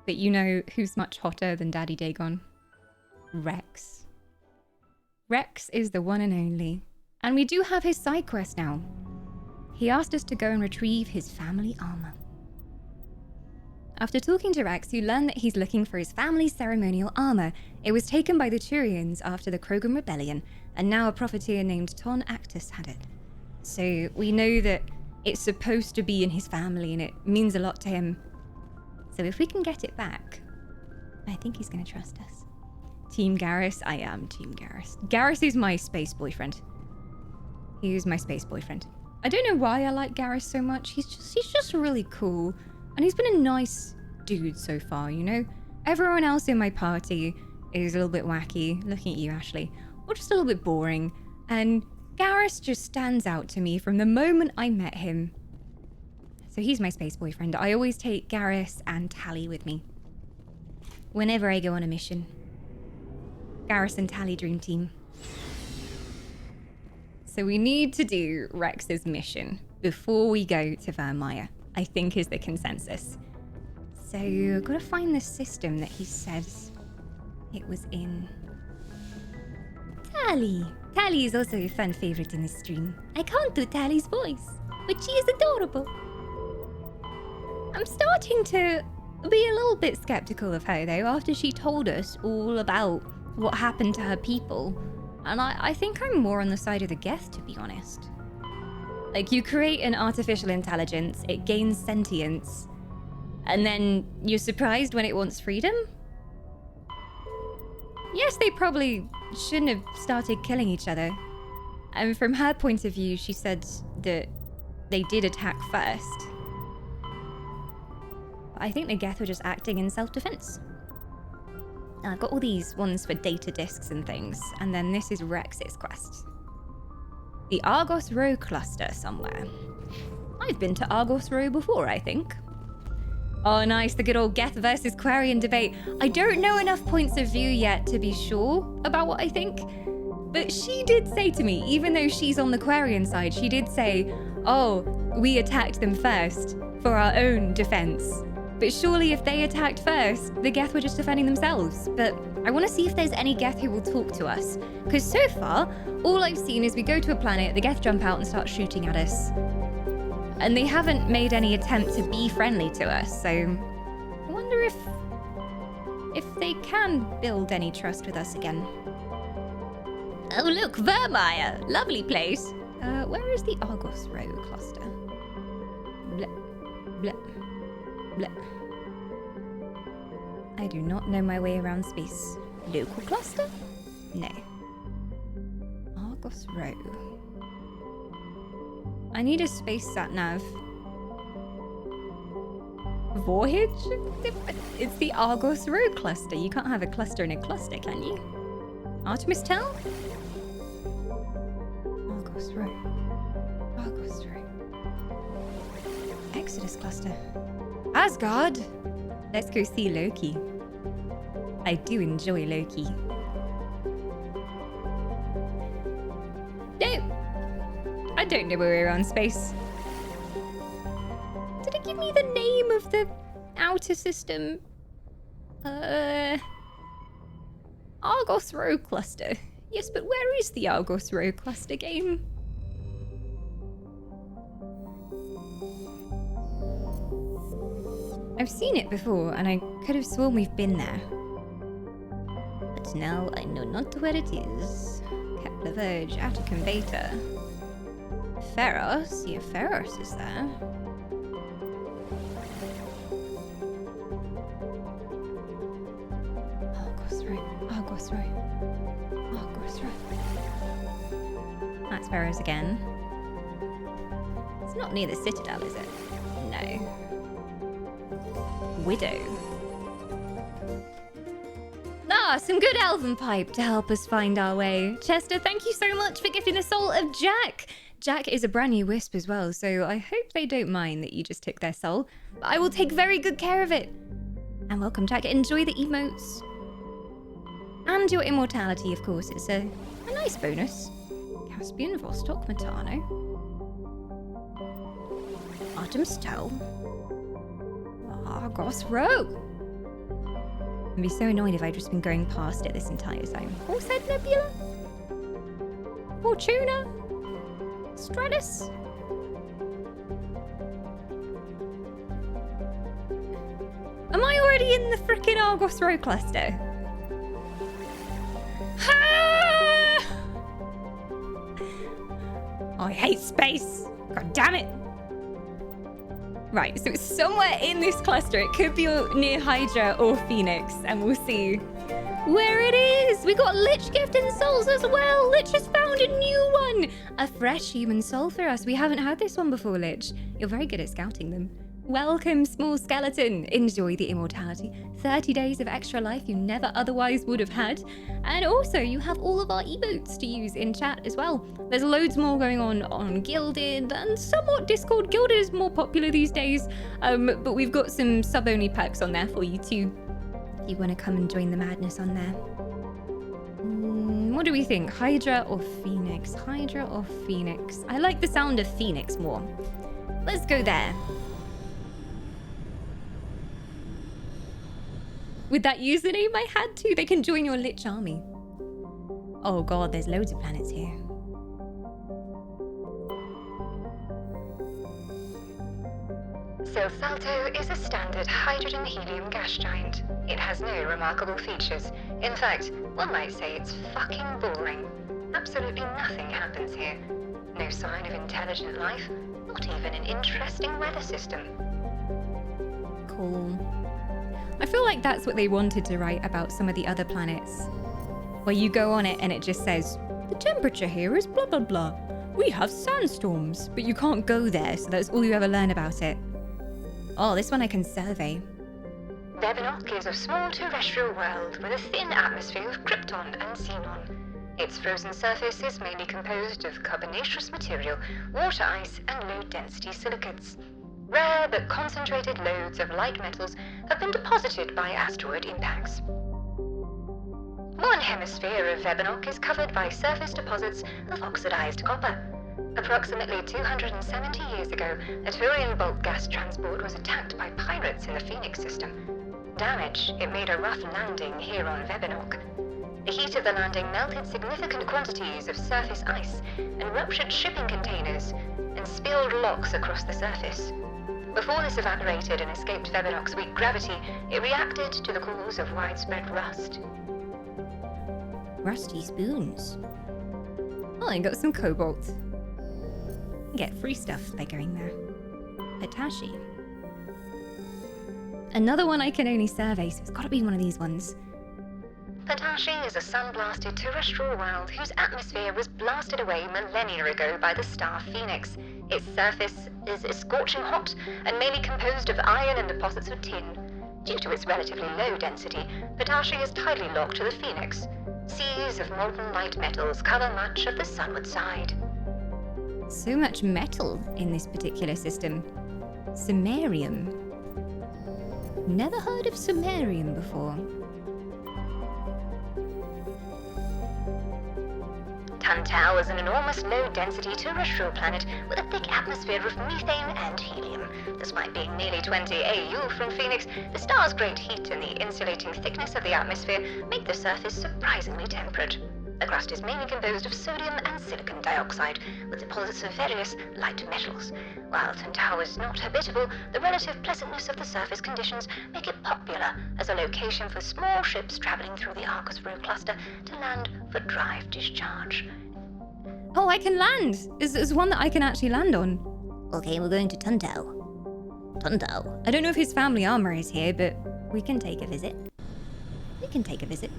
But you know who's much hotter than Daddy Dagon? Rex. Rex is the one and only. And we do have his side quest now. He asked us to go and retrieve his family armor. After talking to Rex, you learn that he's looking for his family's ceremonial armor. It was taken by the Turians after the Krogan Rebellion, and now a profiteer named Ton Actus had it. So we know that it's supposed to be in his family and it means a lot to him. So if we can get it back, I think he's going to trust us. Team Garrus? I am Team Garrus. Garrus is my space boyfriend. He is my space boyfriend. I don't know why I like Garrus so much. He's just really cool. And he's been a nice dude so far, you know? Everyone else in my party is a little bit wacky, looking at you, Ashley, or just a little bit boring. And Garrus just stands out to me from the moment I met him. So he's my space boyfriend. I always take Garrus and Tally with me whenever I go on a mission. Garrus and Tally dream team. So we need to do Rex's mission before we go to Vermeer, I think is the consensus. So I've got to find the system that he says it was in. Tally. Tally is also a fan favorite in this stream. I can't do Tally's voice, but she is adorable. I'm starting to be a little bit skeptical of her though, after she told us all about what happened to her people. And I think I'm more on the side of the Geth, to be honest. Like, you create an artificial intelligence, it gains sentience, and then you're surprised when it wants freedom? Yes, they probably shouldn't have started killing each other. And from her point of view, she said that they did attack first. But I think the Geth were just acting in self-defense. And I've got all these ones for data disks and things, and then this is Rex's quest. The Argos Row cluster somewhere. I've been to Argos Row before, I think. Oh, nice, the good old Geth versus Quarian debate. I don't know enough points of view yet to be sure about what I think, but she did say to me, even though she's on the Quarian side, she did say, oh, we attacked them first for our own defense. But surely if they attacked first, the Geth were just defending themselves. But I want to see if there's any Geth who will talk to us. Because so far, all I've seen is we go to a planet, the Geth jump out and start shooting at us. And they haven't made any attempt to be friendly to us, so I wonder if they can build any trust with us again. Oh look, Vermeer! Lovely place! Where is the Argos Row cluster? Bleh. Bleh. Bleh. I do not know my way around space. Local cluster? No. Argos Row. I need a space sat-nav. Voyage? It's the Argos Row cluster. You can't have a cluster in a cluster, can you? Artemis Tell? Argos Row. Argos Row. Exodus cluster. Asgard! Let's go see Loki. I do enjoy Loki. No! I don't know my way around space. Did it give me the name of the outer system? Argos Row cluster. Yes, but where is the Argos Row cluster game? I've seen it before, and I could have sworn we've been there. But now I know not where it is. Kepler Verge, Atticum Beta. Pharos? Yeah, Pharos is there. Argos Row, Argos Row, Argos Row. That's Pharos again. It's not near the Citadel, is it? No. Widow. Ah, some good elven pipe to help us find our way. Chester, thank you so much for gifting the soul of Jack. Jack is a brand new wisp as well, so I hope they don't mind that you just took their soul. But I will take very good care of it. And welcome, Jack. Enjoy the emotes. And your immortality, of course. It's a nice bonus. Caspian, Vostok, Matano. Artem Stow. Argos Row. I'd be so annoyed if I'd just been going past it this entire time. Horsehead Nebula? Fortuna? Stratus? Am I already in the frickin' Argos Row cluster? Ah! Oh, I hate space. God damn it. Right, so it's somewhere in this cluster. It could be near Hydra or Phoenix, and we'll see where it is. We got Lich Gifting Souls as well. Lich has found a new one. A fresh human soul for us. We haven't had this one before, Lich. You're very good at scouting them. Welcome, small skeleton. Enjoy the immortality. 30 days of extra life you never otherwise would have had. And also, you have all of our emotes to use in chat as well. There's loads more going on Gilded and somewhat Discord. Gilded is more popular these days, but we've got some sub-only perks on there for you too, if you want to come and join the madness on there. What do we think? Hydra or Phoenix? Hydra or Phoenix? I like the sound of Phoenix more. Let's go there. With that username, I had to. They can join your Lich army. Oh god, there's loads of planets here. Silsalto is a standard hydrogen-helium gas giant. It has no remarkable features. In fact, one might say it's fucking boring. Absolutely nothing happens here. No sign of intelligent life, not even an interesting weather system. Cool. I feel like that's what they wanted to write about some of the other planets. Where you go on it and it just says, the temperature here is blah blah blah. We have sandstorms, but you can't go there, so that's all you ever learn about it. Oh, this one I can survey. Vebenock is a small terrestrial world with a thin atmosphere of krypton and xenon. Its frozen surface is mainly composed of carbonaceous material, water ice, and low-density silicates. Rare but concentrated loads of light metals have been deposited by asteroid impacts. One hemisphere of Vebenock is covered by surface deposits of oxidized copper. Approximately 270 years ago, a Turian bulk gas transport was attacked by pirates in the Phoenix system. Damage, it made a rough landing here on Vebenock. The heat of the landing melted significant quantities of surface ice and ruptured shipping containers and spilled locks across the surface. Before this evaporated and escaped Vebenock's weak gravity, it reacted to the cause of widespread rust. Rusty spoons. Oh, I got some cobalt. Get free stuff by going there. Hitachi. Another one I can only survey, so it's gotta be one of these ones. Hitachi is a sun-blasted terrestrial world whose atmosphere was blasted away millennia ago by the star Phoenix. Its surface is scorching hot and mainly composed of iron and deposits of tin. Due to its relatively low density, Hitachi is tightly locked to the Phoenix. Seas of molten light metals cover much of the sunward side. So much metal in this particular system. Samarium. Never heard of samarium before. Tantau is an enormous low-density terrestrial planet with a thick atmosphere of methane and helium. Despite being nearly 20 AU from Phoenix, the star's great heat and the insulating thickness of the atmosphere make the surface surprisingly temperate. The crust is mainly composed of sodium and silicon dioxide, with deposits of various light metals. While Tantau is not habitable, the relative pleasantness of the surface conditions make it popular as a location for small ships traveling through the Argus Row cluster to land for drive discharge. Oh, I can land! Is one that I can actually land on. Okay, we're going to Tantau. Tantau. I don't know if his family armor is here, but we can take a visit. We can take a visit.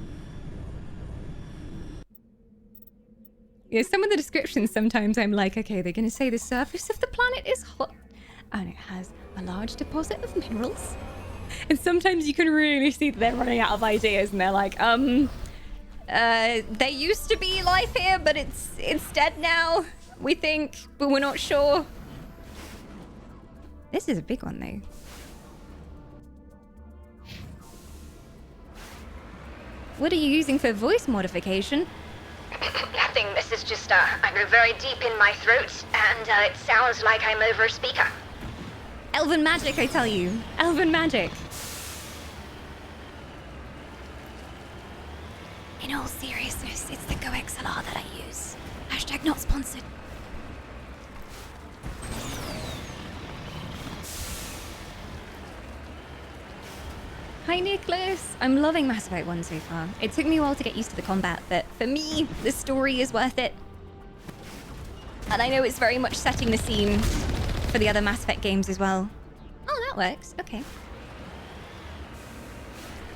Yeah, some of the descriptions sometimes I'm like, okay, they're going to say the surface of the planet is hot and it has a large deposit of minerals. And sometimes you can really see that they're running out of ideas and they're like, there used to be life here, but it's dead now, we think, but we're not sure. This is a big one though. What are you using for voice modification? Nothing, this is just, I go very deep in my throat, and it sounds like I'm over a speaker. Elven magic, I tell you. Elven magic. In all seriousness, it's the Go XLR that I use. Hashtag not sponsored. Hi Nicholas! I'm loving Mass Effect 1 so far. It took me a while to get used to the combat, but for me, the story is worth it. And I know it's very much setting the scene for the other Mass Effect games as well. Oh, that works. Okay.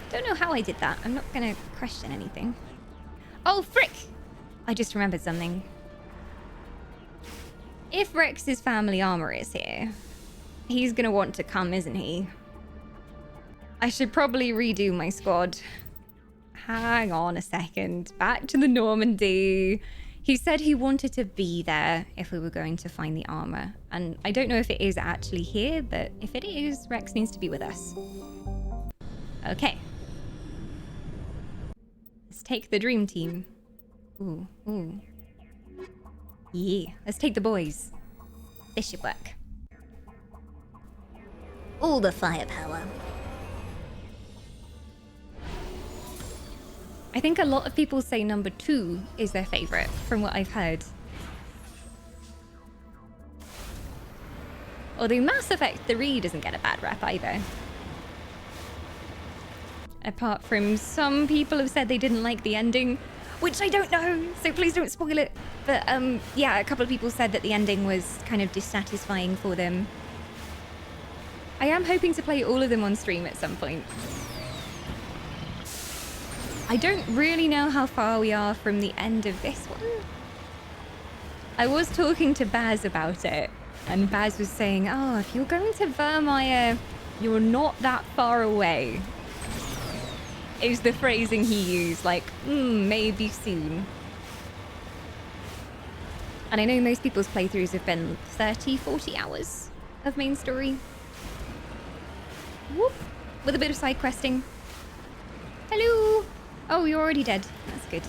Don't know how I did that. I'm not gonna question anything. Oh, frick! I just remembered something. If Rex's family armor is here, he's gonna want to come, isn't he? I should probably redo my squad. Hang on a second. Back to the Normandy. He said he wanted to be there if we were going to find the armor. And I don't know if it is actually here, but if it is, Rex needs to be with us. Okay. Let's take the dream team. Ooh, ooh. Yeah, let's take the boys. This should work. All the firepower. I think a lot of people say number 2 is their favorite, from what I've heard. Although Mass Effect 3 doesn't get a bad rep either. Apart from some people have said they didn't like the ending, which I don't know, so please don't spoil it. But yeah, a couple of people said that the ending was kind of dissatisfying for them. I am hoping to play all of them on stream at some point. I don't really know how far we are from the end of this one. I was talking to Baz about it, and Baz was saying, oh, if you're going to Vermeer, you're not that far away. Is the phrasing he used, like, maybe soon. And I know most people's playthroughs have been 30, 40 hours of main story. Whoop, with a bit of side questing. Hello! Oh, you're already dead. That's good.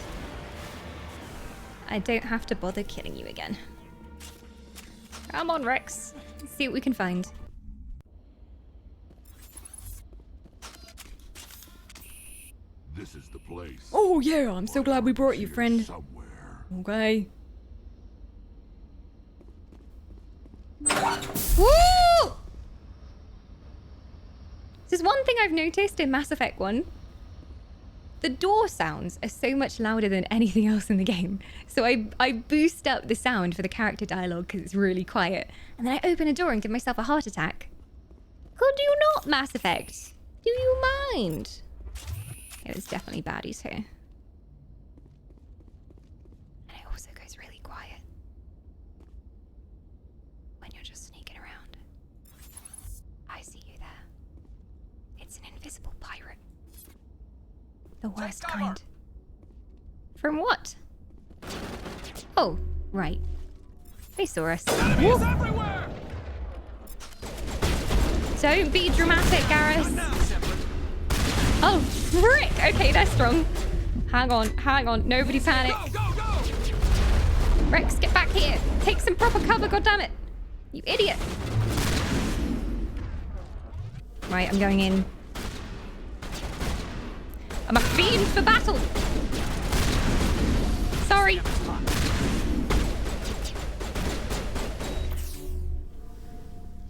I don't have to bother killing you again. Come on, Rex. Let's see what we can find. This is the place. Oh yeah, I'm so glad we brought you, friend. Somewhere. Okay. Woo! There's one thing I've noticed in Mass Effect 1. The door sounds are so much louder than anything else in the game. So I boost up the sound for the character dialogue because it's really quiet. And then I open a door and give myself a heart attack. Could you not, Mass Effect? Do you mind? Yeah, there's definitely baddies here. And it also goes really quiet when you're just sneaking around. I see you there. It's an invisible pirate. The worst kind. From what? Oh, right. They saw us. Enemies everywhere! Don't be dramatic, Garrus. Oh, frick! Okay, they're strong. Hang on. Nobody panic. Go! Rex, get back here. Take some proper cover, goddammit. You idiot. Right, I'm going in. I'm a fiend for battle. Sorry.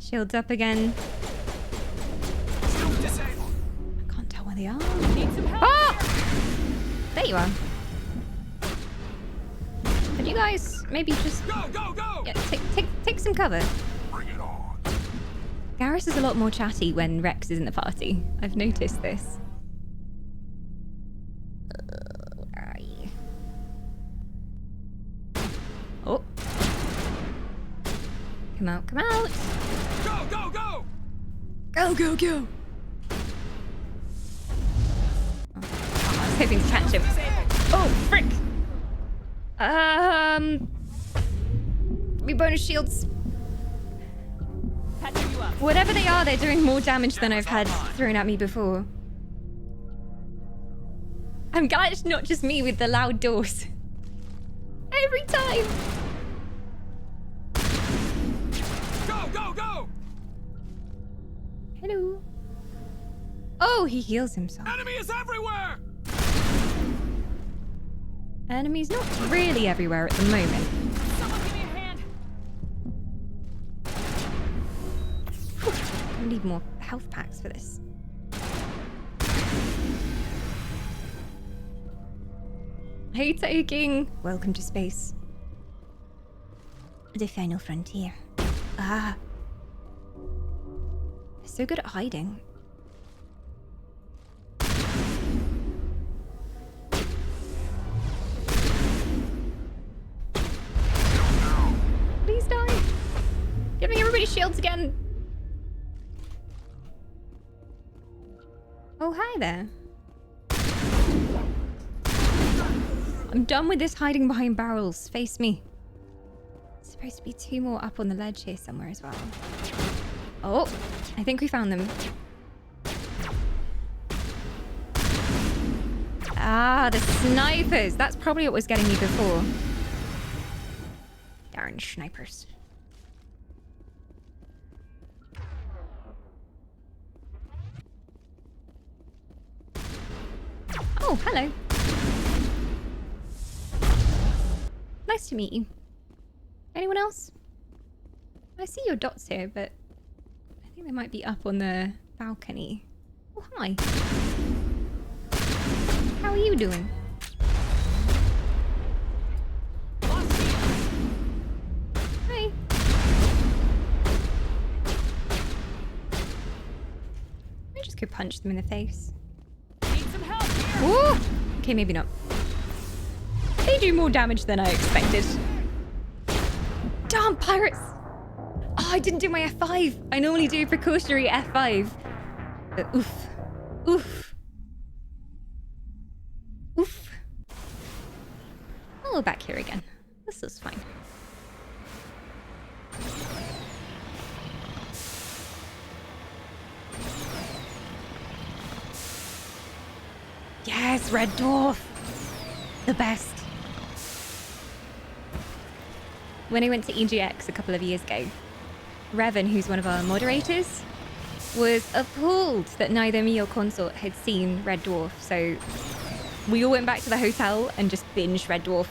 Shields up again. I can't tell where they are. Oh! There you are. Could you guys maybe just Go! yeah, take some cover? Bring it on. Garrus is a lot more chatty when Rex is in the party. I've noticed this. Where are you? Oh. Come out. Go! Go! I was hoping to catch him. Oh, frick! Me bonus shields. Whatever they are, they're doing more damage than I've had thrown at me before. I'm glad it's not just me with the loud doors. Every time! Go! Hello. Oh, he heals himself. Enemy is everywhere! Enemies not really everywhere at the moment. Someone give me a hand. I need more health packs for this. Hey, taking. Welcome to space. The final frontier. Ah. They're so good at hiding. Please die. Giving everybody shields again. Oh, hi there. I'm done with this hiding behind barrels. Face me. There's supposed to be 2 more up on the ledge here somewhere as well. Oh, I think we found them. Ah, the snipers. That's probably what was getting me before. Darn snipers. Oh, hello. Nice to meet you. Anyone else? I see your dots here, but I think they might be up on the balcony. Oh, hi. How are you doing? Hey. I just could punch them in the face. Need some help here. Ooh! Okay, maybe not. They do more damage than I expected. Damn, pirates! Oh, I didn't do my F5. I normally do precautionary F5. But oof. Oof. Oof. Oh, we're back here again. This is fine. Yes, Red Dwarf. The best. When I went to EGX a couple of years ago, Revan, who's one of our moderators, was appalled that neither me or Consort had seen Red Dwarf, so we all went back to the hotel and just binged Red Dwarf.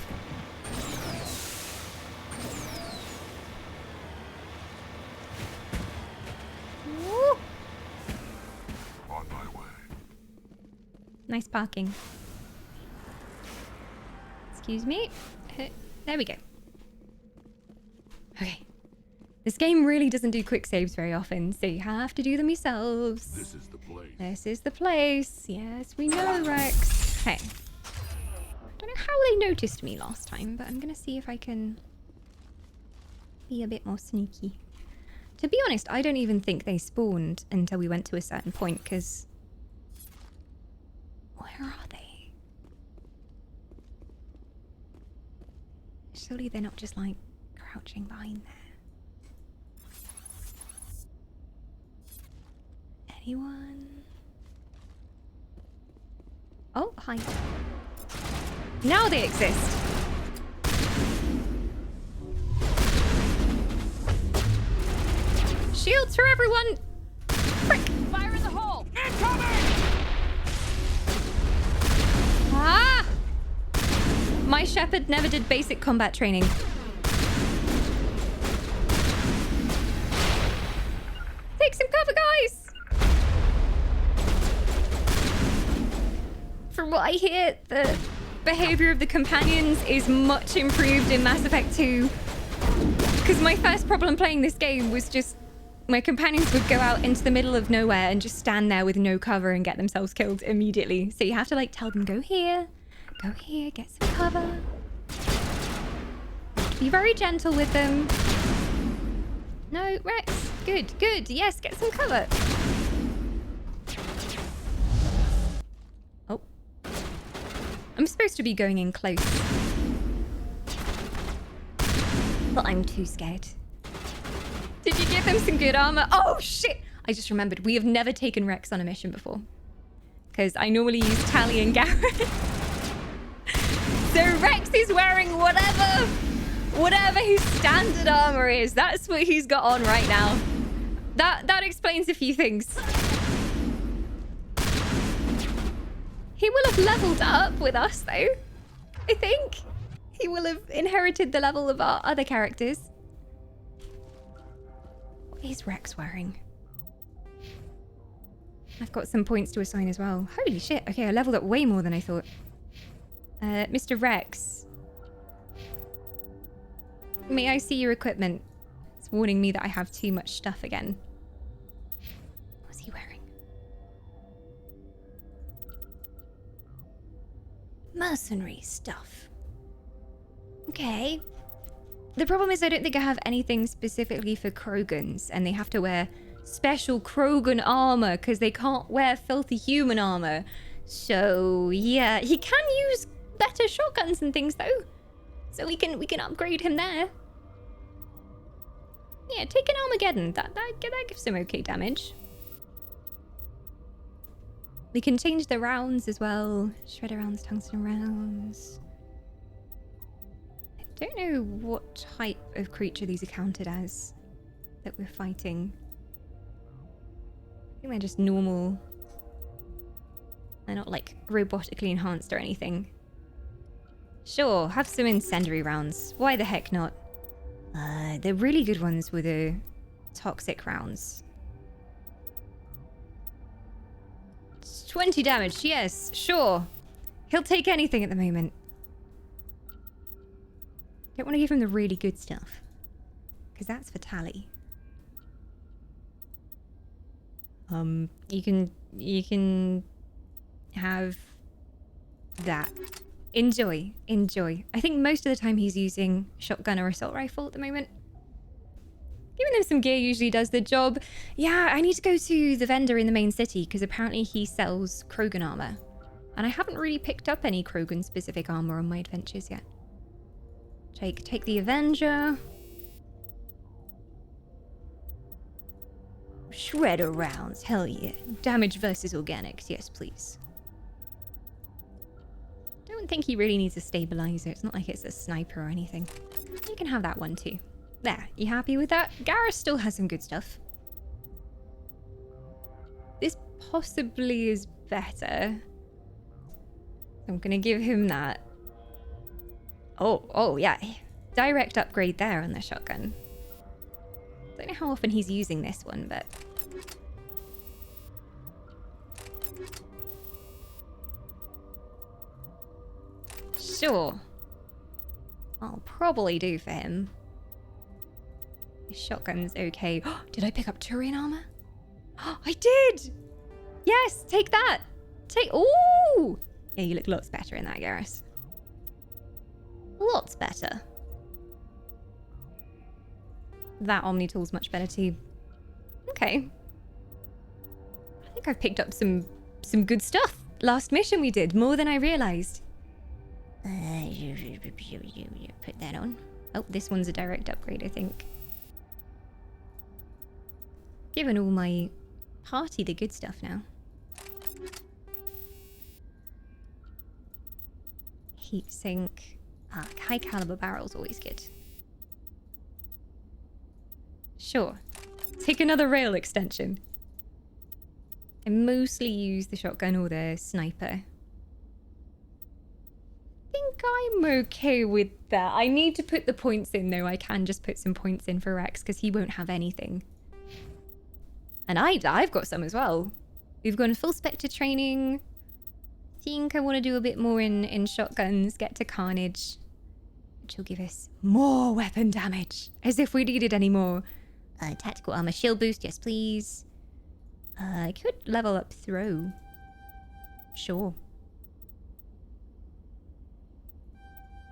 Woo! On my way. Nice parking. Excuse me. There we go. Okay. This game really doesn't do quick saves very often, so you have to do them yourselves. This is the place. This is the place. Yes, we know, Rex. Okay. Don't know how they noticed me last time, but I'm gonna see if I can be a bit more sneaky. To be honest, I don't even think they spawned until we went to a certain point, because... where are they? Surely they're not just, like, crouching behind there. Anyone? Oh, hi. Now they exist. Shields for everyone! Frick! Fire in the hole. Incoming! Ah! My shepherd never did basic combat training. Take some cover, guys! From what I hear, the behavior of the companions is much improved in Mass Effect 2. Because my first problem playing this game was just my companions would go out into the middle of nowhere and just stand there with no cover and get themselves killed immediately. So you have to, like, tell them, go here, get some cover. Be very gentle with them. No, Rex. Good, good. Yes, get some cover. Oh. I'm supposed to be going in close. But I'm too scared. Did you give them some good armor? Oh, shit! I just remembered. We have never taken Rex on a mission before. Because I normally use Tally and Garrett. So Rex is wearing whatever his standard armor is. That's what he's got on right now. That explains a few things. He will have leveled up with us, though. I think he will have inherited the level of our other characters. What is Rex wearing? I've got some points to assign as well. Holy shit. Okay, I leveled up way more than I thought. Mr. Rex. May I see your equipment? It's warning me that I have too much stuff again. What's he wearing? Mercenary stuff. Okay. The problem is I don't think I have anything specifically for Krogans, and they have to wear special Krogan armor because they can't wear filthy human armor. So yeah, he can use better shotguns and things though. So we can upgrade him there. Yeah, take an Armageddon. That gives him okay damage. We can change the rounds as well. Shredder rounds, tungsten rounds. I don't know what type of creature these are counted as that we're fighting. I think they're just normal. They're not like robotically enhanced or anything. Sure, have some incendiary rounds. Why the heck not? The really good ones were the toxic rounds. 20 damage, yes, sure. He'll take anything at the moment. Don't want to give him the really good stuff, because that's for tally. You can have that. Enjoy. I think most of the time he's using shotgun or assault rifle at the moment. Giving them some gear usually does the job. Yeah, I need to go to the vendor in the main city because apparently he sells Krogan armor. And I haven't really picked up any Krogan specific armor on my adventures yet. Take the Avenger. Shredder rounds, hell yeah. Damage versus organics, yes please. Don't think he really needs a stabilizer. It's not like it's a sniper or anything. You can have that one too. There, you happy with that? Garrus still has some good stuff. This possibly is better. I'm gonna give him that. Oh yeah. Direct upgrade there on the shotgun. Don't know how often he's using this one, but... Sure. I'll probably do for him. His shotgun's okay. Did I pick up Turian armor? I did! Yes, take that! Ooh! Yeah, you look lots better in that, Garrus. Lots better. That Omni tool's much better too. Okay. I think I've picked up some good stuff. Last mission we did, more than I realized. Put that on. Oh, this one's a direct upgrade, I think. Given all my party the good stuff now. Heat sink. High caliber barrel's always good. Sure. Take another rail extension. I mostly use the shotgun or the sniper. I think I'm okay with that. I need to put the points in though. I can just put some points in for Rex because he won't have anything. And I've got some as well. We've gone full spectre training. Think I want to do a bit more in shotguns. Get to Carnage. Which will give us more weapon damage. As if we needed any more. Tactical armor shield boost, yes please. I could level up throw. Sure.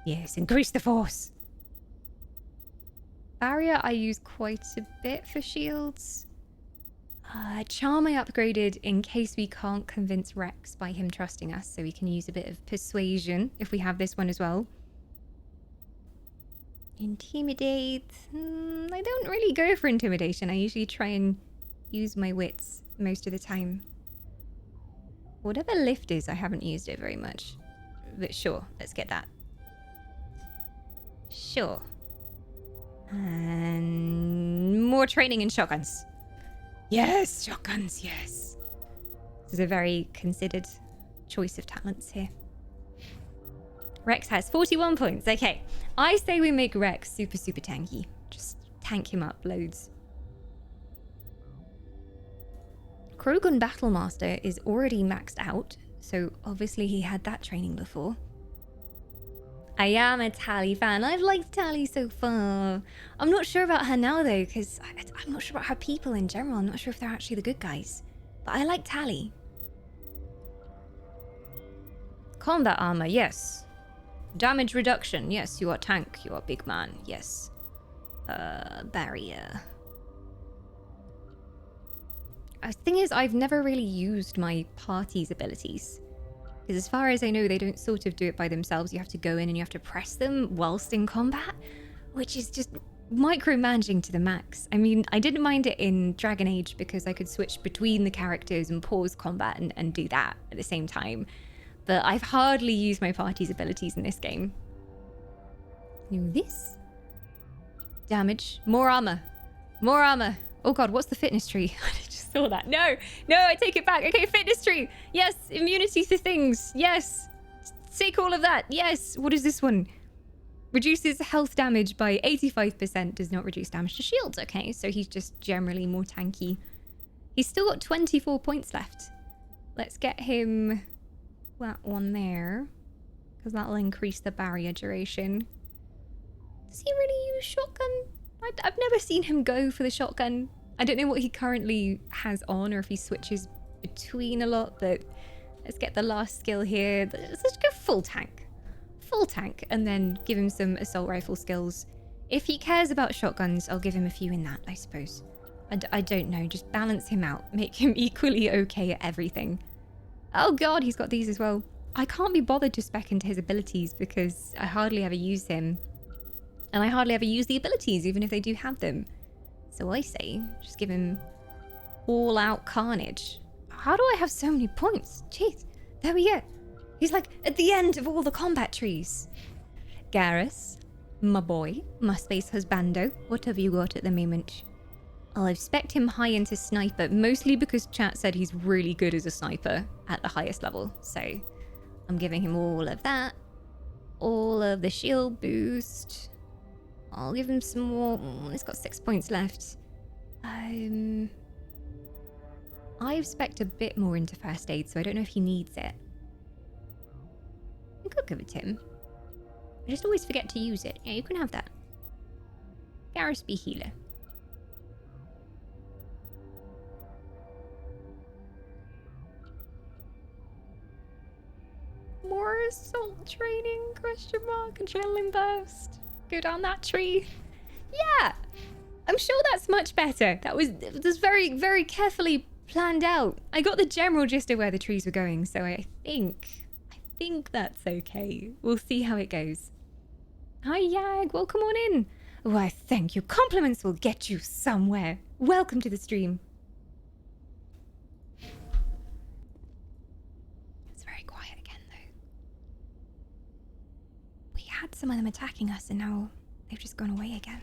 Yes, increase the force. Barrier I use quite a bit for shields. Charm I upgraded in case we can't convince Rex by him trusting us, so we can use a bit of persuasion if we have this one as well. Intimidate. I don't really go for intimidation. I usually try and use my wits most of the time. Whatever lift is, I haven't used it very much. But sure, let's get that. Sure. And more training in shotguns. Yes, shotguns, yes. This is a very considered choice of talents here. Rex has 41 points. Okay. I say we make Rex super, super tanky. Just tank him up loads. Krogan Battlemaster is already maxed out, so obviously he had that training before. I am a Tally fan. I've liked Tally so far. I'm not sure about her now though, because I'm not sure about her people in general. I'm not sure if they're actually the good guys. But I like Tally. Combat armor, yes. Damage reduction, yes. You are tank. You are big man, yes. Barrier. The thing is, I've never really used my party's abilities. Because as far as I know, they don't sort of do it by themselves. You have to go in and you have to press them whilst in combat, which is just micromanaging to the max. I mean, I didn't mind it in Dragon Age because I could switch between the characters and pause combat and do that at the same time. But I've hardly used my party's abilities in this game. This. Damage. More armor. More armor. Oh god, what's the fitness tree? I just saw that. No, no, I take it back. Okay, fitness tree. Yes, immunity to things. Yes. Take all of that. Yes. What is this one? Reduces health damage by 85%. Does not reduce damage to shields. Okay, so he's just generally more tanky. He's still got 24 points left. Let's get him that one there, because that'll increase the barrier duration. Does he really use shotgun? I've never seen him go for the shotgun. I don't know what he currently has on or if he switches between a lot, but let's get the last skill here. Let's just go full tank. Full tank, and then give him some assault rifle skills. If he cares about shotguns, I'll give him a few in that, I suppose. I don't know, just balance him out. Make him equally okay at everything. Oh god, he's got these as well. I can't be bothered to spec into his abilities because I hardly ever use him. And I hardly ever use the abilities, even if they do have them. So I say, just give him all-out carnage. How do I have so many points? Jeez, there we go. He's like at the end of all the combat trees. Garrus, my boy, my space husbando, what have you got at the moment? I've spec'd him high into sniper, mostly because chat said he's really good as a sniper at the highest level. So I'm giving him all of that. All of the shield boost. I'll give him some more. He's got 6 points left. I've spec'd a bit more into first aid, so I don't know if he needs it. I could give it to him. I just always forget to use it. Yeah, you can have that. Garrus be healer. More assault training, question mark, adrenaline burst. Go down that tree. Yeah, I'm sure that's much better. That was very, very carefully planned out. I got the general gist of where the trees were going, so I think that's okay. We'll see how it goes. Hi Yag, welcome on in. Why, thank you. Compliments will get you somewhere. Welcome to the stream. Had some of them attacking us and now they've just gone away again.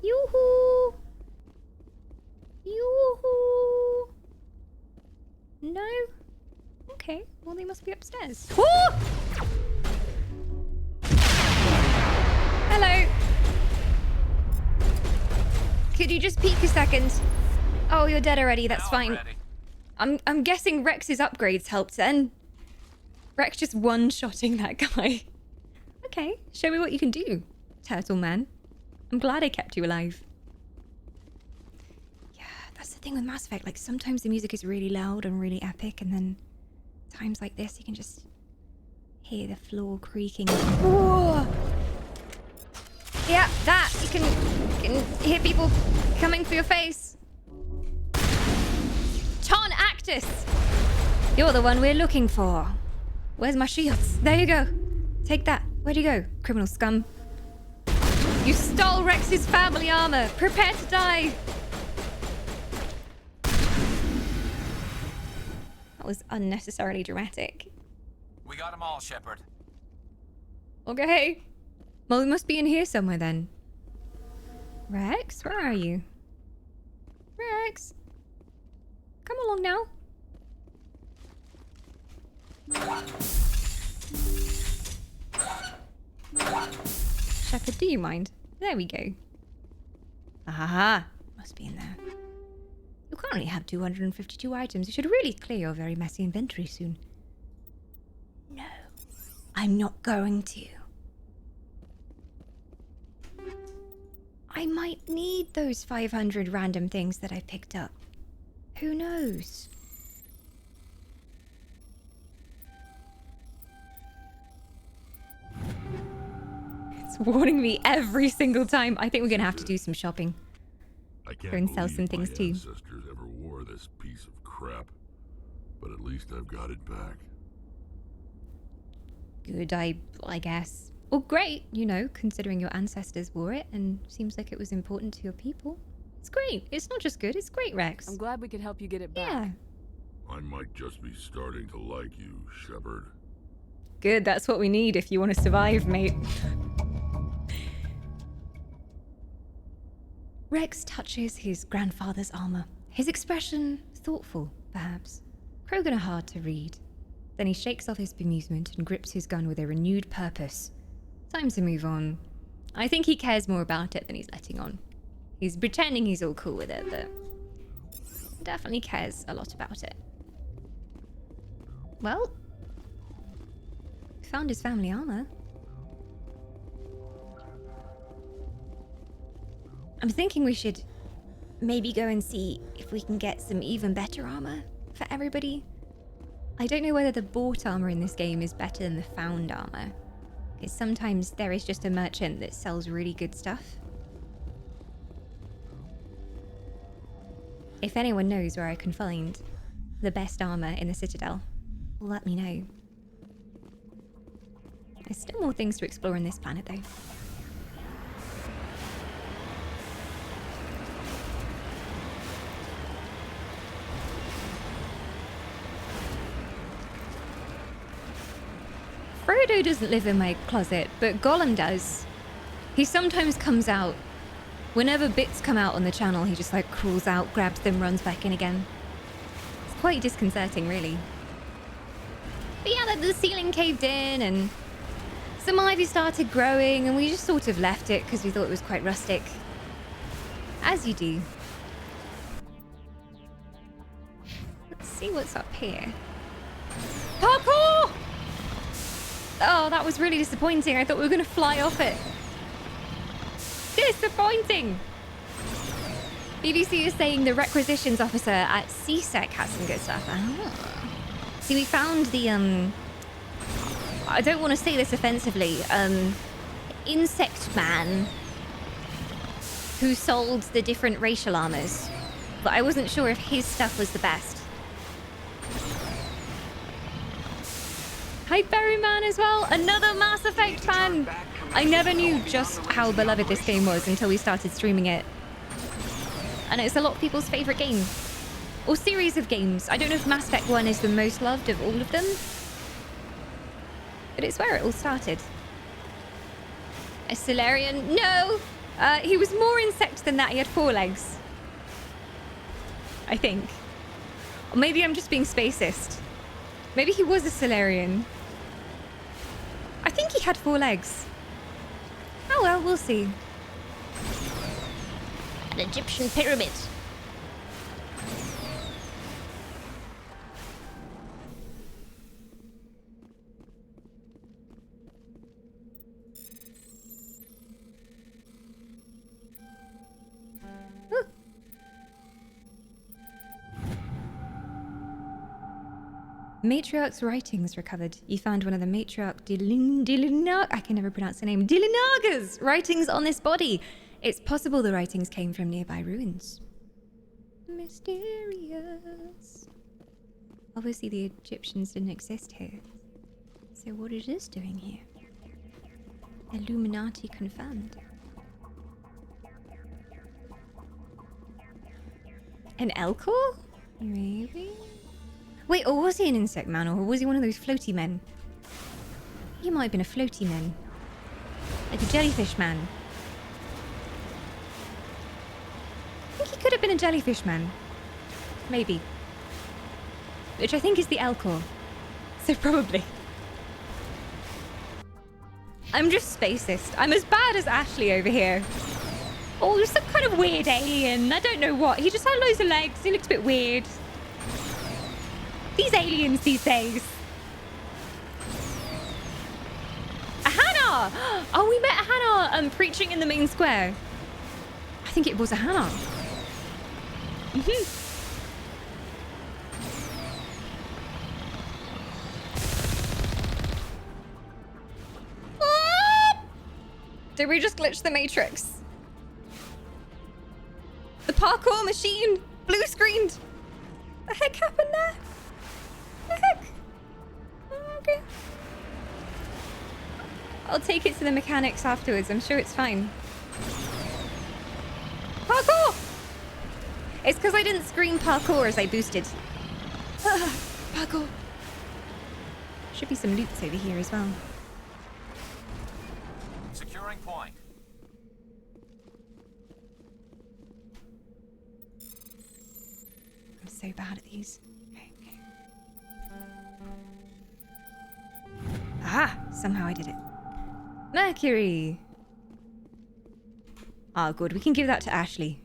Yoo-hoo! Yoo-hoo! No? Okay, well they must be upstairs. Woo! Hello! Could you just peek a second? Oh, you're dead already, that's fine. I'm guessing Rex's upgrades helped then. Rex just one-shotting that guy. Okay, show me what you can do, Turtle Man. I'm glad I kept you alive. Yeah, that's the thing with Mass Effect. Like, sometimes the music is really loud and really epic, and then times like this, you can just hear the floor creaking. Whoa! Yeah, that! You can hear people coming for your face. Ton Actus! You're the one we're looking for. Where's my shields? There you go. Take that. Where'd you go, criminal scum? You stole Rex's family armor. Prepare to die. That was unnecessarily dramatic. We got them all, Shepard. Okay. Well, we must be in here somewhere then. Rex, where are you? Rex? Come along now. Shepard, do you mind? There we go. Aha! Must be in there. You currently have 252 items. You should really clear your very messy inventory soon. No, I'm not going to. I might need those 500 random things that I picked up. Who knows? It's warning me every single time. I think we're gonna have to do some shopping. I can't Go and sell believe some things my too. ancestors ever wore this piece of crap, but at least I've got it back. Good, I guess. Well, great, you know, considering your ancestors wore it and seems like it was important to your people. It's great. It's not just good, it's great, Rex. I'm glad we could help you get it back. Yeah. I might just be starting to like you, Shepard. Good, that's what we need if you want to survive, mate. Rex touches his grandfather's armor. His expression thoughtful, perhaps. Krogan are hard to read. Then he shakes off his bemusement and grips his gun with a renewed purpose. Time to move on. I think he cares more about it than he's letting on. He's pretending he's all cool with it, but definitely cares a lot about it. Well, found his family armor. I'm thinking we should maybe go and see if we can get some even better armor for everybody. I don't know whether the bought armor in this game is better than the found armor. Because sometimes there is just a merchant that sells really good stuff. If anyone knows where I can find the best armor in the Citadel, let me know. There's still more things to explore on this planet, though. Frodo doesn't live in my closet, but Gollum does. He sometimes comes out. Whenever bits come out on the channel, he just like crawls out, grabs them, runs back in again. It's quite disconcerting, really. But yeah, the ceiling caved in and some ivy started growing and we just sort of left it because we thought it was quite rustic. As you do. Let's see what's up here. Parkour! Oh, that was really disappointing. I thought we were going to fly off it. Disappointing! BBC is saying the requisitions officer at CSEC has some good stuff. Ah. See, we found the, I don't want to say this offensively, insect man who sold the different racial armors. But I wasn't sure if his stuff was the best. Hi, Berryman as well. Another Mass Effect fan. I never knew just how beloved this game was until we started streaming it. And it's a lot of people's favorite game. Or series of games. I don't know if Mass Effect 1 is the most loved of all of them. But it's where it all started. A Solarian? No! He was more insect than that. He had 4 legs. I think. Or maybe I'm just being spacist. Maybe he was a Solarian. I think he had 4 legs. Oh well, we'll see. An Egyptian pyramid. Ooh. Matriarch's writings recovered. You found one of the matriarch I can never pronounce the name. Dilinaga's writings on this body. It's possible the writings came from nearby ruins. Mysterious. Obviously the Egyptians didn't exist here. So what is this doing here? Illuminati confirmed. An Elcor? Maybe? Wait, or was he an insect man, or was he one of those floaty men? He might have been a floaty man. Like a jellyfish man. I think he could have been a jellyfish man. Maybe. Which I think is the Elcor. So probably. I'm just spacist. I'm as bad as Ashley over here. Oh, there's some kind of weird alien. I don't know what. He just had loads of legs. He looks a bit weird. These aliens these days. A Hannah! Oh, we met a Hannah preaching in the main square. I think it was a Hannah. Did we just glitch the Matrix? The parkour machine blue screened. The heck happened there? The heck? Okay. I'll take it to the mechanics afterwards. I'm sure it's fine. Parkour! It's because I didn't scream parkour as I boosted. Parkour. Should be some loots over here as well. Securing point. I'm so bad at these. Okay. Ah! Somehow I did it. Mercury! Ah, good. We can give that to Ashley.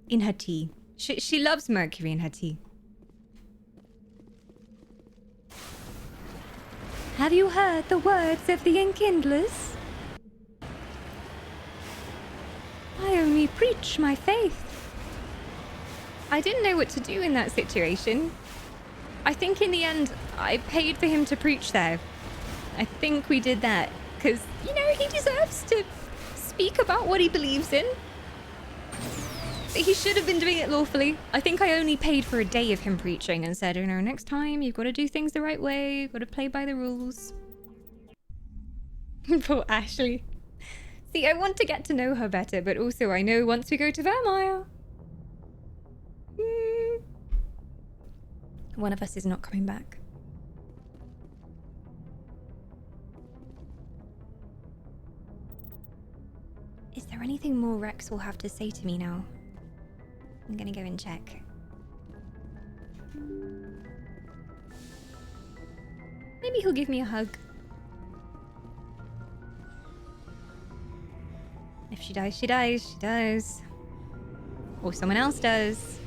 In her tea. She loves mercury in her tea. Have you heard the words of the Enkindlers? I only preach my faith. I didn't know what to do in that situation. I think in the end, I paid for him to preach there. I think we did that because, you know, he deserves to speak about what he believes in. But he should have been doing it lawfully. I think I only paid for a day of him preaching and said, you know, next time you've got to do things the right way. You've got to play by the rules. Poor Ashley. See, I want to get to know her better, but also I know once we go to Vermeer, one of us is not coming back. Is there anything more Rex will have to say to me now? I'm gonna go and check. Maybe he'll give me a hug. If she dies, she dies, she dies. Or someone else does.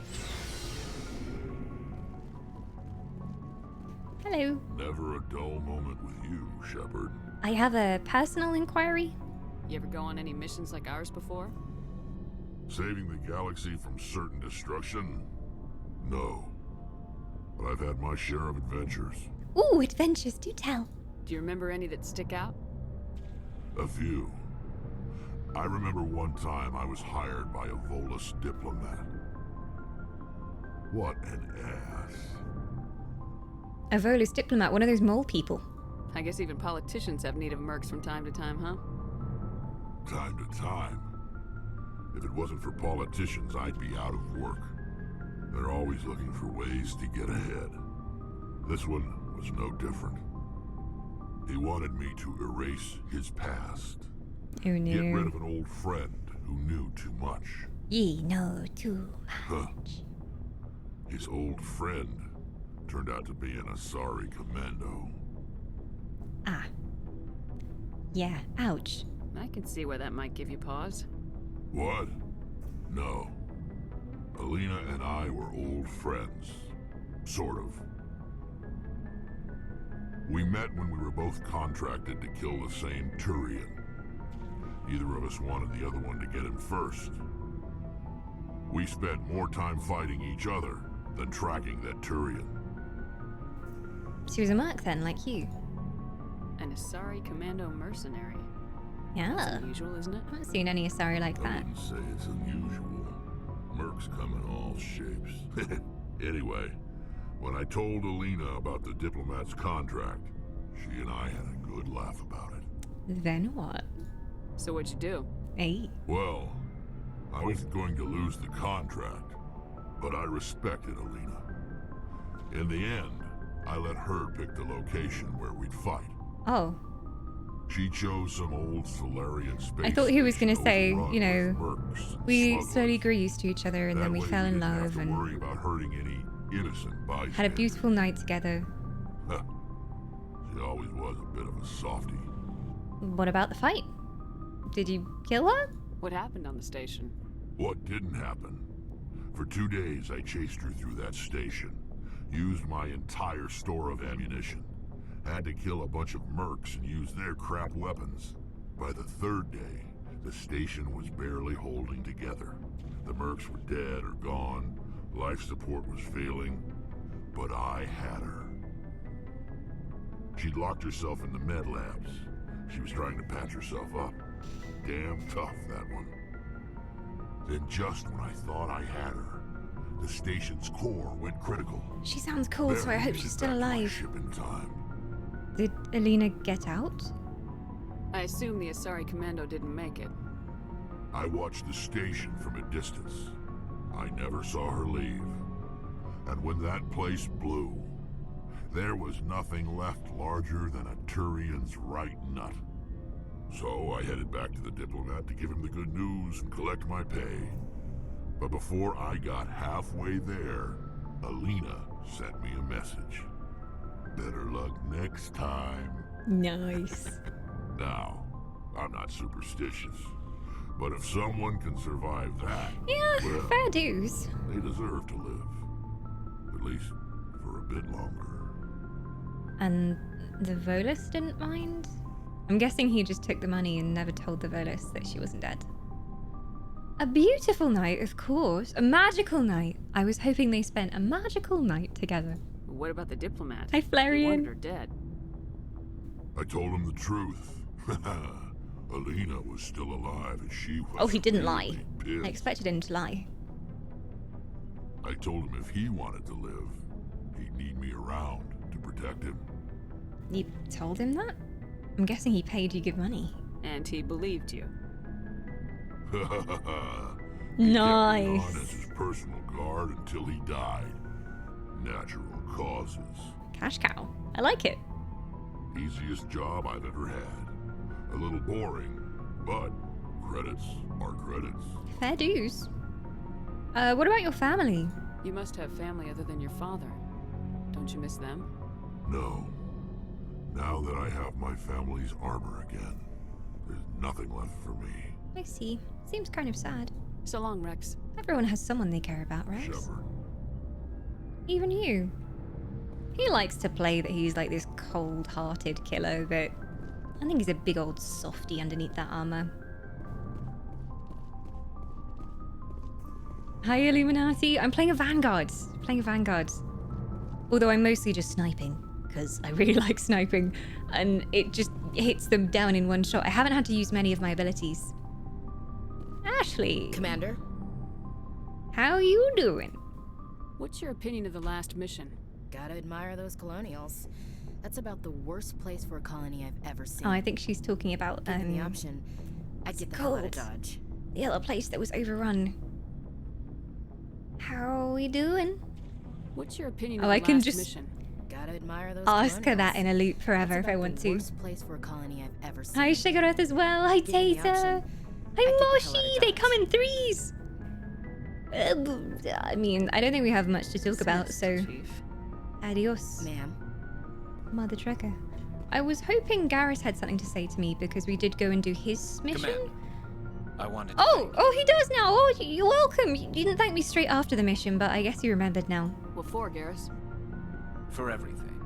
Hello. Never a dull moment with you, Shepard. I have a personal inquiry. You ever go on any missions like ours before? Saving the galaxy from certain destruction? No. But I've had my share of adventures. Ooh, adventures, do tell. Do you remember any that stick out? A few. I remember one time I was hired by a Volus diplomat. What an ass. A Volus diplomat, one of those mole people. I guess even politicians have need of mercs from time to time, huh? Time to time. If it wasn't for politicians, I'd be out of work. They're always looking for ways to get ahead. This one was no different. He wanted me to erase his past. Oh no. Get rid of an old friend who knew too much. Ye know too Huh. His old friend turned out to be an Asari commando. Ah. Yeah, ouch. I can see why that might give you pause. What? No. Alina and I were old friends. Sort of. We met when we were both contracted to kill the same Turian. Neither of us wanted the other one to get him first. We spent more time fighting each other than tracking that Turian. She was a merc then, like you. An Asari commando mercenary. Yeah. Unusual, isn't it? I haven't seen any Asari like I that. wouldn't say it's unusual. Mercs come in all shapes. Anyway, when I told Alina about the diplomat's contract, she and I had a good laugh about it. Then what? So what'd you do? Hey. Well, I wasn't going to lose the contract, but I respected Alina. In the end, I let her pick the location where we'd fight. Oh. She chose some old Solarian space. I thought he was gonna station say, overrun you know, with mercs and we smugglers. slowly grew used to each other and That then we way fell in didn't have love to and worry about hurting any innocent bystanders. had a beautiful night together. She always was a bit of a softie. What about the fight? Did you kill her? What happened on the station? What didn't happen? For 2 days, I chased her through that station. Used my entire store of ammunition. Had to kill a bunch of mercs and use their crap weapons. By the 3rd day, the station was barely holding together. The mercs were dead or gone. Life support was failing. But I had her. She'd locked herself in the med labs. She was trying to patch herself up. Damn tough, that one. Then just when I thought I had her, the station's core went critical. She sounds cool, so I Barely hope made she's it still back to my alive. ship in time. Did Alina get out? I assume the Asari commando didn't make it. I watched the station from a distance. I never saw her leave. And when that place blew, there was nothing left larger than a Turian's right nut. So I headed back to the diplomat to give him the good news and collect my pay. But before I got halfway there, Alina sent me a message. Better luck next time. Nice. Now, I'm not superstitious, but if someone can survive that, Yeah, well, fair dues. they deserve to live. At least for a bit longer. And the Volus didn't mind? I'm guessing he just took the money and never told the Volus that she wasn't dead. A beautiful night, of course. A magical night. I was hoping they spent a magical night together. What about the diplomat? Hi, He Flareon. wanted her dead. I told him the truth. Alina was still alive and she was Oh, he didn't really lie. pissed. I expected him to lie. I told him if he wanted to live, he'd need me around to protect him. You told him that? I'm guessing he paid you good money. And he believed you. He kept me Nice. on as his personal guard until he died. Natural causes. Cash cow. I like it. Easiest job I've ever had. A little boring, but credits are credits. Fair dues. What about your family? You must have family other than your father. Don't you miss them? No. Now that I have my family's armor again, there's nothing left for me. I see. Seems kind of sad. So long, Rex. Everyone has someone they care about, right? Shepard. Even you. He likes to play that he's like this cold-hearted killer, but I think he's a big old softy underneath that armor. Hi, Illuminati. I'm playing a Vanguard. Although I'm mostly just sniping, because I really like sniping, and it just hits them down in one shot. I haven't had to use many of my abilities. Ashley, Commander? how you doing? What's your opinion of the last mission? Gotta admire those colonials. That's about the worst place for a colony I've ever seen. Oh, I think she's talking about Given the option, I'd get the hell out of called? Dodge. the other place that was overrun. How are we doing? What's your opinion Oh, of the I can last just mission? Gotta admire those ask her that colonials. in a loop That's forever if I about want the to. worst place for a colony I've ever seen. Hi, Shigareth as well. Hi, Given the Tater. option, Hi, I'd get the hell out Moshi. of They Dodge. come in threes. I mean, I don't think we have much to talk about, so Chief. adios, Ma'am, Mother Trucker. I was hoping Garrus had something to say to me because we did go and do his mission. Commander, I wanted to Oh, thank he does now. Oh, you're welcome. You didn't thank me straight after the mission, but I guess you remembered now. What for, Garrus? you for everything.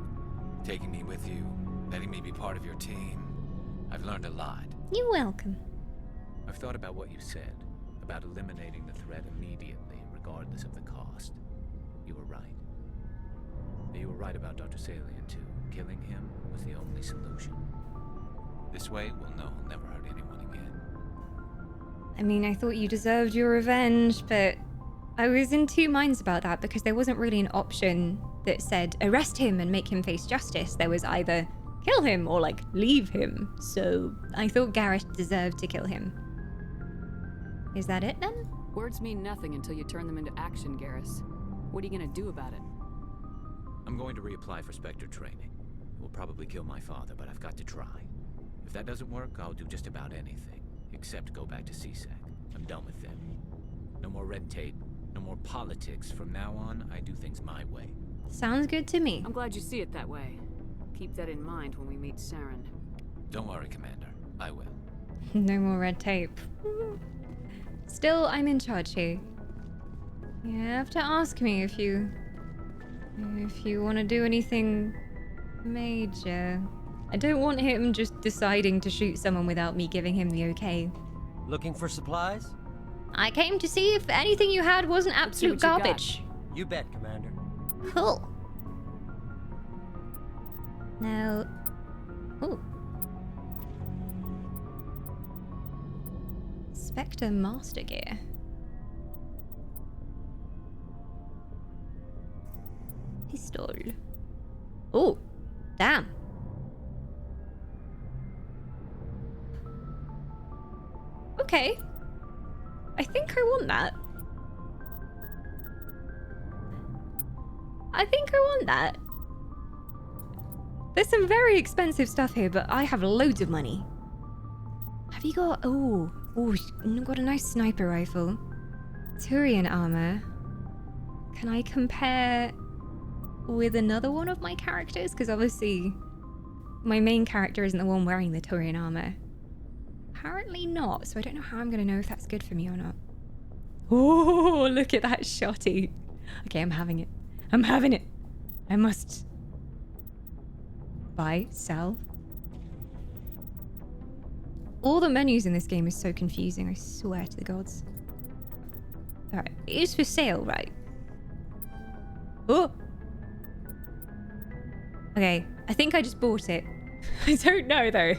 Taking me with you, letting me be part of your team. I've learned a lot. You're welcome. I've thought about what you said, about eliminating the threat immediately, regardless of the cost. You were right. You were right about Dr. Salian, too. Killing him was the only solution. This way, we'll know he'll never hurt anyone again. I mean, I thought you deserved your revenge, but I was in two minds about that because there wasn't really an option that said arrest him and make him face justice. There was either kill him or, like, leave him. So I thought Garrus deserved to kill him. Is that it then? Words mean nothing until you turn them into action, Garrus. What are you gonna do about it? I'm going to reapply for Spectre training. It will probably kill my father, but I've got to try. If that doesn't work, I'll do just about anything, except go back to CSEC. I'm done with them. No more red tape, no more politics. From now on, I do things my way. Sounds good to me. I'm glad you see it that way. Keep that in mind when we meet Saren. Don't worry, Commander. I will. No more red tape. Still, I'm in charge here. You have to ask me if you want to do anything major. I don't want him just deciding to shoot someone without me giving him the okay. Looking for supplies? I came to see if anything you had wasn't see absolute what you got. garbage. You bet, Commander. Cool. Now, oh. Spectre Master Gear. Pistol. Oh, damn. Okay. I think I want that. I think I want that. There's some very expensive stuff here, but I have loads of money. Have you got... Oh, you've got a nice sniper rifle. Turian armor. Can I compare with another one of my characters? Because obviously my main character isn't the one wearing the Turian armor. Apparently not, so I don't know how I'm going to know if that's good for me or not. Oh, look at that shotty. Okay, I'm having it. I'm having it. I must... Buy, sell. All the menus in this game is so confusing, I swear to the gods. Alright, it is for sale, right? Oh! Okay, I think I just bought it. I don't know though.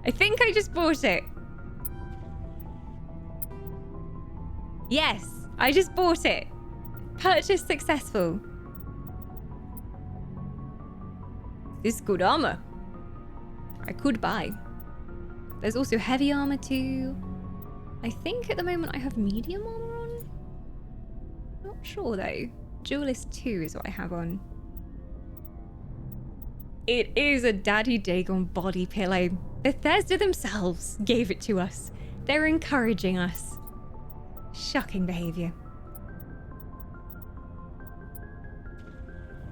I think I just bought it. Yes, I just bought it. Purchase successful. This is good armor. I could buy. There's also heavy armor too. I think at the moment I have medium armor on. Not sure though. Duelist 2 is what I have on. It is a Daddy Dagon body pillow. Bethesda themselves gave it to us. They're encouraging us. Shocking behavior.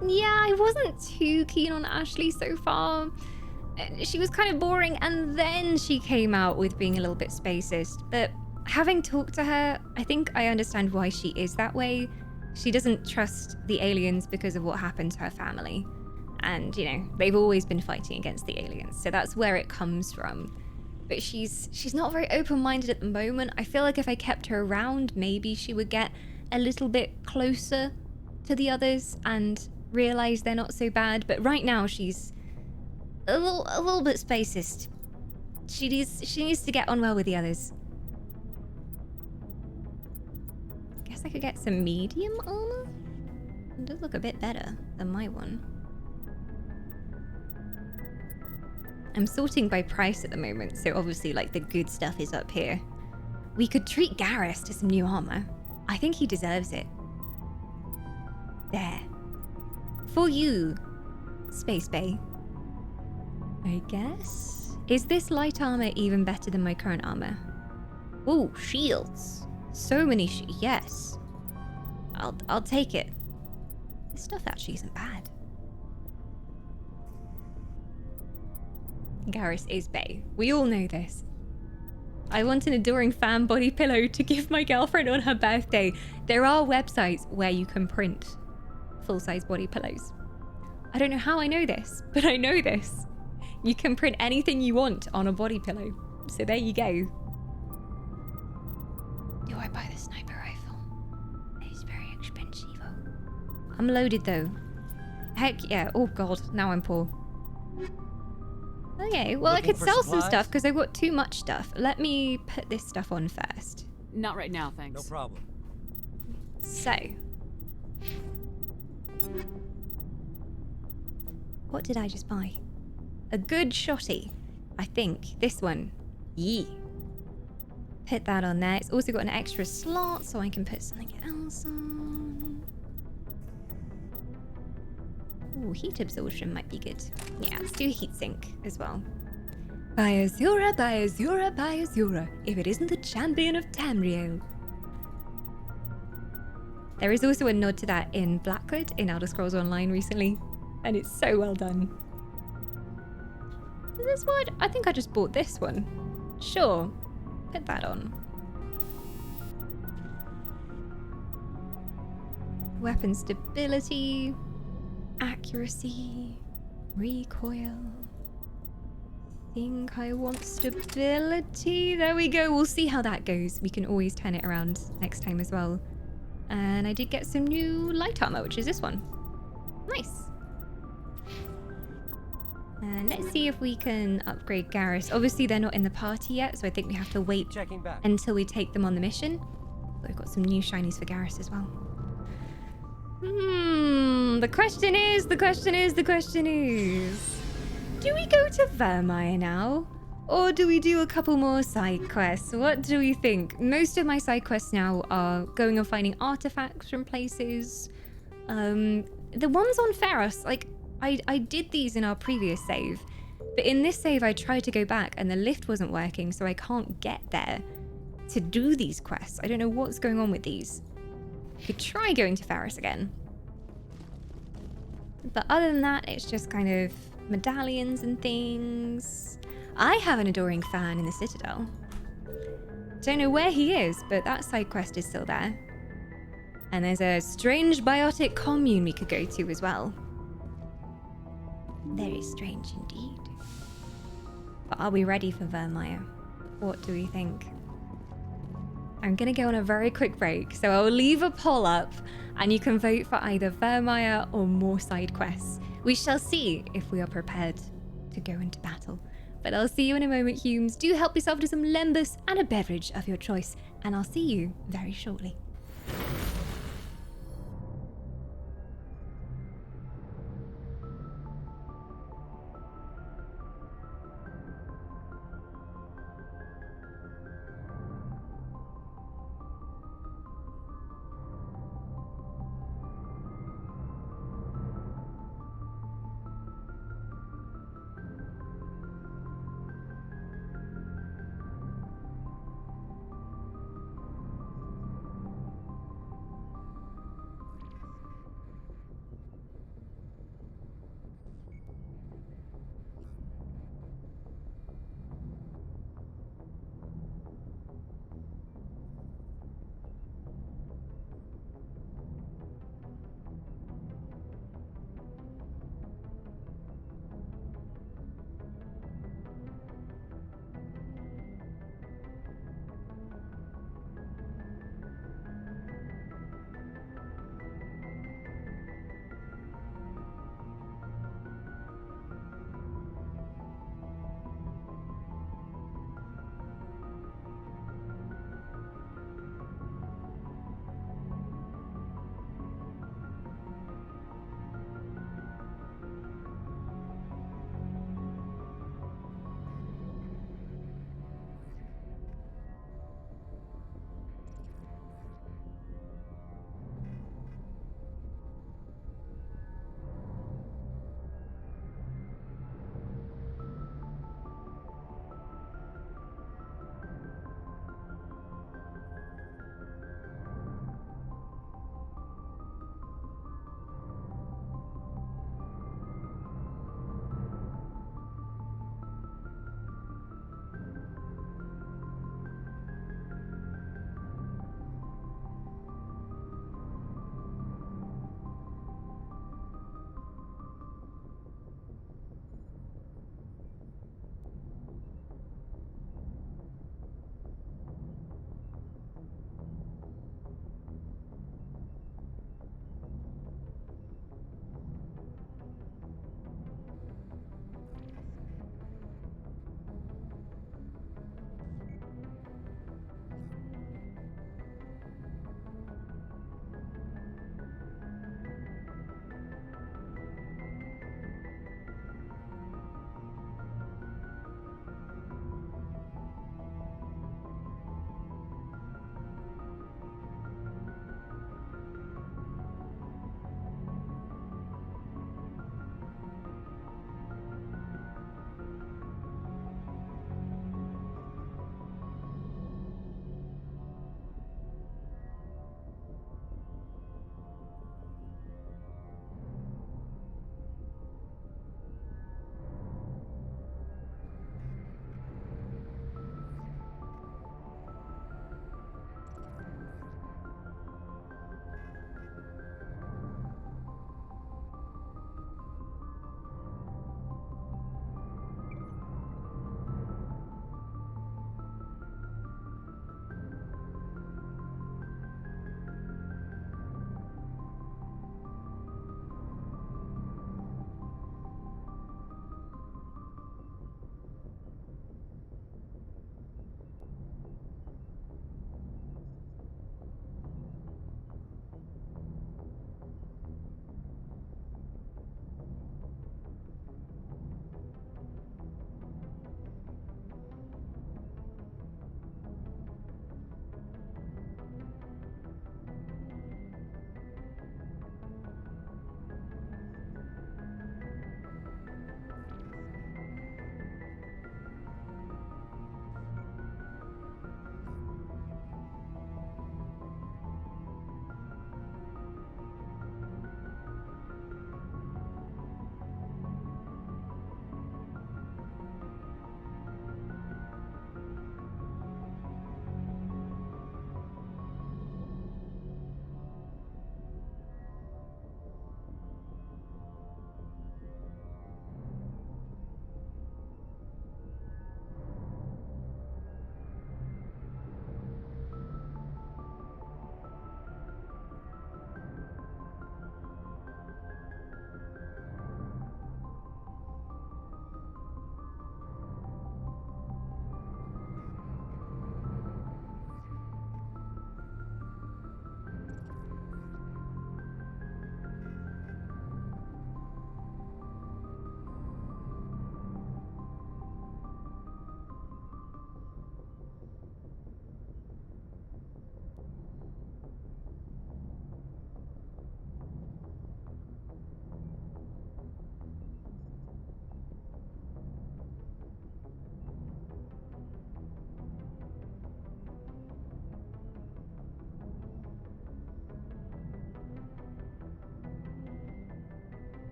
Yeah, I wasn't too keen on Ashley so far. She was kind of boring, and then she came out with being a little bit spacist. But having talked to her, I think I understand why she is that way. She doesn't trust the aliens because of what happened to her family. And, you know, they've always been fighting against the aliens, so that's where it comes from. But she's not very open-minded at the moment. I feel like if I kept her around, maybe she would get a little bit closer to the others and realize they're not so bad. But right now, she's a little bit spacist. She needs to get on well with the others. Guess I could get some medium armor? It does look a bit better than my one. I'm sorting by price at the moment, so obviously like the good stuff is up here. We could treat Garrus to some new armor. I think he deserves it. There. For you, Space Bay. I guess? Is this light armor even better than my current armor? Ooh, shields. So many yes. I'll take it. This stuff actually isn't bad. Garrus is bae. We all know this. I want an adoring fan body pillow to give my girlfriend on her birthday. There are websites where you can print full-size body pillows. I don't know how I know this, but I know this. You can print anything you want on a body pillow. So there you go. Do I buy the sniper rifle? It's very expensive. I'm loaded though. Heck yeah. Oh god, now I'm poor. Okay, well I could sell some stuff because I've got too much stuff. Let me put this stuff on first. Not right now, thanks. No problem. So. What did I just buy? A good shotty. I think. This one. Yee. Put that on there. It's also got an extra slot so I can put something else on. Ooh, heat absorption might be good. Yeah, let's do a heatsink as well. By Azura, by Azura, by Azura. If it isn't the champion of Tamriel. There is also a nod to that in Blackwood in Elder Scrolls Online recently. And it's so well done. Is this what? I think I just bought this one. Sure. Put that on. Weapon stability, accuracy, recoil. Think I want stability. There we go. We'll see how that goes. We can always turn it around next time as well. And I did get some new light armor, which is this one. Nice. And let's see if we can upgrade Garrus. Obviously, they're not in the party yet, so I think we have to wait Checking back. until we take them on the mission. But we've got some new shinies for Garrus as well. The question is, do we go to Vermeer now? Or do we do a couple more side quests? What do we think? Most of my side quests now are going and finding artifacts from places. The ones on Pharos, like, I did these in our previous save. But in this save, I tried to go back and the lift wasn't working, so I can't get there to do these quests. I don't know what's going on with these. Could try going to Pharos again. But other than that, it's just kind of medallions and things. I have an adoring fan in the Citadel. Don't know where he is, but that side quest is still there. And there's a strange biotic commune we could go to as well. Very strange indeed. But are we ready for Vermeer? What do we think? I'm gonna go on a very quick break, so I'll leave a poll up and you can vote for either Vermeer or more side quests. We shall see if we are prepared to go into battle. But I'll see you in a moment, Humes. Do help yourself to some lembas and a beverage of your choice, and I'll see you very shortly.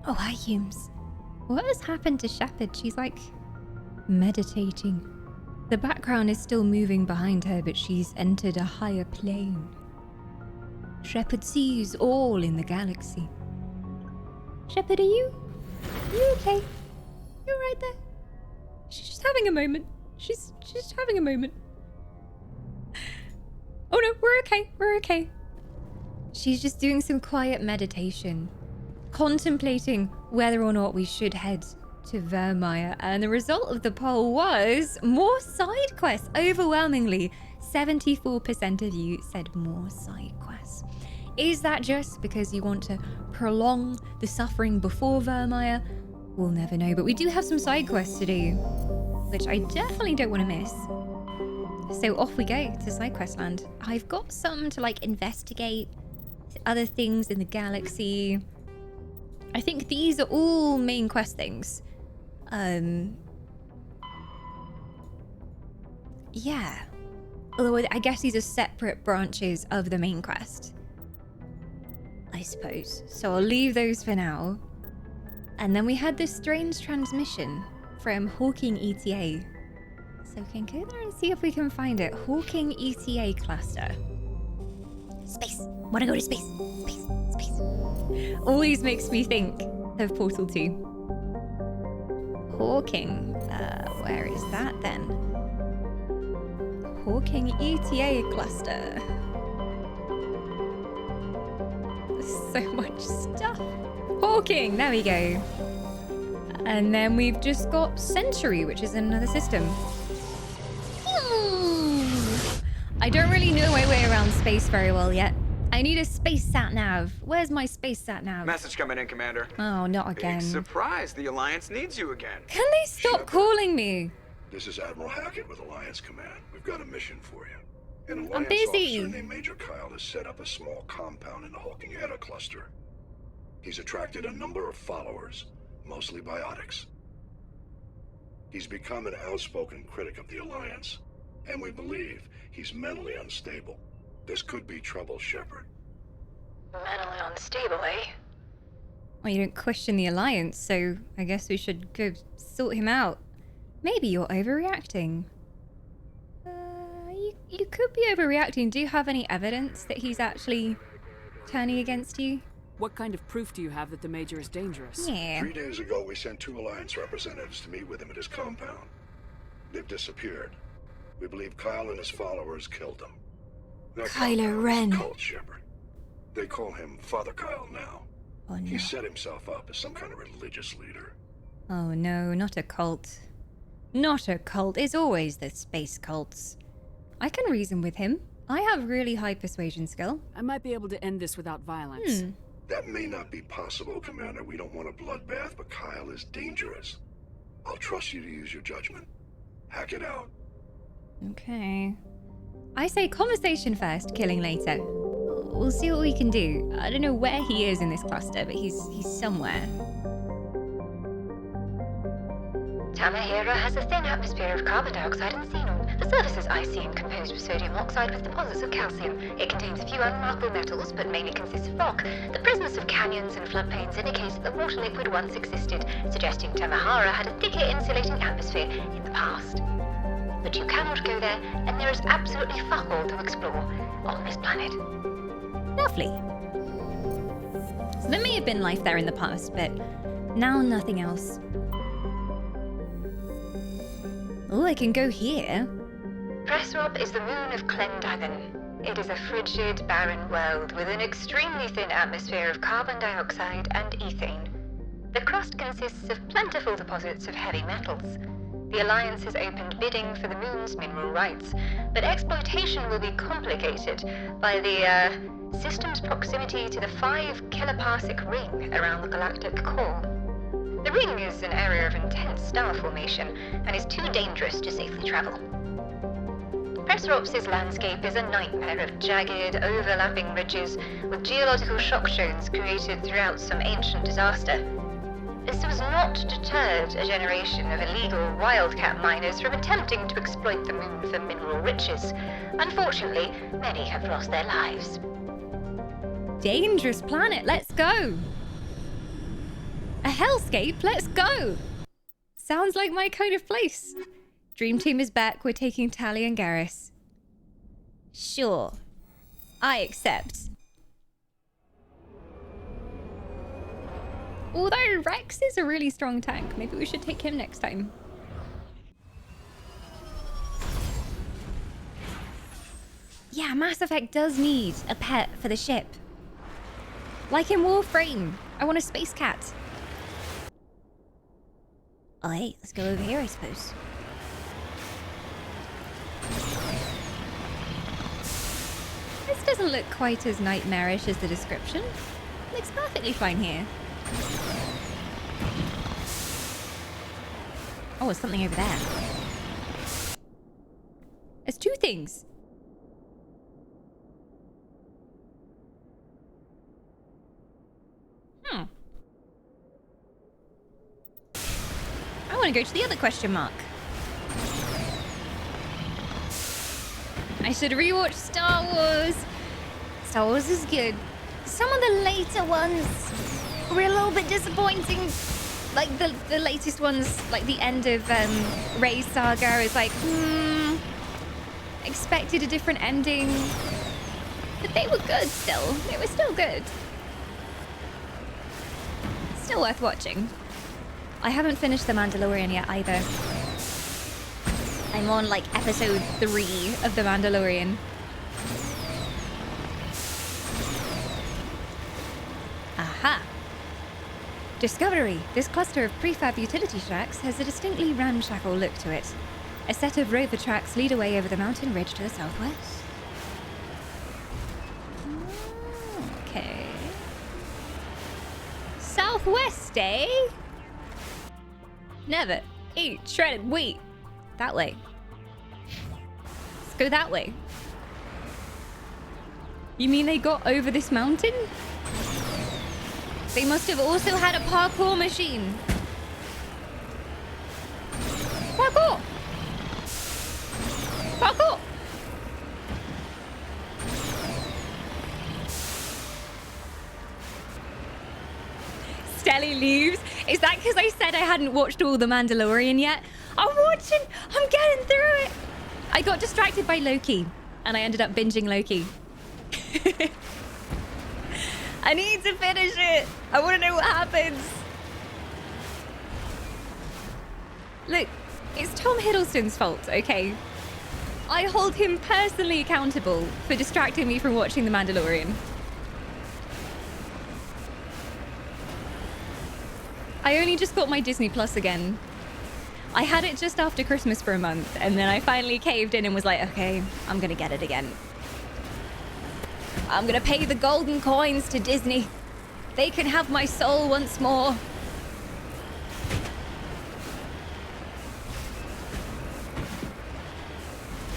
Oh, hi, Humes. What has happened to Shepard? She's like meditating. The background is still moving behind her, but she's entered a higher plane. Shepard sees all in the galaxy. Shepard, are you okay? You're right there. She's just having a moment. She's just having a moment. Oh no, we're okay. We're okay. She's just doing some quiet meditation, contemplating whether or not we should head to Vermeer, and the result of the poll was more side quests. Overwhelmingly, 74% of you said more side quests. Is that just because you want to prolong the suffering before Vermeer? We'll never know, but we do have some side quests to do, which I definitely don't want to miss. So off we go to side quest land. I've got some to like investigate other things in the galaxy. I think these are all main quest things. Yeah. Although I guess these are separate branches of the main quest, I suppose. So I'll leave those for now. And then we had this strange transmission from Hawking ETA. So we can go there and see if we can find it. Hawking ETA cluster. Space. Wanna go to space. Space. Space. Always makes me think of Portal 2. Hawking. Where is that then? Hawking ETA cluster. There's so much stuff. Hawking, there we go. And then we've just got Century, which is another system. I don't really know my way around space very well yet. I need a space sat nav. Where's my space sat nav? Message coming in, Commander. Oh, not again. Big surprise. The Alliance needs you again. Can they stop calling me? This is Admiral Hackett with Alliance Command. We've got a mission for you. An I'm Alliance busy. officer named Major Kyle has set up a small compound in the Hawking Eta cluster. He's attracted a number of followers, mostly biotics. He's become an outspoken critic of the Alliance, and we believe he's mentally unstable. This could be trouble, Shepard. Mentally unstable, eh? Well, you don't question the Alliance, so I guess we should go sort him out. Maybe you're overreacting. You could be overreacting. Do you have any evidence that he's actually turning against you? What kind of proof do you have that the Major is dangerous? Yeah. 3 days ago, we sent 2 Alliance representatives to meet with him at his compound. They've disappeared. We believe Kyle and his followers killed them. Their Kylo compound is Ren. a cult, Shepard. They call him Father Kyle now. Oh no. He set himself up as some kind of religious leader. Oh no, not a cult. Not a cult. It's always the space cults. I can reason with him. I have really high persuasion skill. I might be able to end this without violence. That may not be possible, Commander. We don't want a bloodbath, but Kyle is dangerous. I'll trust you to use your judgment. Hack it out. Okay. I say conversation first, killing later. We'll see what we can do. I don't know where he is in this cluster, but he's somewhere. Tamahera has a thin atmosphere of carbon dioxide and xenon. The surface is icy and composed of sodium oxide with deposits of calcium. It contains a few unremarkable metals, but mainly consists of rock. The presence of canyons and floodplains indicates that the water liquid once existed, suggesting Tamahara had a thicker insulating atmosphere in the past. But you cannot go there, and there is absolutely fuck all to explore on this planet. Lovely. So there may have been life there in the past, but now nothing else. Oh, I can go here. Pressrop is the moon of Clendagon. It is a frigid, barren world with an extremely thin atmosphere of carbon dioxide and ethane. The crust consists of plentiful deposits of heavy metals. The Alliance has opened bidding for the moon's mineral rights, but exploitation will be complicated by the system's proximity to the 5 kiloparsec ring around the galactic core. The ring is an area of intense star formation and is too dangerous to safely travel. Pressrop's landscape is a nightmare of jagged, overlapping ridges with geological shock zones created throughout some ancient disaster. This has not deterred a generation of illegal wildcat miners from attempting to exploit the moon for mineral riches. Unfortunately, many have lost their lives. Dangerous planet, let's go. A hellscape? Let's go! Sounds like my kind of place. Dream Team is back. We're taking Tally and Garrus. Sure. I accept. Although Rex is a really strong tank. Maybe we should take him next time. Yeah, Mass Effect does need a pet for the ship. Like in Warframe. I want a space cat. Alright, let's go over here, I suppose. This doesn't look quite as nightmarish as the description. Looks perfectly fine here. Oh, there's something over there. There's two things. I want to go to the other question mark. I should rewatch Star Wars. Star Wars is good. Some of the later ones were a little bit disappointing. Like the latest ones, like the end of Rey's saga, is like, expected a different ending. But they were good still. They were still good. Still worth watching. I haven't finished The Mandalorian yet either. I'm on like episode 3 of The Mandalorian. Aha! Discovery! This cluster of prefab utility tracks has a distinctly ramshackle look to it. A set of rover tracks lead away over the mountain ridge to the southwest. Okay. Southwest, eh? Never eat shredded wheat. That way. Let's go that way. You mean they got over this mountain? They must have also had a parkour machine. Parkour! Parkour! Stelly leaves. Is that because I said I hadn't watched all The Mandalorian yet? I'm watching. I'm getting through it. I got distracted by Loki, and I ended up binging Loki. I need to finish it. I want to know what happens. Look, it's Tom Hiddleston's fault, okay? I hold him personally accountable for distracting me from watching The Mandalorian. I only just got my Disney Plus again. I had it just after Christmas for a month, and then I finally caved in and was like, okay, I'm gonna get it again. I'm gonna pay the golden coins to Disney. They can have my soul once more.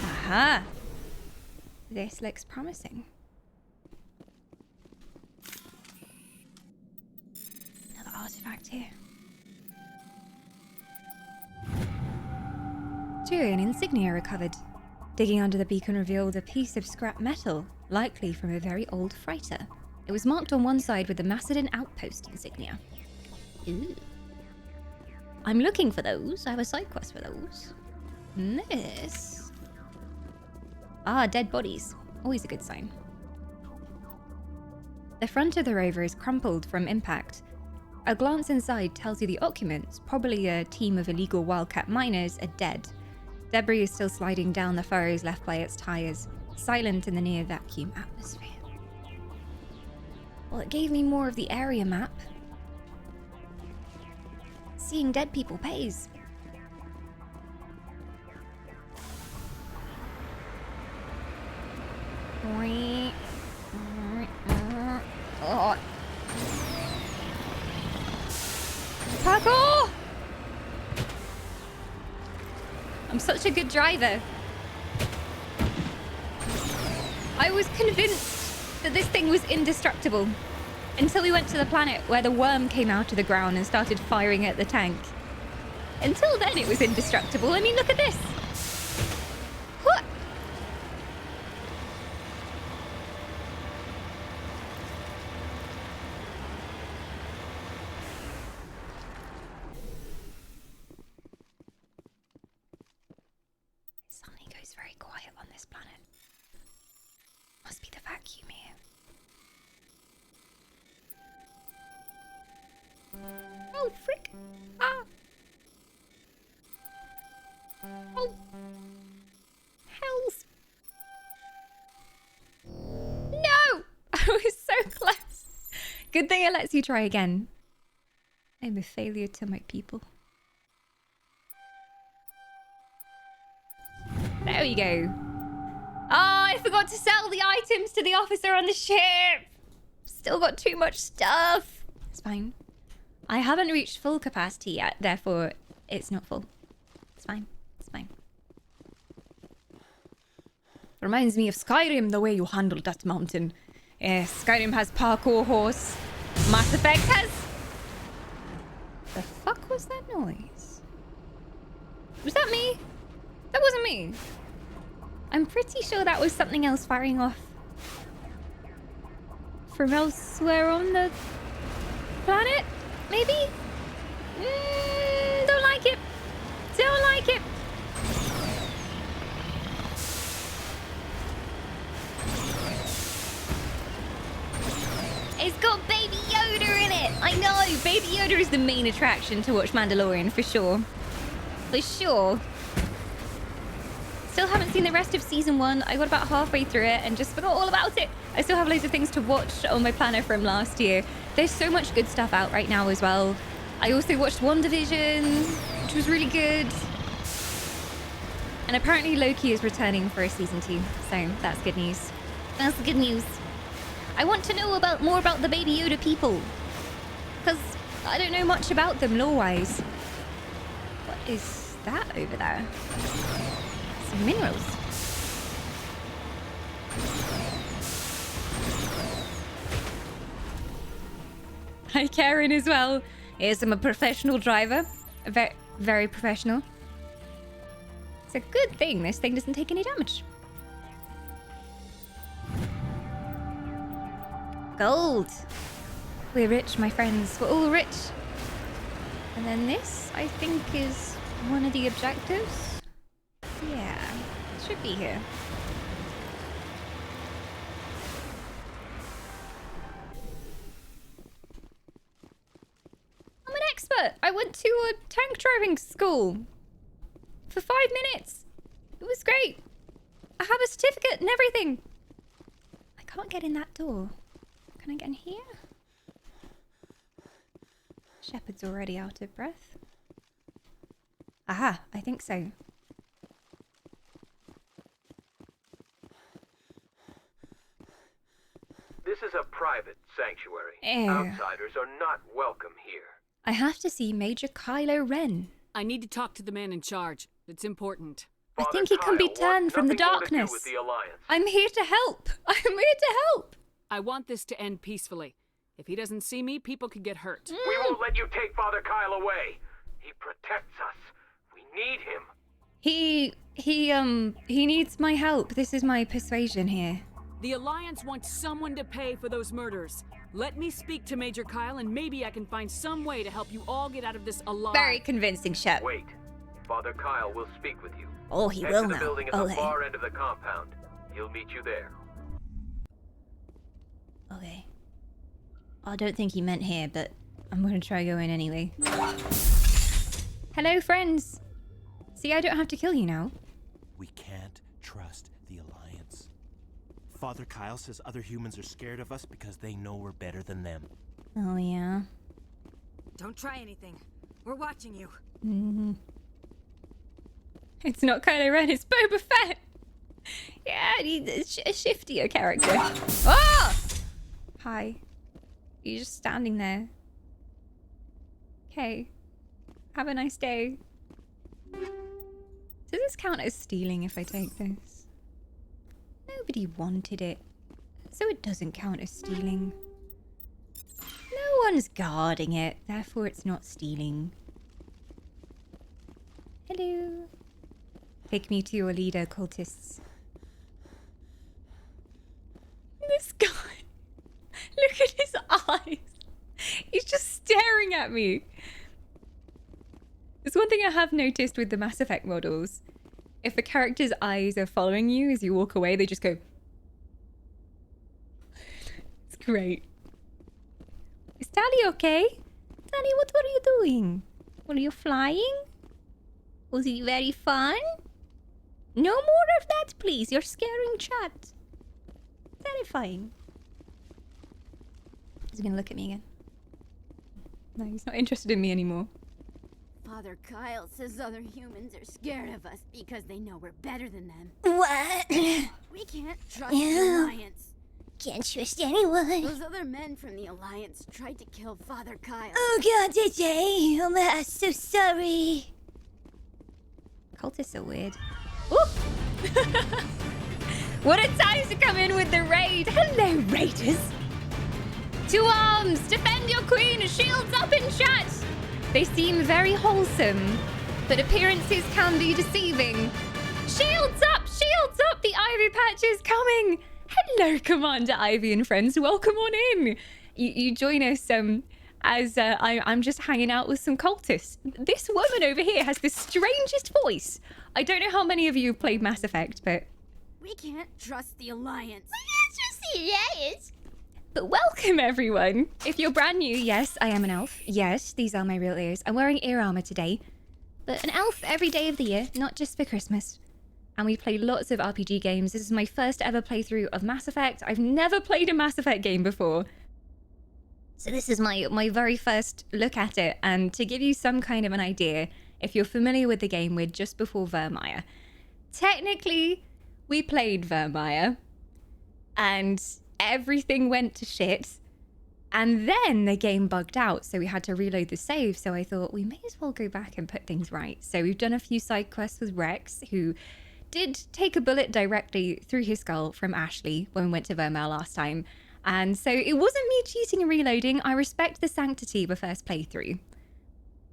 Aha. This looks promising. Another artifact here. Turian insignia recovered. Digging under the beacon revealed a piece of scrap metal, likely from a very old freighter. It was marked on one side with the Macedon Outpost insignia. Ooh. I'm looking for those. I have a side quest for those. And this... Ah, dead bodies. Always a good sign. The front of the rover is crumpled from impact. A glance inside tells you the occupants, probably a team of illegal wildcat miners, are dead. Debris is still sliding down the furrows left by its tires, silent in the near vacuum atmosphere. Well, it gave me more of the area map. Seeing dead people pays. Oh. Parkour! I'm such a good driver. I was convinced that this thing was indestructible until we went to the planet where the worm came out of the ground and started firing at the tank. Until then, it was indestructible. I mean, look at this. What? very quiet on this planet. Must be the vacuum here. Oh, frick! Ah! Oh! Hells! No! I was so close. Good thing it lets you try again. I'm a failure to my people. There we go. Oh, I forgot to sell the items to the officer on the ship. Still got too much stuff. It's fine. I haven't reached full capacity yet, therefore it's not full. It's fine. It's fine. Reminds me of Skyrim, the way you handled that mountain. Skyrim has parkour horse. Mass Effect has... The fuck was that noise? Was that me? That wasn't me. I'm pretty sure that was something else firing off from elsewhere on the planet, maybe? Don't like it. Don't like it. It's got Baby Yoda in it. I know. Baby Yoda is the main attraction to watch Mandalorian for sure. For sure. Still haven't seen the rest of season 1. I got about halfway through it and just forgot all about it. I still have loads of things to watch on my planner from last year. There's so much good stuff out right now as well. I also watched WandaVision, which was really good. And apparently Loki is returning for a season 2. So that's good news. That's good news. I want to know more about the Baby Yoda people. Because I don't know much about them lore-wise. What is that over there? Some minerals. Hi, Karen, as well. Yes, I'm a professional driver. Very, very professional. It's a good thing this thing doesn't take any damage. Gold. We're rich, my friends. We're all rich. And then this, I think, is one of the objectives. Yeah, it should be here. I'm an expert. I went to a tank driving school for 5 minutes. It was great. I have a certificate and everything. I can't get in that door. Can I get in here? Shepard's already out of breath. Aha, I think so. This is a private sanctuary. Ew. Outsiders are not welcome here. I have to see Major Kylo Ren. I need to talk to the man in charge. It's important. I think he can be turned from the darkness. With the Alliance. I'm here to help. I'm here to help. I want this to end peacefully. If he doesn't see me, people could get hurt. We won't let you take Father Kyle away. He protects us. We need him. He needs my help. This is my persuasion here. The Alliance wants someone to pay for those murders. Let me speak to Major Kyle and maybe I can find some way to help you all get out of this alive. Very convincing, Shep. Wait. Father Kyle will speak with you. Oh, he Head will to the now. building at Okay. the far end of the compound. He'll meet you there. Okay. I don't think he meant here, but I'm gonna try go in anyway. Hello, friends. See, I don't have to kill you now. We can't trust the Alliance. Father Kyle says other humans are scared of us because they know we're better than them. Oh, yeah. Don't try anything. We're watching you. Mm-hmm. It's not Kylo Ren, it's Boba Fett. Yeah, he's a shiftier character. Oh! Hi. You're just standing there. Okay. Have a nice day. Does this count as stealing if I take this? Nobody wanted it, so it doesn't count as stealing. No one's guarding it, therefore it's not stealing. Hello. Take me to your leader, cultists. This guy. Look at his eyes. He's just staring at me. There's one thing I have noticed with the Mass Effect models if the character's eyes are following you as you walk away, they just go. It's great. Is Tally okay? Tally, what were you doing? Were you flying? Was it very fun? No more of that, please. You're scaring chat. Terrifying. He's gonna look at me again. No, he's not interested in me anymore. Father Kyle says other humans are scared of us because they know we're better than them. What? We can't trust the Alliance. Can't trust anyone. Those other men from the Alliance tried to kill Father Kyle. Oh god, did they? Oh, I'm so sorry. Cultists are weird. Ooh! What a time to come in with the raid! Hello, raiders! To arms! Defend your queen! Shields up in chat! They seem very wholesome, but appearances can be deceiving. Shields up! Shields up! The Ivy Patch is coming! Hello, Commander Ivy and friends. Welcome on in. You join us as I'm just hanging out with some cultists. This woman over here has the strangest voice. I don't know how many of you have played Mass Effect, but... We can't trust the Alliance. We can't trust the Alliance. But welcome, everyone. If you're brand new, yes, I am an elf. Yes, these are my real ears. I'm wearing ear armor today. But an elf every day of the year, not just for Christmas. And we play lots of RPG games. This is my first ever playthrough of Mass Effect. I've never played a Mass Effect game before. So this is my very first look at it. And to give you some kind of an idea, if you're familiar with the game, we're just before Vermeer. Technically, we played Vermeer. And everything went to shit. And then the game bugged out, so we had to reload the save. So I thought, we may as well go back and put things right. So we've done a few side quests with Rex, who did take a bullet directly through his skull from Ashley when we went to Vermeer last time. And so it wasn't me cheating and reloading. I respect the sanctity of a first playthrough.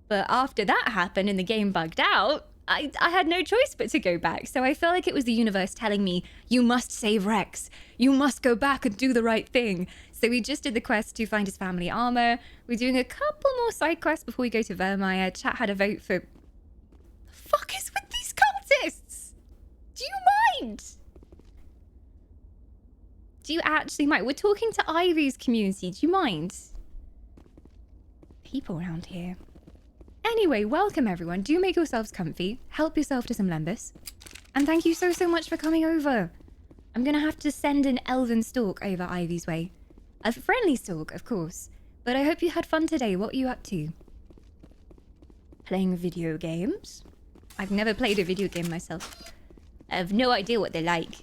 But after that happened and the game bugged out, I had no choice but to go back. So I feel like it was the universe telling me, you must save Rex. You must go back and do the right thing. So we just did the quest to find his family armor. We're doing a couple more side quests before we go to Vermeer. Chat had a vote for... The fuck is with these cultists? Do you mind? Do you actually mind? We're talking to Ivy's community. Do you mind? People around here. Anyway, welcome everyone. Do make yourselves comfy. Help yourself to some lembas. And thank you so much for coming over. I'm gonna have to send an elven stalk over Ivy's way. A friendly stalk, of course. But I hope you had fun today. What are you up to? Playing video games? I've never played a video game myself. I have no idea what they're like.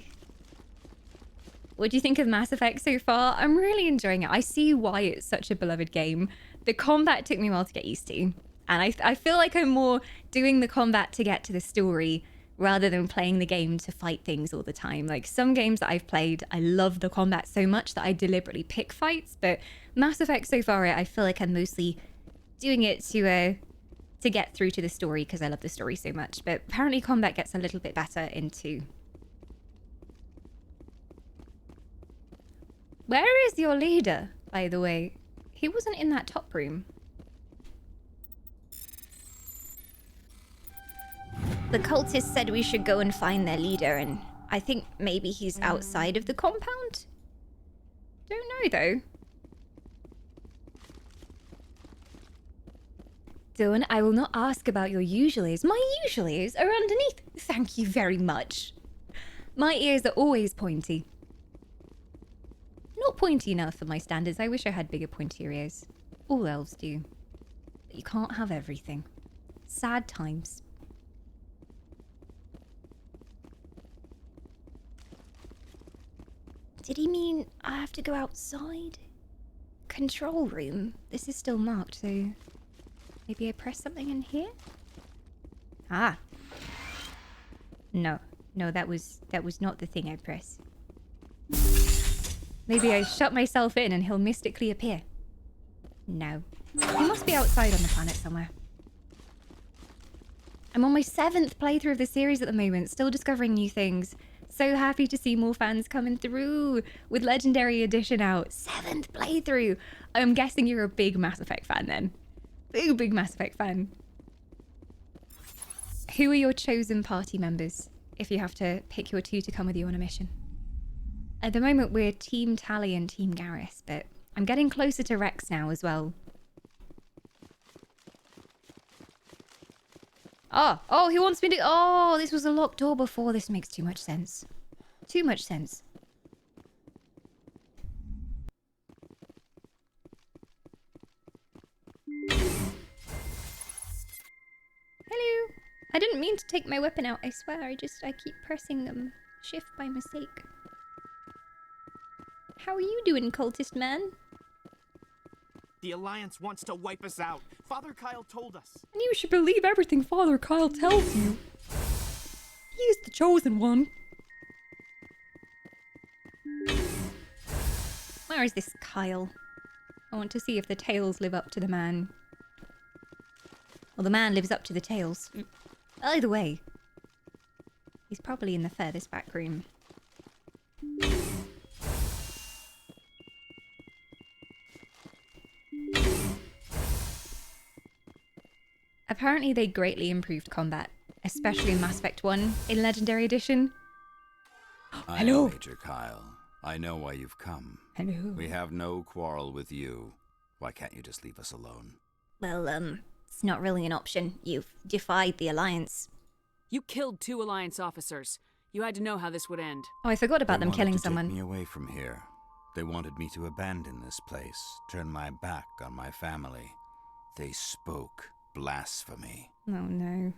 What do you think of Mass Effect so far? I'm really enjoying it. I see why it's such a beloved game. The combat took me a while to get used to. And I feel like I'm more doing the combat to get to the story rather than playing the game to fight things all the time. Like some games that I've played, I love the combat so much that I deliberately pick fights. But Mass Effect so far, I feel like I'm mostly doing it to get through to the story because I love the story so much. But apparently combat gets a little bit better in 2. Where is your leader, by the way? He wasn't in that top room. The cultists said we should go and find their leader, and I think maybe he's outside of the compound? Don't know, though. Dawn, I will not ask about your usual ears. My usual ears are underneath. Thank you very much. My ears are always pointy. Not pointy enough for my standards. I wish I had bigger, pointier ears. All elves do. But you can't have everything. Sad times. Did he mean I have to go outside? Control room? This is still marked, so... Maybe I press something in here? Ah. No. No, that was not the thing I pressed. Maybe I shut myself in and he'll mystically appear. No. He must be outside on the planet somewhere. I'm on my 7th playthrough of the series at the moment, still discovering new things. So happy to see more fans coming through with Legendary Edition out. 7th playthrough. I'm guessing you're a big Mass Effect fan then. Big Mass Effect fan. Who are your chosen party members? if you have to pick your two to come with you on a mission. At the moment, we're Team Tally and Team Garrus, but I'm getting closer to Rex now as well. Oh, he wants me to... Oh, this was a locked door before. This makes too much sense. Too much sense. Hello. I didn't mean to take my weapon out, I swear. I keep pressing shift by mistake. How are you doing, cultist man? The Alliance wants to wipe us out. Father Kyle told us. And you should believe everything Father Kyle tells you. He is the chosen one. Where is this Kyle? I want to see if the tales live up to the man. Well, the man lives up to the tales. Either way. He's probably in the furthest back room. Apparently they greatly improved combat, especially in Mass Effect 1 in Legendary Edition. Hello. Major Kyle. I know why you've come. Hello. We have no quarrel with you. Why can't you just leave us alone? Well, it's not really an option. You've defied the Alliance. You killed 2 Alliance officers. You had to know how this would end. Oh, I forgot about They them wanted killing to someone. Take me away from here. They wanted me to abandon this place, turn my back on my family. They spoke blasphemy. Oh no.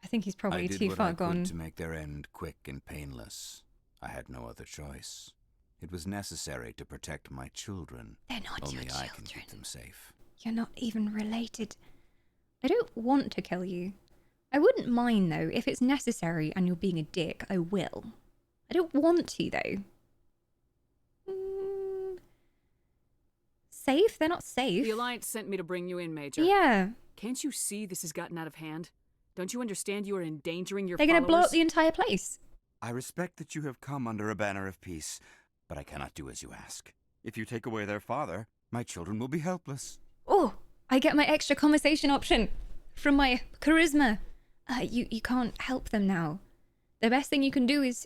I think he's probably I did too what far I could gone. to make their end quick and painless. I had no other choice. It was necessary to protect my children. They're not Only your I children. can keep them safe. You're not even related. I don't want to kill you. I wouldn't mind though, if it's necessary and you're being a dick, I will. I don't want to though. Safe? They're not safe. The Alliance sent me to bring you in, Major. Yeah. Can't you see this has gotten out of hand? Don't you understand you are endangering your They're followers? gonna blow up the entire place. I respect that you have come under a banner of peace, but I cannot do as you ask. If you take away their father, my children will be helpless. Oh, I get my extra conversation option from my charisma. You can't help them now. The best thing you can do is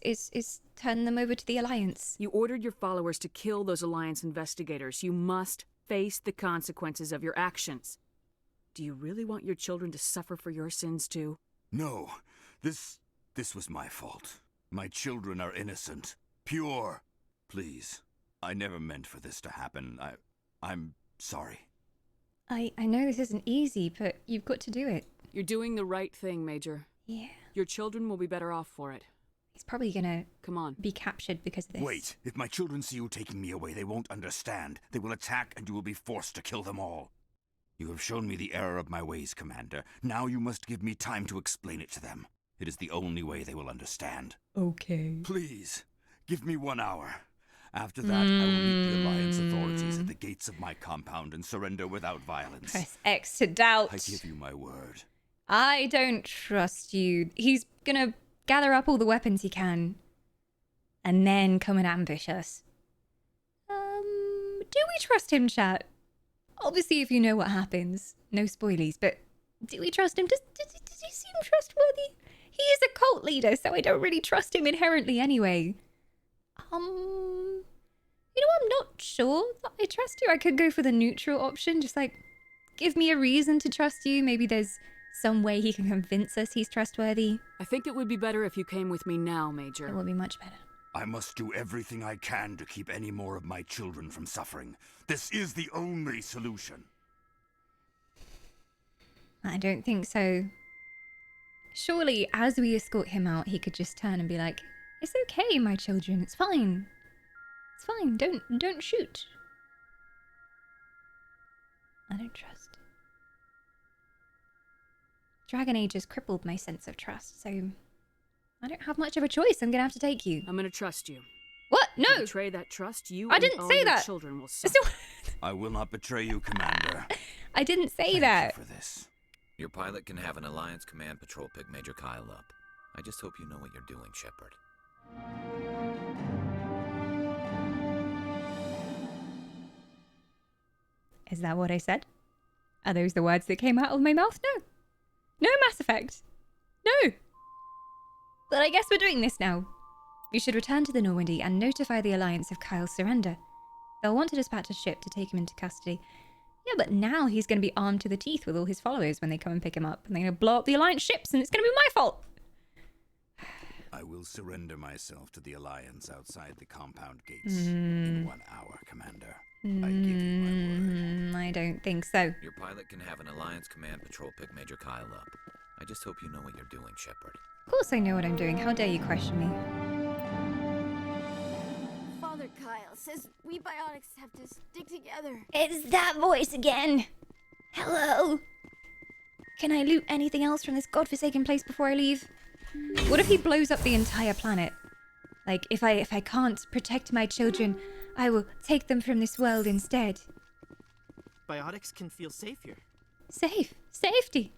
turn them over to the Alliance. You ordered your followers to kill those Alliance investigators. You must face the consequences of your actions. Do you really want your children to suffer for your sins too? No, this was my fault. My children are innocent, pure. Please, I never meant for this to happen. I'm sorry. I know this isn't easy, but you've got to do it. You're doing the right thing, Major. Yeah. Your children will be better off for it. He's probably gonna come on, be captured because of this. Wait, if my children see you taking me away, they won't understand. They will attack and you will be forced to kill them all. You have shown me the error of my ways, Commander. Now you must give me time to explain it to them. It is the only way they will understand. Okay. Please, give me 1 hour. After that, I will meet the Alliance authorities at the gates of my compound and surrender without violence. Press X to doubt. I give you my word. I don't trust you. He's gonna gather up all the weapons he can and then come and ambush us. Do we trust him, chat? Obviously, if you know what happens, no spoilies, but do we trust him? Does he seem trustworthy? He is a cult leader, so I don't really trust him inherently anyway. You know, I'm not sure that I trust you. I could go for the neutral option, just like, give me a reason to trust you. Maybe there's some way he can convince us he's trustworthy. I think it would be better if you came with me now, Major. It will be much better. I must do everything I can to keep any more of my children from suffering. This is the only solution. I don't think so. Surely, as we escort him out, he could just turn and be like, "It's okay, my children. It's fine. It's fine. Don't shoot." I don't trust. Dragon Age has crippled my sense of trust, so I don't have much of a choice. I'm gonna have to take you. I'm gonna trust you. What? No! If you betray that trust, you I and didn't all say your that. children will suffer. I will not betray you, Commander. I didn't say Thank that. you for this. Your pilot can have an Alliance Command patrol pick Major Kyle up. I just hope you know what you're doing, Shepard. Is that what I said? Are those the words that came out of my mouth? No. No, Mass Effect. No. But I guess we're doing this now. We should return to the Normandy and notify the Alliance of Kyle's surrender. They'll want to dispatch a ship to take him into custody. Yeah, but now he's going to be armed to the teeth with all his followers when they come and pick him up. And they're going to blow up the Alliance ships and it's going to be my fault. I will surrender myself to the Alliance outside the compound gates in 1 hour, Commander. I give you my word. I don't think so. Your pilot can have an Alliance Command patrol pick Major Kyle up. I just hope you know what you're doing, Shepard. Of course I know what I'm doing. How dare you question me? Father Kyle says we biotics have to stick together. It's that voice again. Hello. Can I loot anything else from this godforsaken place before I leave? What if he blows up the entire planet? Like, if I can't protect my children, I will take them from this world instead. Biotics can feel safe here. Safe. Safety.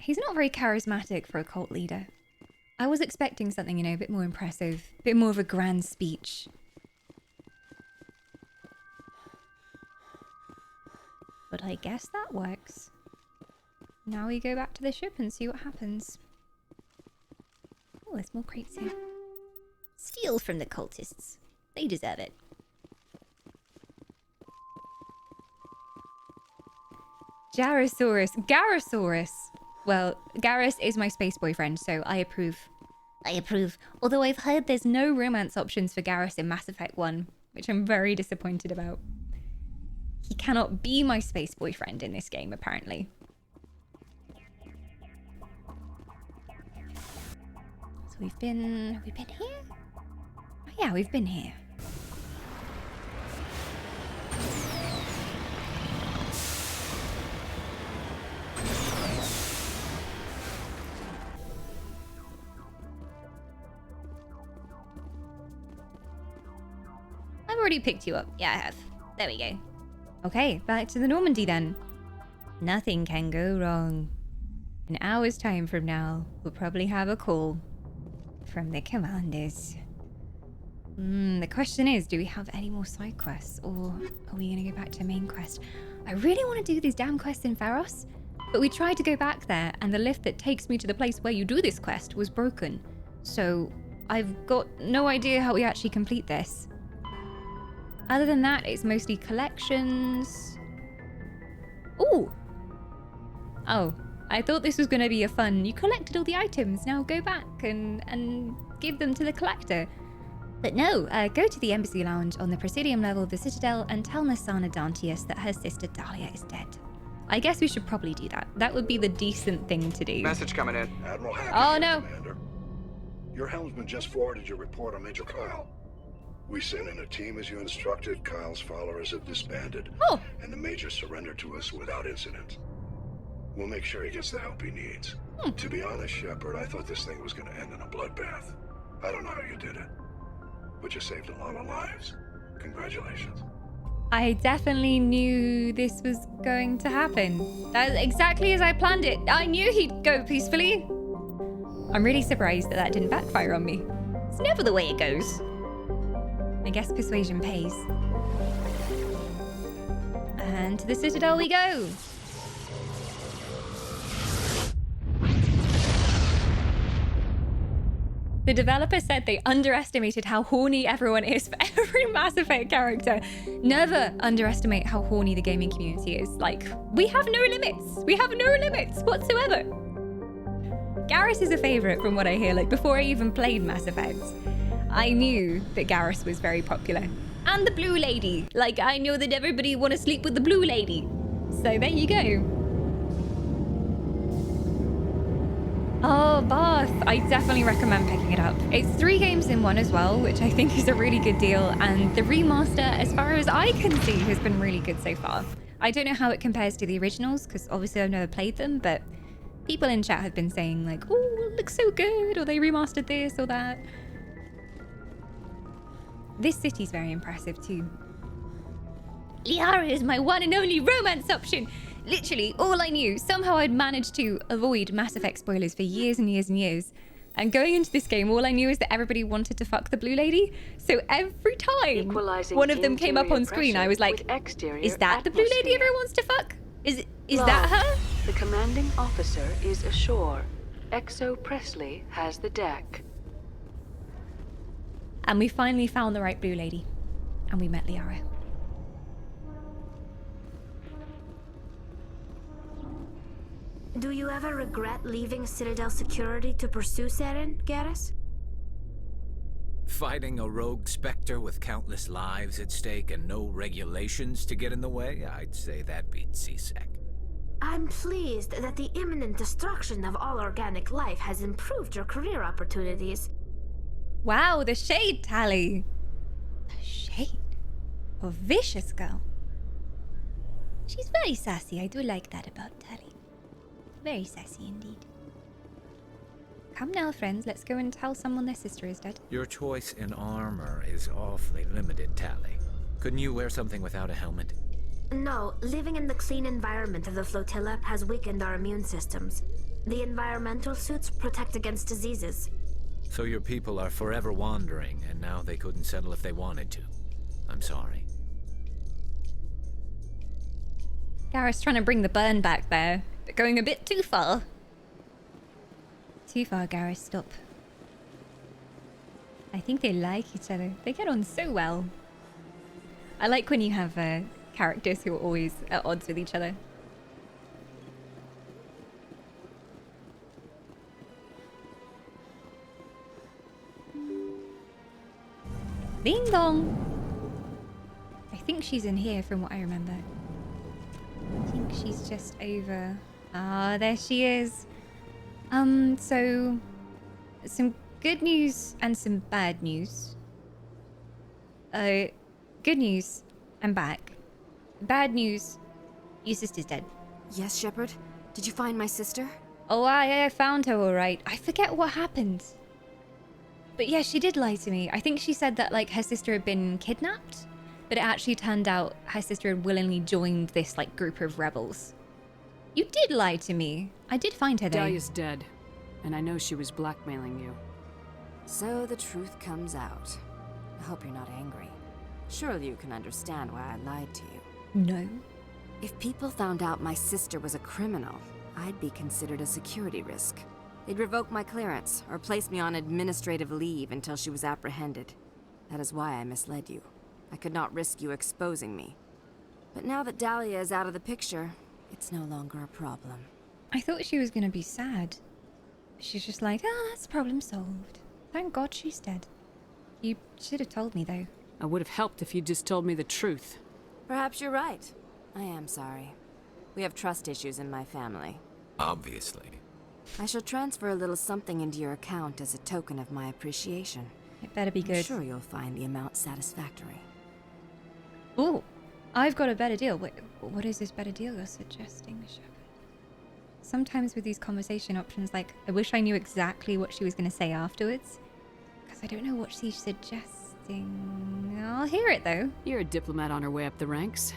He's not very charismatic for a cult leader. I was expecting something, you know, a bit more impressive, a bit more of a grand speech. But I guess that works. Now we go back to the ship and see what happens. Oh, there's more crates here. Steal from the cultists. They deserve it. Garrosaurus. Well, Garrus is my space boyfriend, so I approve. I approve. Although I've heard there's no romance options for Garrus in Mass Effect 1, which I'm very disappointed about. He cannot be my space boyfriend in this game, apparently. So have we been here? Oh yeah, we've been here. I've already picked you up. Yeah, I have. There we go. Okay, back to the Normandy then. Nothing can go wrong. An hour's time from now, we'll probably have a call from the commanders. The question is, do we have any more side quests, or are we going to go back to main quest? I really want to do these damn quests in Pharos, but we tried to go back there, and the lift that takes me to the place where you do this quest was broken. So I've got no idea how we actually complete this. Other than that, it's mostly collections. Ooh! Oh, I thought this was going to be a fun, you collected all the items, now go back and give them to the collector. But no, go to the Embassy Lounge on the Presidium level of the Citadel and tell Nasana Dantius that her sister Dahlia is dead. I guess we should probably do that. That would be the decent thing to do. Message coming in. Admiral Happy, oh no! Commander. Your helmsman just forwarded your report on Major Kyle. We sent in a team as you instructed. Kyle's followers have disbanded. Oh! And the Major surrendered to us without incident. We'll make sure he gets the help he needs. To be honest, Shepard, I thought this thing was going to end in a bloodbath. I don't know how you did it, but you saved a lot of lives. Congratulations. I definitely knew this was going to happen. That's exactly as I planned it. I knew he'd go peacefully. I'm really surprised that that didn't backfire on me. It's never the way it goes. I guess persuasion pays. And to the Citadel we go. The developer said they underestimated how horny everyone is for every Mass Effect character. Never underestimate how horny the gaming community is. Like, we have no limits. We have no limits whatsoever. Garrus is a favorite from what I hear. Like, before I even played Mass Effect, I knew that Garrus was very popular. And the Blue Lady. Like, I know that everybody want to sleep with the Blue Lady. So there you go. Oh, Bath. I definitely recommend picking it up. It's 3 games in 1 as well, which I think is a really good deal. And the remaster, as far as I can see, has been really good so far. I don't know how it compares to the originals, because obviously I've never played them, but people in chat have been saying like, oh, it looks so good, or they remastered this or that. This city's very impressive too. Liara is my one and only romance option. Literally, all I knew, somehow I'd managed to avoid Mass Effect spoilers for years and years and years. And going into this game, all I knew is that everybody wanted to fuck the Blue Lady. So every time one of them came up on screen, I was like, is that the Blue Lady everyone wants to fuck? Is that her? The commanding officer is ashore. Exo Presley has the deck. And we finally found the right blue lady. And we met Liara. Do you ever regret leaving Citadel Security to pursue Seren, Garrus? Fighting a rogue Spectre with countless lives at stake and no regulations to get in the way? I'd say that beats CSEC. I'm pleased that the imminent destruction of all organic life has improved your career opportunities. Wow, the shade, Tally. The shade. A vicious girl. She's very sassy. I do like that about Tally. Very sassy indeed. Come now, friends. Let's go and tell someone their sister is dead. Your choice in armor is awfully limited, Tally. Couldn't you wear something without a helmet? No, living in the clean environment of the flotilla has weakened our immune systems. The environmental suits protect against diseases. So your people are forever wandering, and now they couldn't settle if they wanted to. I'm sorry. Garrus trying to bring the burn back there, but going a bit too far. Too far, Garrus, stop. I think they like each other. They get on so well. I like when you have characters who are always at odds with each other. Ding dong! I think she's in here from what I remember. I think she's just over... Ah, there she is. So... some good news and some bad news. Good news, I'm back. Bad news, your sister's dead. Yes, Shepard? Did you find my sister? Oh, I found her alright. I forget what happened. But yeah, she did lie to me. I think she said that, like, her sister had been kidnapped, but it actually turned out her sister had willingly joined this, like, group of rebels. You did lie to me. I did find her though. Dahlia's dead, and I know she was blackmailing you. So the truth comes out. I hope you're not angry. Surely you can understand why I lied to you. No. If people found out my sister was a criminal, I'd be considered a security risk. They'd revoke my clearance, or place me on administrative leave until she was apprehended. That is why I misled you. I could not risk you exposing me. But now that Dahlia is out of the picture, it's no longer a problem. I thought she was gonna be sad. She's just like, oh, that's problem solved. Thank God she's dead. You should have told me, though. I would have helped if you'd just told me the truth. Perhaps you're right. I am sorry. We have trust issues in my family. Obviously. I shall transfer a little something into your account as a token of my appreciation. It better be good. I'm sure you'll find the amount satisfactory. Ooh, I've got a better deal. Wait, what is this better deal you're suggesting, Shepard? Sometimes with these conversation options, like, I wish I knew exactly what she was going to say afterwards, because I don't know what she's suggesting. I'll hear it, though. You're a diplomat on her way up the ranks.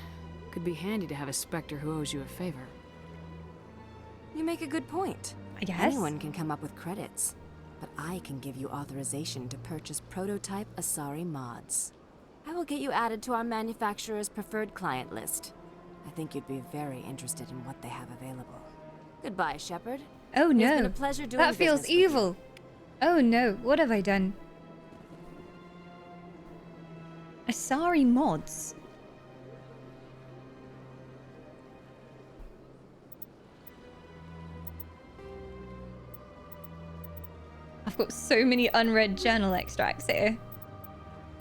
Could be handy to have a Spectre who owes you a favor. You make a good point. I guess. Anyone can come up with credits, but I can give you authorization to purchase prototype Asari mods. I will get you added to our manufacturer's preferred client list. I think you'd be very interested in what they have available. Goodbye, Shepard. Oh no. It's been a pleasure doing that feels business with evil. you. Oh no, what have I done? Asari mods. I've got so many unread journal extracts here.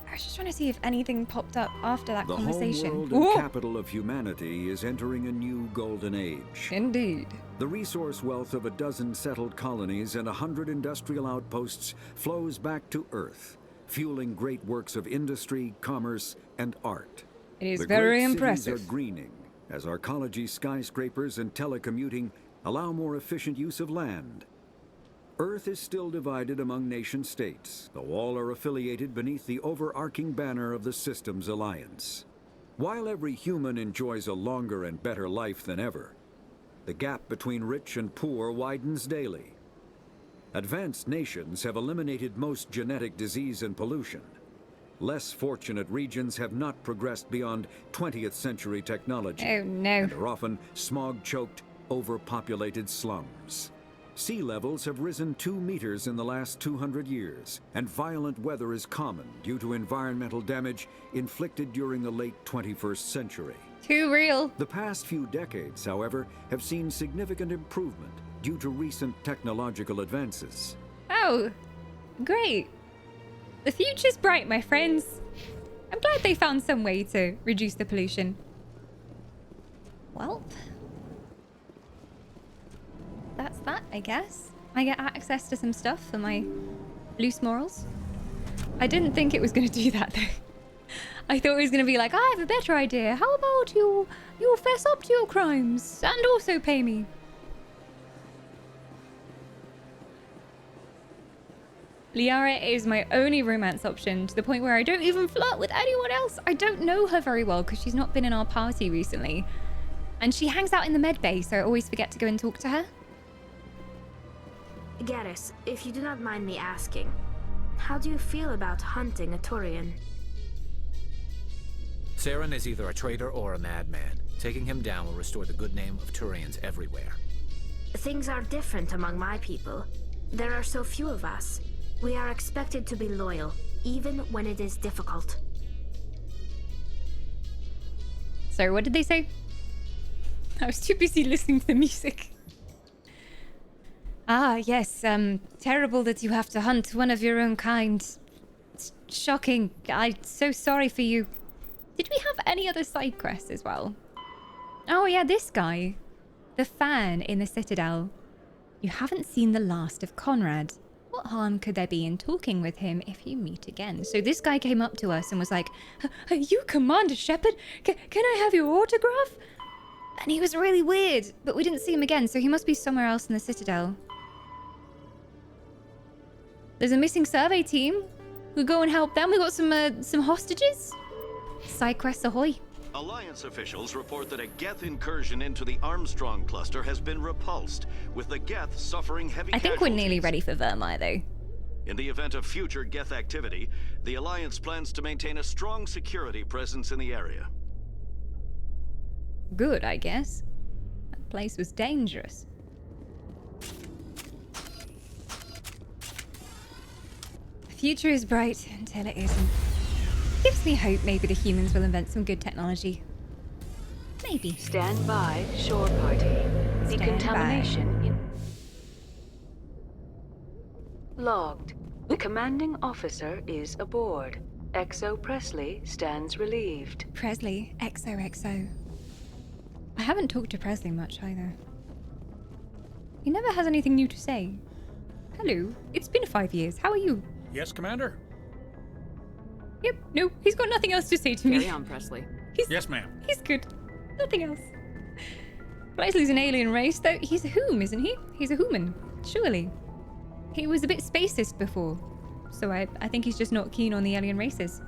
I was just trying to see if anything popped up after that conversation. The homeworld and capital of humanity is entering a new golden age. Indeed. The resource wealth of a dozen settled colonies and 100 industrial outposts flows back to Earth, fueling great works of industry, commerce, and art. It is the very great impressive. Cities are greening as arcology, skyscrapers, and telecommuting allow more efficient use of land. Earth is still divided among nation-states, though all are affiliated beneath the overarching banner of the Systems Alliance. While every human enjoys a longer and better life than ever, the gap between rich and poor widens daily. Advanced nations have eliminated most genetic disease and pollution. Less fortunate regions have not progressed beyond 20th century technology. Oh no. And are often smog-choked, overpopulated slums. Sea levels have risen 2 meters in the last 200 years, and violent weather is common due to environmental damage inflicted during the late 21st century. Too real. The past few decades, however, have seen significant improvement due to recent technological advances. Oh, great. The future's bright, my friends. I'm glad they found some way to reduce the pollution. Well, that's that, I guess. I get access to some stuff for my loose morals. I didn't think it was going to do that, though. I thought it was going to be like, I have a better idea. How about you fess up to your crimes and also pay me? Liara is my only romance option, to the point where I don't even flirt with anyone else. I don't know her very well because she's not been in our party recently. And she hangs out in the med bay, so I always forget to go and talk to her. Garrus, if you do not mind me asking, how do you feel about hunting a Turian? Saren is either a traitor or a madman. Taking him down will restore the good name of Turians everywhere. Things are different among my people. There are so few of us. We are expected to be loyal, even when it is difficult. Sorry, what did they say? I was too busy listening to the music. Ah, yes, terrible that you have to hunt one of your own kind. It's shocking. I'm so sorry for you. Did we have any other side quests as well? Oh yeah, this guy. The fan in the Citadel. You haven't seen the last of Conrad. What harm could there be in talking with him if you meet again? So this guy came up to us and was like, are you Commander Shepard? Can I have your autograph? And he was really weird, but we didn't see him again, so he must be somewhere else in the Citadel. There's a missing survey team. We'll go and help them. We got some hostages. Side quest ahoy. Alliance officials report that a Geth incursion into the Armstrong cluster has been repulsed, with the Geth suffering heavy I think we're nearly ready for Vermeer, though. In the event of future Geth activity, the Alliance plans to maintain a strong security presence in the area. Good, I guess. That place was dangerous. The future is bright until it isn't. Gives me hope maybe the humans will invent some good technology. Maybe. Stand by, shore party. Decontamination logged. The commanding officer is aboard. XO Presley stands relieved. Presley, XOXO. I haven't talked to Presley much either. He never has anything new to say. Hello, it's been 5 years. How are you? Yes, Commander? Yep, no, he's got nothing else to say to me. Carry on, Presley. Yes, ma'am. He's good. Nothing else. Presley's an alien race, though. He's a whom, isn't he? He's a human, surely. He was a bit spacist before, so I think he's just not keen on the alien races.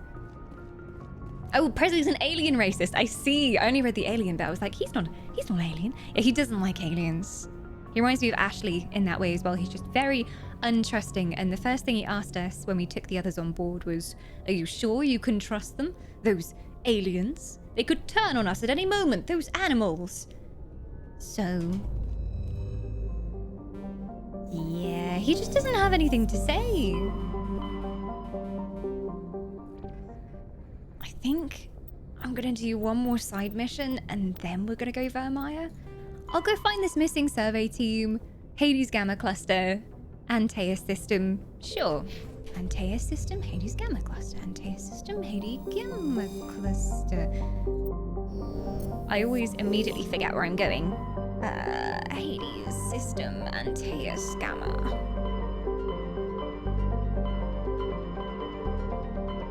Oh, Presley's an alien racist. I see. I only read the alien bit. I was like, he's not alien. Yeah, he doesn't like aliens. He reminds me of Ashley in that way as well. He's just very untrusting. And the first thing he asked us when we took the others on board was, are you sure you can trust them? Those aliens? They could turn on us at any moment. Those animals. So... yeah, he just doesn't have anything to say. I think I'm gonna do one more side mission and then we're gonna go Vermeer. I'll go find this missing survey team, Hades Gamma Cluster, Antaeus System. Sure. Antaeus System, Hades Gamma Cluster. Antaeus System, Hades Gamma Cluster. I always immediately forget where I'm going. Hades System, Antaeus Gamma.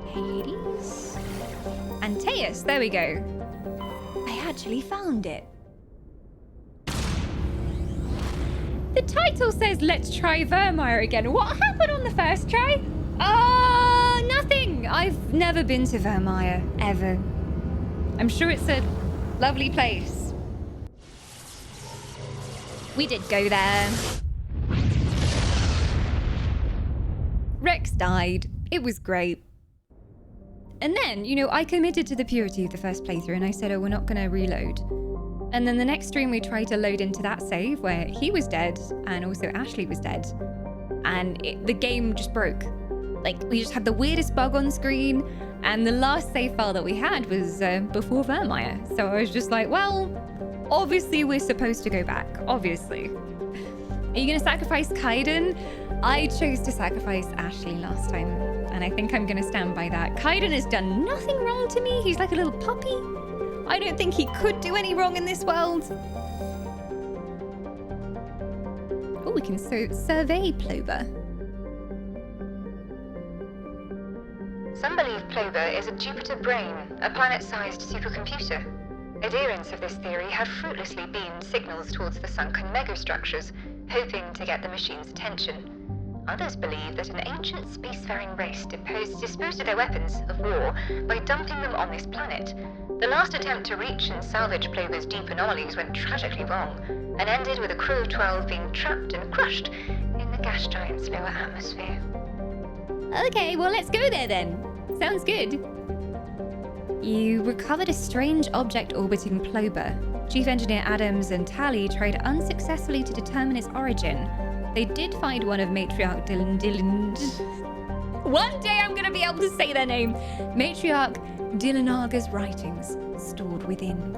Hades? Antaeus, there we go. I actually found it. The title says, let's try Vermeer again. What happened on the first try? Nothing. I've never been to Vermeer, ever. I'm sure it's a lovely place. We did go there. Rex died. It was great. And then, you know, I committed to the purity of the first playthrough and I said, oh, we're not going to reload. And then the next stream we tried to load into that save where he was dead and also Ashley was dead. And the game just broke. Like, we just had the weirdest bug on screen. And the last save file that we had was before Vermeer. So I was just like, well, obviously we're supposed to go back. Obviously. Are you going to sacrifice Kaiden? I chose to sacrifice Ashley last time. And I think I'm going to stand by that. Kaiden has done nothing wrong to me. He's like a little puppy. I don't think he could do any wrong in this world. Oh, we can survey Plover. Some believe Plover is a Jupiter brain, a planet-sized supercomputer. Adherents of this theory have fruitlessly beamed signals towards the sunken megastructures, hoping to get the machine's attention. Others believe that an ancient spacefaring race disposed of their weapons of war by dumping them on this planet. The last attempt to reach and salvage Plover's deep anomalies went tragically wrong, and ended with a crew of 12 being trapped and crushed in the gas giant's lower atmosphere. Okay, well, let's go there then. Sounds good. You recovered a strange object orbiting Plover. Chief Engineer Adams and Tally tried unsuccessfully to determine its origin. They did find one of Matriarch Dylan. One day I'm gonna be able to say their name. Matriarch Dylanaga's writings stored within.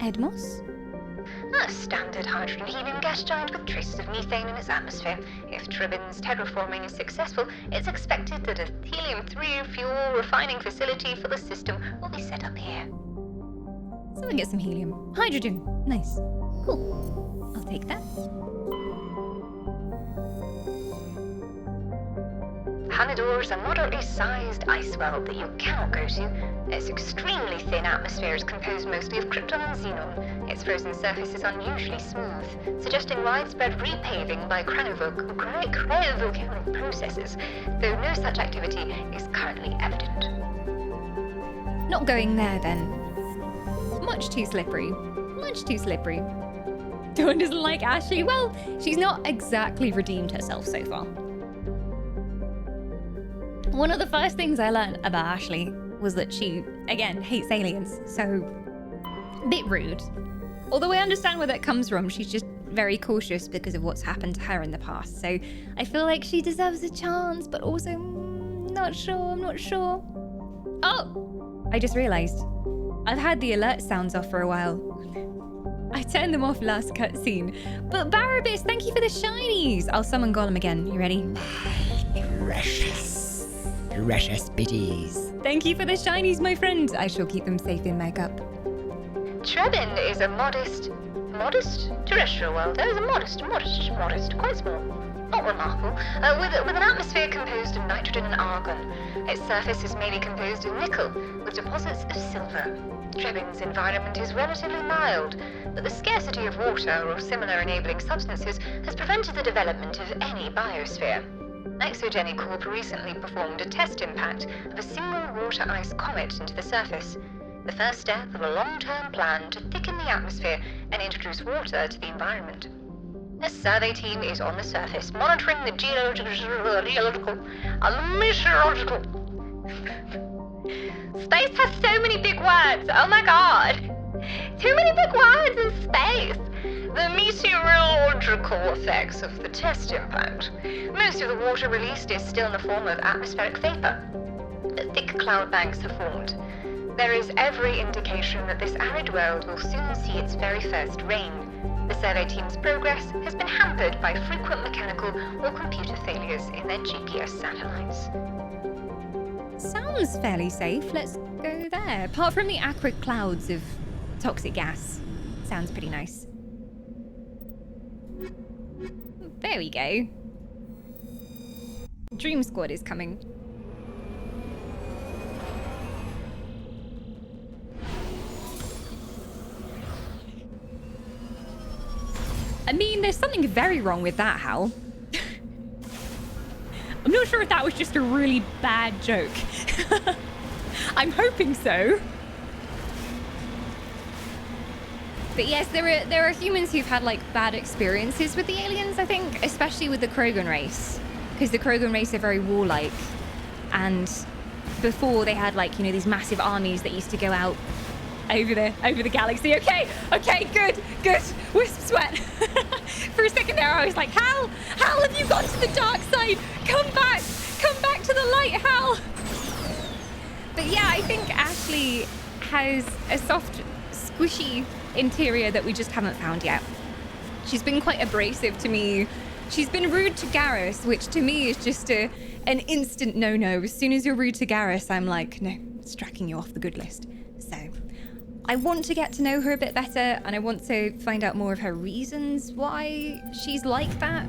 Edmos? A standard hydrogen-helium gas giant with traces of methane in its atmosphere. If Tribin's terraforming is successful, it's expected that a helium-3 fuel refining facility for the system will be set up here. So we get some helium. Hydrogen. Nice. Cool. I'll take that. Hanador is a moderately sized ice world that you cannot go to. Its extremely thin atmosphere is composed mostly of krypton and xenon. Its frozen surface is unusually smooth, suggesting widespread repaving by cryovolcanic processes, though no such activity is currently evident. Not going there then. Much too slippery. Much too slippery. Dawn doesn't like Ashley. Well, she's not exactly redeemed herself so far. One of the first things I learned about Ashley was that she, again, hates aliens. So, a bit rude. Although I understand where that comes from, she's just very cautious because of what's happened to her in the past. So, I feel like she deserves a chance, but also, I'm not sure. Oh! I just realized. I've had the alert sounds off for a while. I turned them off last cutscene. But Barabas, thank you for the shinies! I'll summon Gollum again. You ready? Precious biddies. Thank you for the shinies, my friend. I shall keep them safe in my cup. Trebin is a modest terrestrial world. That is a modest, quite small. Not remarkable. With an atmosphere composed of nitrogen and argon. Its surface is mainly composed of nickel, with deposits of silver. Trebin's environment is relatively mild, but the scarcity of water or similar enabling substances has prevented the development of any biosphere. Exogenic Corp recently performed a test impact of a single water-ice comet into the surface, the first step of a long-term plan to thicken the atmosphere and introduce water to the environment. A survey team is on the surface, monitoring the geological and meteorological. Space has so many big words, oh my god! Too many big words in space! The meteorological effects of the test impact. Most of the water released is still in the form of atmospheric vapor, but thick cloud banks have formed. There is every indication that this arid world will soon see its very first rain. The survey team's progress has been hampered by frequent mechanical or computer failures in their GPS satellites. Sounds fairly safe. Let's go there. Apart from the acrid clouds of toxic gas. Sounds pretty nice. There we go. Dream Squad is coming. I mean, there's something very wrong with that, Hal. I'm not sure if that was just a really bad joke. I'm hoping so. But yes, there are humans who've had like bad experiences with the aliens, I think, especially with the Krogan race. Because the Krogan race are very warlike. And before they had, like, you know, these massive armies that used to go out over the galaxy. Okay, good. Wisp sweat. For a second there, I was like, Hal, have you gone to the dark side? Come back to the light, Hal. But yeah, I think Ashley has a soft, squishy interior that we just haven't found yet. She's been quite abrasive to me. She's been rude to Garrus, which to me is just an instant no-no. As soon as you're rude to Garrus, I'm like, no, striking you off the good list. So I want to get to know her a bit better, and I want to find out more of her reasons why she's like that.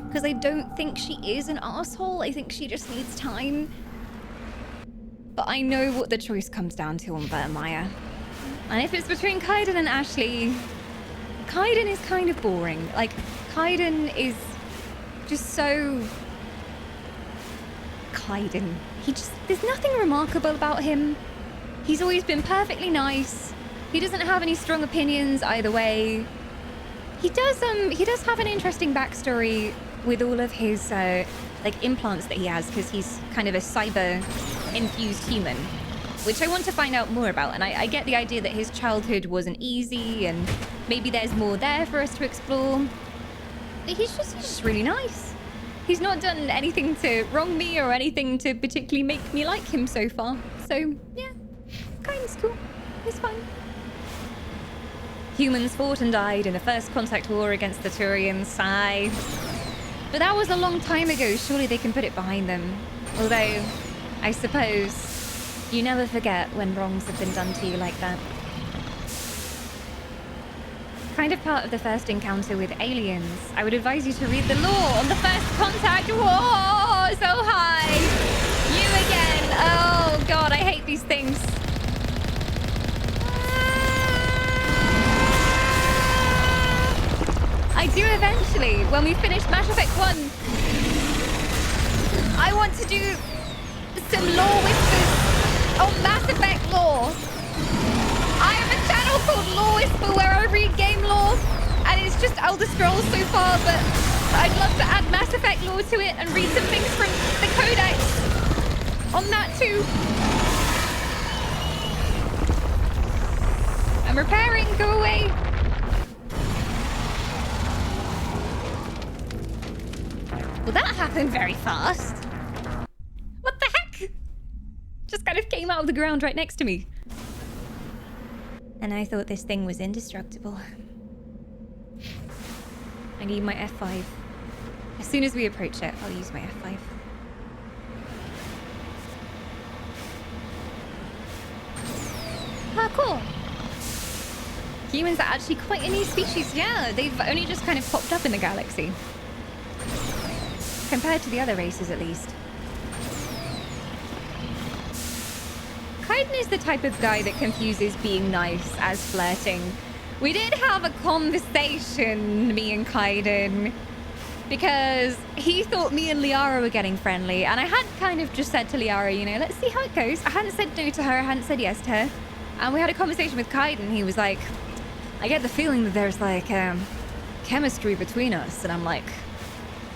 Because I don't think she is an asshole. I think she just needs time. But I know what the choice comes down to on Vermeer. And if it's between Kaiden and Ashley, Kaiden is kind of boring. Like, Kaiden is just so... Kaiden. There's nothing remarkable about him. He's always been perfectly nice. He doesn't have any strong opinions either way. He does have an interesting backstory with all of his like implants that he has, because he's kind of a cyber-infused human, which I want to find out more about. And I get the idea that his childhood wasn't easy, and maybe there's more there for us to explore. But he's just really nice. He's not done anything to wrong me or anything to particularly make me like him so far. So yeah, kind of cool. It's fine. Humans fought and died in the first contact war against the Turians. Sigh. But that was a long time ago. Surely they can put it behind them. Although, I suppose, you never forget when wrongs have been done to you like that. Kind of part of the first encounter with aliens. I would advise you to read the lore on the first contact. Whoa, so high. You again. Oh God, I hate these things. I do eventually, when we finish Mass Effect 1. I want to do some lore whispers on Mass Effect lore. I have a channel called Lore Whisper where I read game lore, and it's just Elder Scrolls so far, but I'd love to add Mass Effect lore to it and read some things from the Codex on that too. I'm repairing, go away. Well, that happened very fast. What the heck? Just kind of came out of the ground right next to me. And I thought this thing was indestructible. I need my F5. As soon as we approach it, I'll use my F5. Ah, cool. Humans are actually quite a new species. Yeah, they've only just kind of popped up in the galaxy. Compared to the other races, at least. Kaiden is the type of guy that confuses being nice as flirting. We did have a conversation, me and Kaiden, because he thought me and Liara were getting friendly, and I had kind of just said to Liara, you know, let's see how it goes. I hadn't said no to her, I hadn't said yes to her. And we had a conversation with Kaiden. He was like, I get the feeling that there's like chemistry between us. And I'm like,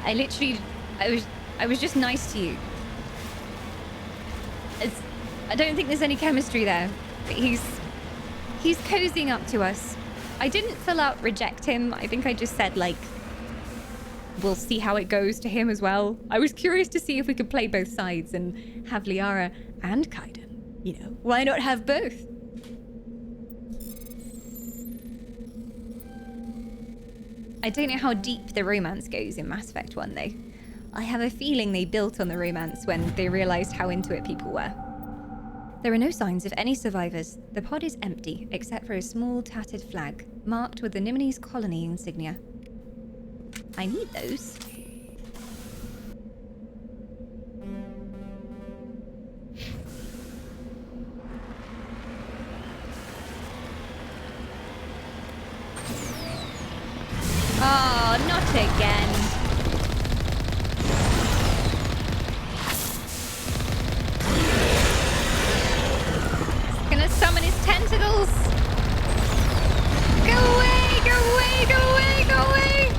I was just nice to you. I don't think there's any chemistry there, but he's cozying up to us. I didn't full out reject him. I think I just said, like, we'll see how it goes to him as well. I was curious to see if we could play both sides and have Liara and Kaiden. You know, why not have both? I don't know how deep the romance goes in Mass Effect 1, though. I have a feeling they built on the romance when they realized how into it people were. There are no signs of any survivors. The pod is empty, except for a small tattered flag, marked with the Nimini's colony insignia. I need those. Oh, not again. Gonna summon his tentacles. Go away, go away, go away, go away.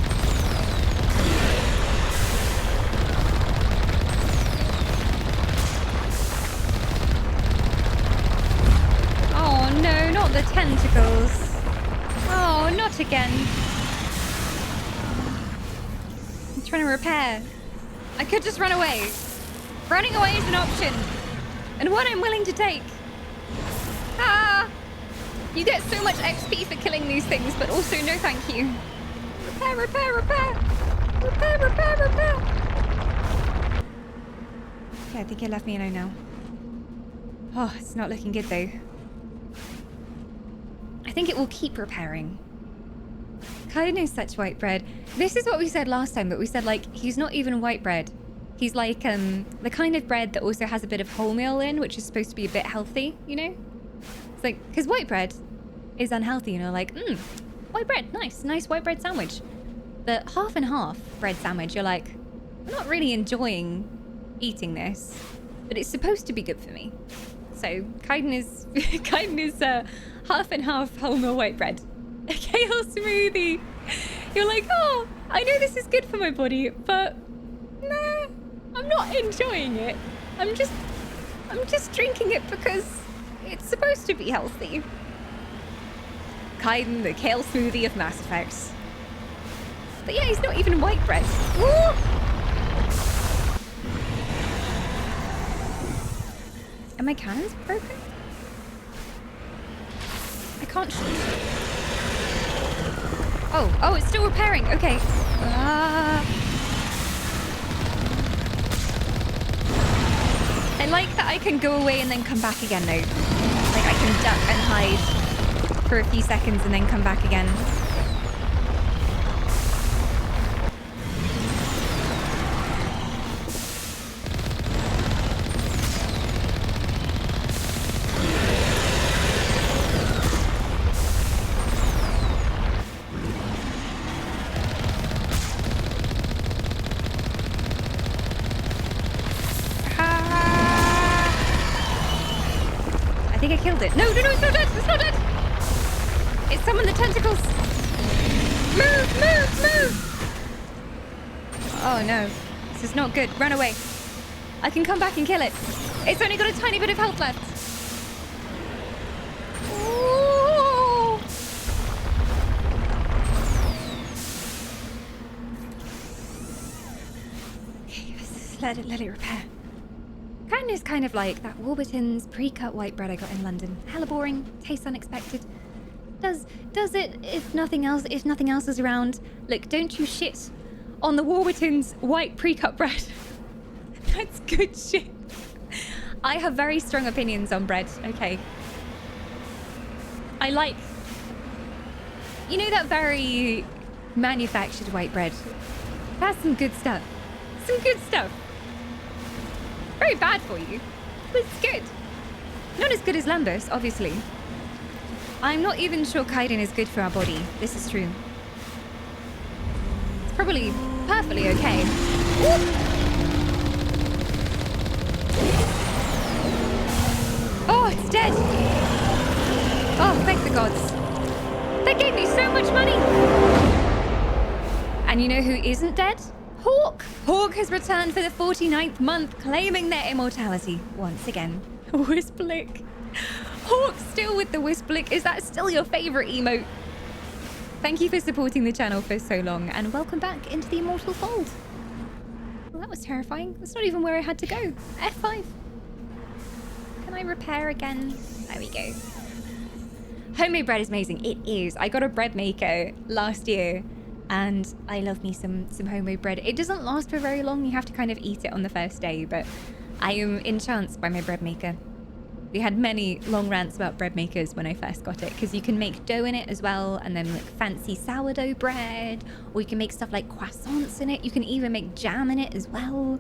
once again. I'm trying to repair. I could just run away. Running away is an option. And one I'm willing to take. Ah! You get so much XP for killing these things, but also no thank you. Repair, repair, repair! Repair, repair, repair! Okay, I think it left me alone now. Oh, it's not looking good though. I think it will keep repairing. Kaiden is such white bread. This is what we said last time, but we said like, he's not even white bread. He's like the kind of bread that also has a bit of wholemeal in, which is supposed to be a bit healthy, you know? It's like, because white bread is unhealthy, you know, like, white bread, nice white bread sandwich. The half and half bread sandwich, you're like, I'm not really enjoying eating this, but it's supposed to be good for me. So Kaiden is half and half wholemeal white bread. A kale smoothie. You're like, oh, I know this is good for my body, but nah, I'm not enjoying it. I'm just drinking it because it's supposed to be healthy. Kaiden, the kale smoothie of Mass Effect. But yeah, he's not even white bread. Woo! Are my cannons broken? I can't shoot. Oh, it's still repairing. Okay. I like that I can go away and then come back again though. Like I can duck and hide for a few seconds and then come back again. I killed it. No, it's not dead. It's not dead. It's some of the tentacles. Move. Oh no, this is not good. Run away. I can come back and kill it. It's only got a tiny bit of health left. Ooh. Okay, let it repair. Kaiden is kind of like that Warburton's pre-cut white bread I got in London. Hella boring, tastes unexpected. Does it if nothing else is around. Look, don't you shit on the Warburton's white pre-cut bread. That's good shit. I have very strong opinions on bread, okay? I like, you know, that very manufactured white bread. That's some good stuff. Some good stuff. Very bad for you, but it's good. Not as good as Lambus, obviously. I'm not even sure Kaiden is good for our body. This is true. It's probably perfectly okay. Ooh. Oh, it's dead. Oh, thank the gods. They gave me so much money. And you know who isn't dead? Hawk! Hawk has returned for the 49th month, claiming their immortality once again. Wisplick. Hawk still with the Wisplick. Is that still your favorite emote? Thank you for supporting the channel for so long, and welcome back into the Immortal Fold. Well, that was terrifying. That's not even where I had to go. F5. Can I repair again? There we go. Homemade bread is amazing. It is. I got a bread maker last year, and I love me some homemade bread. It doesn't last for very long. You have to kind of eat it on the first day, but I am enchanted by my bread maker. We had many long rants about bread makers when I first got it, because you can make dough in it as well, and then like fancy sourdough bread, or you can make stuff like croissants in it. You can even make jam in it as well.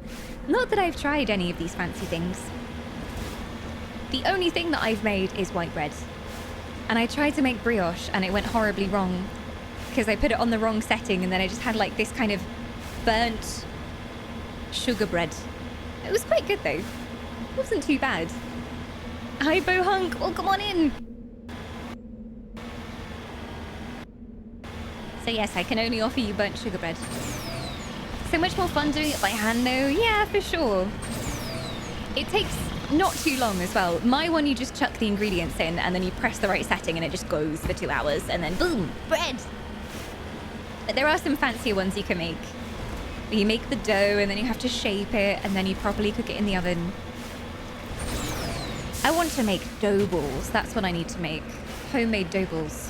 Not that I've tried any of these fancy things. The only thing that I've made is white bread. And I tried to make brioche and it went horribly wrong because I put it on the wrong setting, and then I just had like this kind of burnt sugar bread. It was quite good though. It wasn't too bad. Hi Bohunk, oh come on in. So yes, I can only offer you burnt sugar bread. So much more fun doing it by hand though. Yeah, for sure. It takes not too long as well. My one, you just chuck the ingredients in and then you press the right setting and it just goes for 2 hours and then boom, bread. But there are some fancier ones you can make. You make the dough and then you have to shape it and then you properly cook it in the oven. I want to make dough balls. That's what I need to make. Homemade dough balls.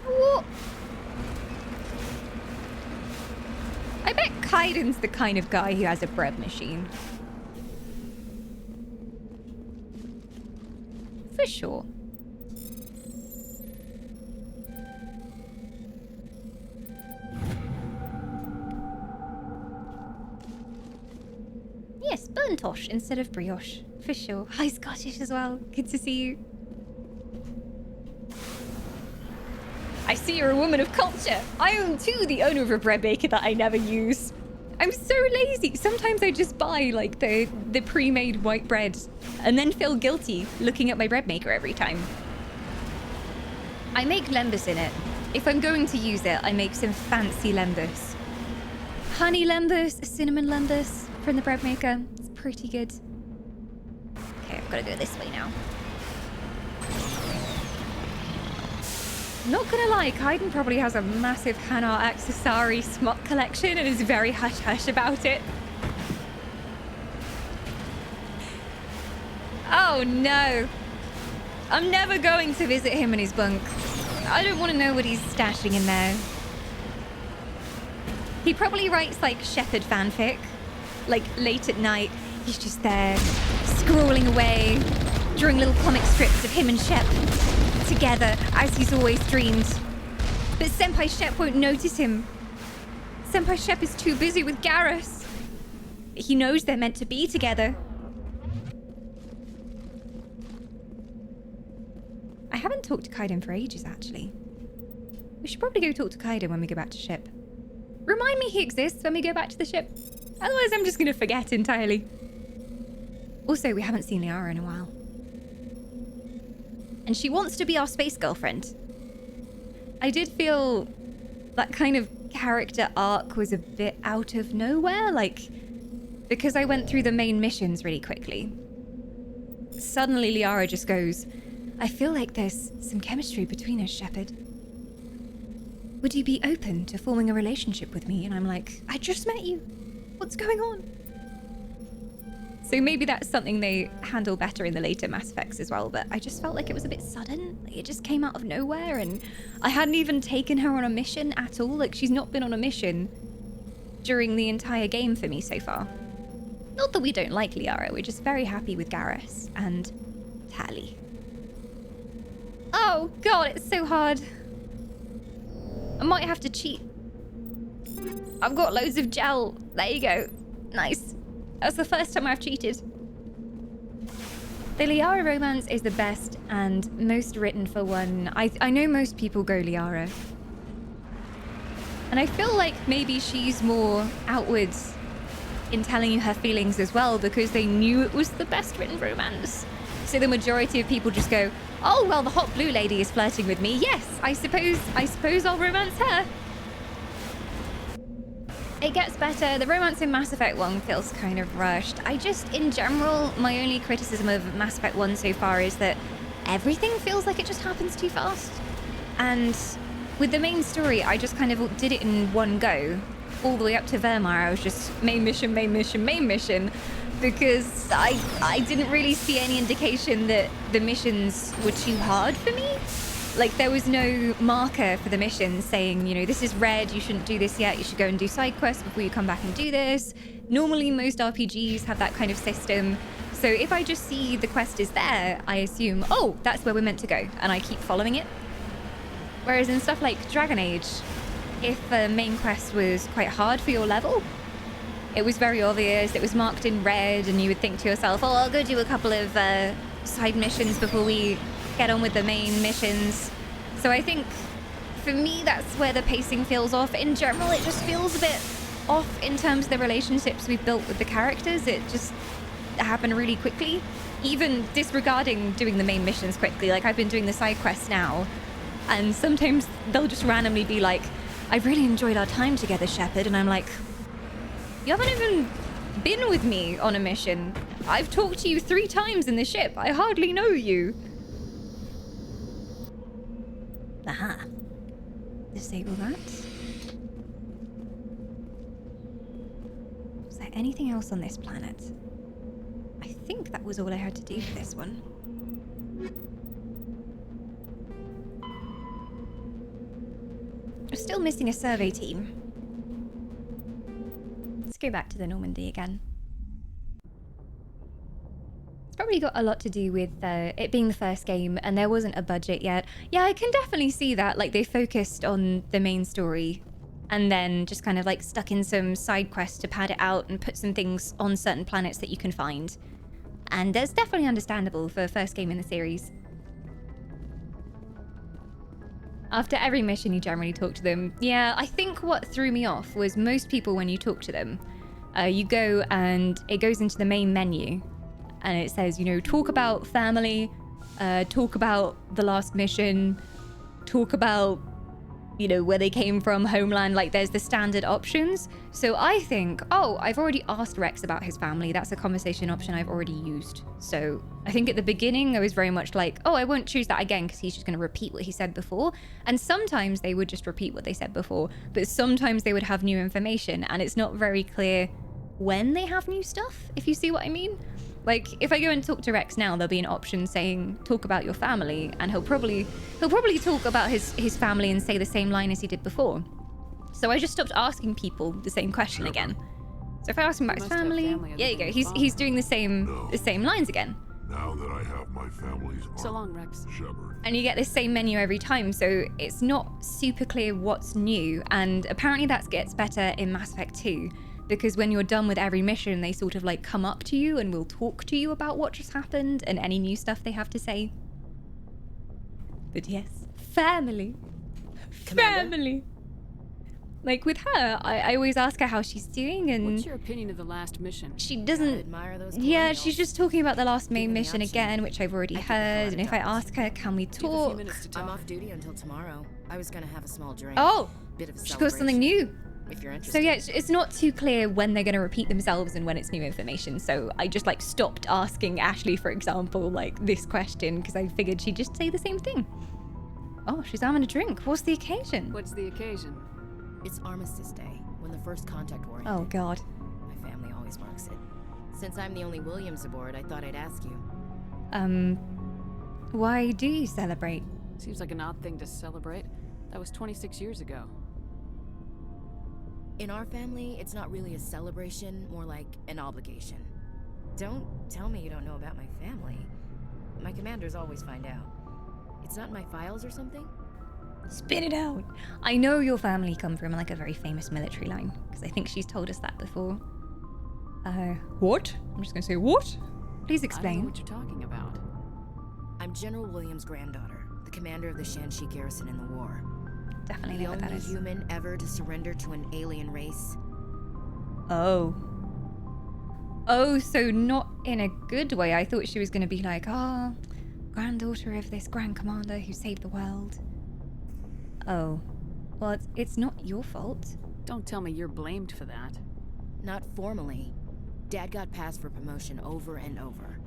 What? I bet Kaiden's the kind of guy who has a bread machine. For sure. Yes, burnt-osh instead of brioche. For sure. Hi, Scottish as well. Good to see you. I see you're a woman of culture. I am too the owner of a bread maker that I never use. I'm so lazy. Sometimes I just buy like the pre-made white bread and then feel guilty looking at my bread maker every time. I make lembas in it. If I'm going to use it, I make some fancy lembas. Honey lembas, cinnamon lembas from the bread maker. It's pretty good. Okay, I've got to go this way now. Not gonna lie, Kaiden probably has a massive Hanar accessory smut collection and is very hush-hush about it. Oh no. I'm never going to visit him in his bunk. I don't want to know what he's stashing in there. He probably writes like Shepherd fanfic. Like late at night, he's just there, scrolling away, drawing little comic strips of him and Shep together, as he's always dreamed. But Senpai Shep won't notice him. Senpai Shep is too busy with Garrus. He knows they're meant to be together. I haven't talked to Kaiden for ages, actually. We should probably go talk to Kaiden when we go back to ship. Remind me he exists when we go back to the ship. Otherwise, I'm just going to forget entirely. Also, we haven't seen Liara in a while. And she wants to be our space girlfriend. I did feel that kind of character arc was a bit out of nowhere, like, because I went through the main missions really quickly. Suddenly Liara just goes, I feel like there's some chemistry between us, Shepard. Would you be open to forming a relationship with me? And I'm like, I just met you. What's going on? So maybe that's something they handle better in the later Mass Effects as well, but I just felt like it was a bit sudden. Like, it just came out of nowhere, and I hadn't even taken her on a mission at all. Like, she's not been on a mission during the entire game for me so far. Not that we don't like Liara, we're just very happy with Garrus and Tali. Oh god, it's so hard. I might have to cheat. I've got loads of gel. There you go. Nice. That's the first time I've cheated. The Liara romance is the best and most written for one. I know most people go Liara. And I feel like maybe she's more outwards in telling you her feelings as well, because they knew it was the best written romance. So the majority of people just go, oh, well, the hot blue lady is flirting with me. Yes, I suppose I'll romance her. It gets better. The romance in Mass Effect 1 feels kind of rushed. In general, my only criticism of Mass Effect 1 so far is that everything feels like it just happens too fast. And with the main story, I just kind of did it in one go. All the way up to Vermeer, I was just main mission, main mission, main mission. Because I didn't really see any indication that the missions were too hard for me. Like, there was no marker for the missions saying, you know, this is red, you shouldn't do this yet, you should go and do side quests before you come back and do this. Normally, most RPGs have that kind of system. So if I just see the quest is there, I assume, oh, that's where we're meant to go, and I keep following it. Whereas in stuff like Dragon Age, if the main quest was quite hard for your level, it was very obvious, it was marked in red, and you would think to yourself, oh, I'll go do a couple of side missions before we get on with the main missions. So I think, for me, that's where the pacing feels off. In general, it just feels a bit off in terms of the relationships we've built with the characters. It just happened really quickly, even disregarding doing the main missions quickly. Like, I've been doing the side quests now, and sometimes they'll just randomly be like, I've really enjoyed our time together, Shepard, and I'm like, you haven't even been with me on a mission. I've talked to you 3 times in the ship. I hardly know you. Aha. Disable that. Is there anything else on this planet? I think that was all I had to do for this one. I'm still missing a survey team. Let's go back to the Normandy again. It's probably got a lot to do with it being the first game and there wasn't a budget yet. Yeah, I can definitely see that. Like, they focused on the main story and then just kind of like stuck in some side quests to pad it out and put some things on certain planets that you can find. And that's definitely understandable for a first game in the series. After every mission, you generally talk to them. Yeah, I think what threw me off was most people, when you talk to them, you go and it goes into the main menu and it says, you know, talk about family, talk about the last mission, talk about, you know, where they came from, homeland, like there's the standard options. So I think, oh, I've already asked Rex about his family. That's a conversation option I've already used. So I think at the beginning I was very much like, oh, I won't choose that again because he's just going to repeat what he said before. And sometimes they would just repeat what they said before, but sometimes they would have new information and it's not very clear when they have new stuff, if you see what I mean. Like, if I go and talk to Rex now, there'll be an option saying, talk about your family, and he'll probably talk about his family and say the same line as he did before. So I just stopped asking people the same question again. So if I ask him about his family, there you go. He's doing the same lines again. Now that I have my family's So long, Rex. Shepard. And you get the same menu every time, so it's not super clear what's new. And apparently that gets better in Mass Effect 2. Because when you're done with every mission, they sort of like come up to you and will talk to you about what just happened and any new stuff they have to say. But yes, family. Commander? Family. Like with her, I always ask her how she's doing and... What's your opinion of the last mission? She doesn't... Yeah, she's just talking about the last main mission again, which I've already heard. And if I ask her, can we talk? I'm off duty until tomorrow. I was gonna have a small drink. Oh! Bit of a She got something new. If you're interested. So yeah, it's not too clear when they're going to repeat themselves and when it's new information. So I just like stopped asking Ashley, for example, like this question because I figured she'd just say the same thing. Oh, she's having a drink. What's the occasion? What's the occasion? It's Armistice Day, when the first contact war ended. Oh God. My family always marks it. Since I'm the only Williams aboard, I thought I'd ask you. Why do you celebrate? Seems like an odd thing to celebrate. That was 26 years ago. In our family, it's not really a celebration, more like an obligation. Don't tell me you don't know about my family. My commanders always find out. It's not in my files or something? Spit it out. I know your family come from like a very famous military line, because I think she's told us that before. What? I'm just gonna say what? Please explain. I don't know what you're talking about. I'm General Williams' granddaughter, the commander of the Shanxi garrison in the war. Definitely know what that is. The only human ever to surrender to an alien race. Oh. Oh, so not in a good way. I thought she was going to be like, oh, granddaughter of this grand commander who saved the world. Oh. Well, it's not your fault. Don't tell me you're blamed for that. Not formally. Dad got passed for promotion over and over.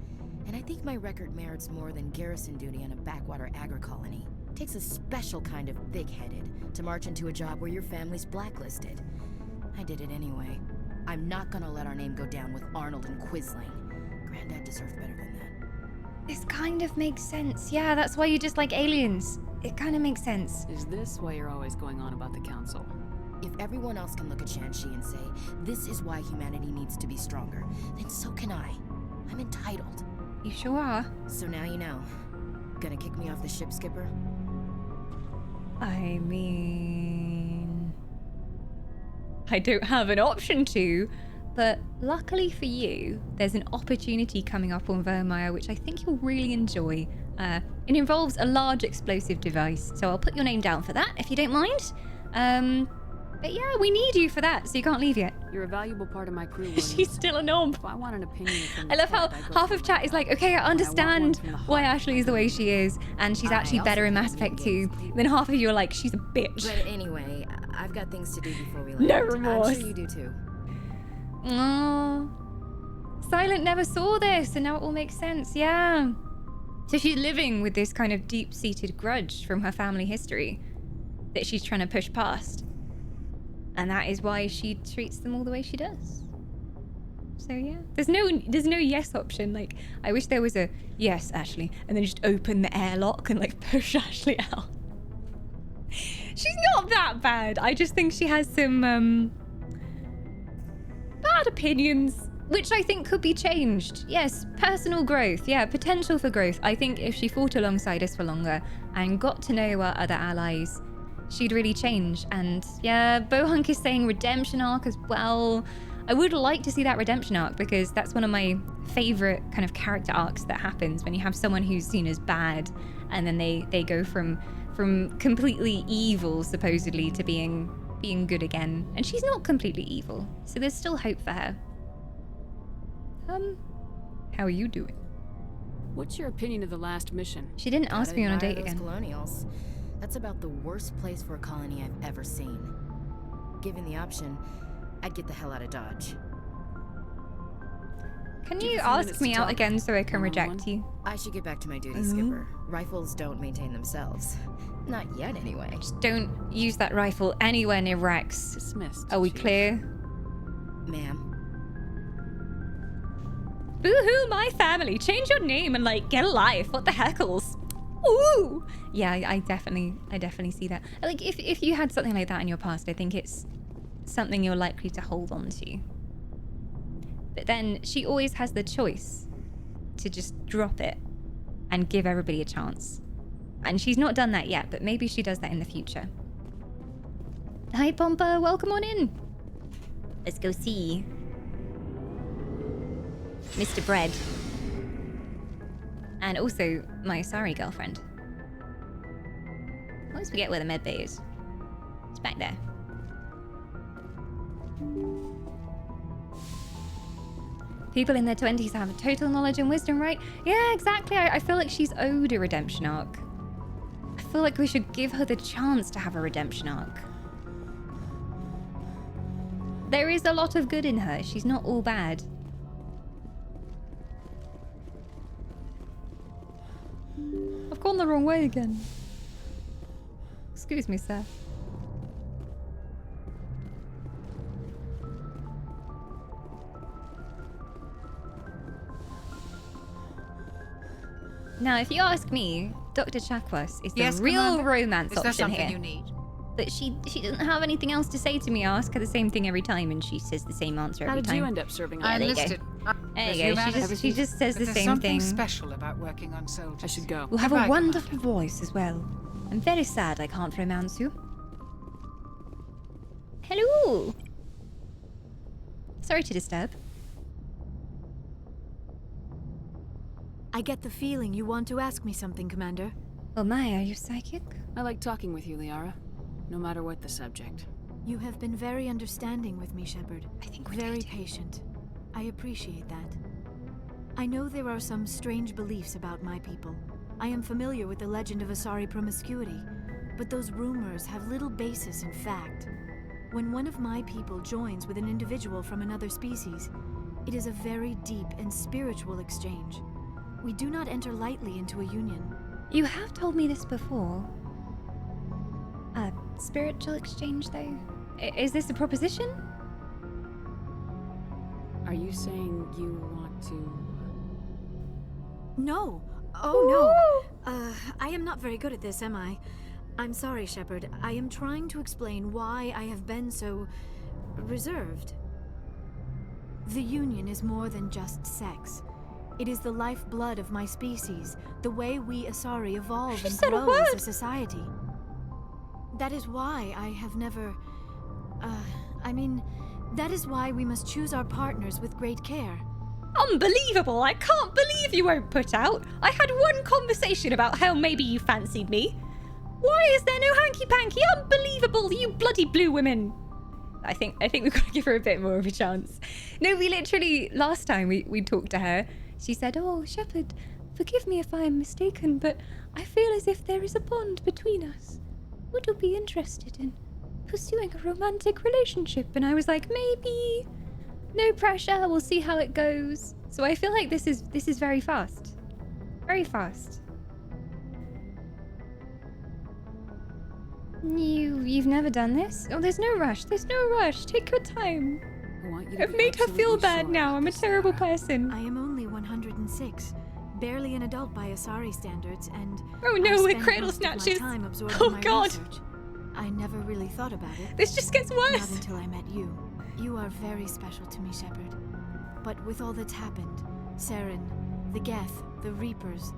And I think my record merits more than garrison duty on a backwater agri-colony. Takes a special kind of thick-headed to march into a job where your family's blacklisted. I did it anyway. I'm not gonna let our name go down with Arnold and Quisling. Granddad deserved better than that. This kind of makes sense. Yeah, that's why you dislike aliens. It kind of makes sense. Is this why you're always going on about the council? If everyone else can look at Shanxi and say, this is why humanity needs to be stronger, then so can I. I'm entitled. You sure are. So now you know. Gonna kick me off the ship, Skipper? I mean... I don't have an option to, but luckily for you, there's an opportunity coming up on Vermeer which I think you'll really enjoy. It involves a large explosive device, so I'll put your name down for that, if you don't mind. But yeah, we need you for that, so you can't leave yet. You're a valuable part of my crew, Williams. She's still a knob. If I want an opinion from I love how half of chat is like, okay, I understand why Ashley is the way she is, and she's actually better in Mass Effect 2. Then half of you are like, she's a bitch. But anyway, I've got things to do before we land. No remorse. I'm sure you do too. Oh, Silent never saw this, and now it all makes sense, yeah. So she's living with this kind of deep-seated grudge from her family history that she's trying to push past. And that is why she treats them all the way she does. So yeah, there's no yes option. Like, I wish there was a yes, Ashley, and then just open the airlock and like push Ashley out. She's not that bad. I just think she has some bad opinions, which I think could be changed. Yes, personal growth. Yeah, potential for growth. I think if she fought alongside us for longer and got to know our other allies, she'd really change. And yeah, Bohunk is saying redemption arc as well. I would like to see that redemption arc because that's one of my favorite kind of character arcs that happens when you have someone who's seen as bad and then they go from completely evil supposedly to being good again. And she's not completely evil, so there's still hope for her. How are you doing? What's your opinion of the last mission? She didn't ask me on a date Those again. Colonials. That's about the worst place for a colony I've ever seen. Given the option, I'd get the hell out of Dodge. Can you ask me out again so I can reject you? I should get back to my duties, Skipper. Rifles don't maintain themselves. Not yet, anyway. Just don't use that rifle anywhere near Rex. Dismissed. Are we clear? Ma'am. Boo-hoo, my family. Change your name and like get a life. What the heckles? Ooh. Yeah, I definitely see that. Like if you had something like that in your past, I think it's something you're likely to hold on to. But then she always has the choice to just drop it and give everybody a chance. And she's not done that yet, but maybe she does that in the future. Hi, Pompa. Welcome on in. Let's go see Mr. Bread. And also my sorry girlfriend. I always forget where the med bay is. It's back there. People in their 20s have total knowledge and wisdom, right? Yeah, exactly. I feel like she's owed a redemption arc. I feel like we should give her the chance to have a redemption arc. There is a lot of good in her. She's not all bad. I've gone the wrong way again. Excuse me, sir. Now, if you ask me, Dr. Chakwas is the real romance is there option something here. you need? But she doesn't have anything else to say to me. I ask her the same thing every time, and she says the same answer every How time. did you end up serving? Yeah, there you go. There you go. She just says the There's same something thing. special about working on soldiers. I should go. You have a wonderful voice as well. I'm very sad I can't romance you. Hello. Sorry to disturb. I get the feeling you want to ask me something, Commander. Oh my, are you psychic? I like talking with you, Liara. No matter what the subject. You have been very understanding with me, Shepard. I think we're very patient. I appreciate that. I know there are some strange beliefs about my people. I am familiar with the legend of Asari promiscuity, but those rumors have little basis in fact. When one of my people joins with an individual from another species, it is a very deep and spiritual exchange. We do not enter lightly into a union. You have told me this before. A spiritual exchange, though? Is this a proposition? Are you saying you want to... No. Oh, no. I am not very good at this, am I? I'm sorry, Shepard. I am trying to explain why I have been so... reserved. The Union is more than just sex. It is the lifeblood of my species, the way we Asari evolve and grow as a society. That is why I have never... that is why we must choose our partners with great care. Unbelievable! I can't believe you won't put out! I had one conversation about how maybe you fancied me. Why is there no hanky-panky? Unbelievable, you bloody blue women! I think we've got to give her a bit more of a chance. No, we literally, last time we talked to her, she said, "Oh, Shepard, forgive me if I am mistaken, but I feel as if there is a bond between us. Would you be interested in pursuing a romantic relationship?" And I was like, maybe. No pressure, we'll see how it goes. So I feel like this is very fast. Very fast. You've never done this? Oh, there's no rush. There's no rush. Take your time. I want you to I've be made her feel absolutely bad sure now. about I'm a this, terrible Sarah. person. I am only 106, barely an adult by Asari standards, and Oh no, I we're spend cradle most of my snatchers. time absorbed Oh in my god. research. I never really thought about it. This just gets worse. Not until I met you. You are very special to me, Shepard. But with all that's happened, Saren, the Geth, the Reapers,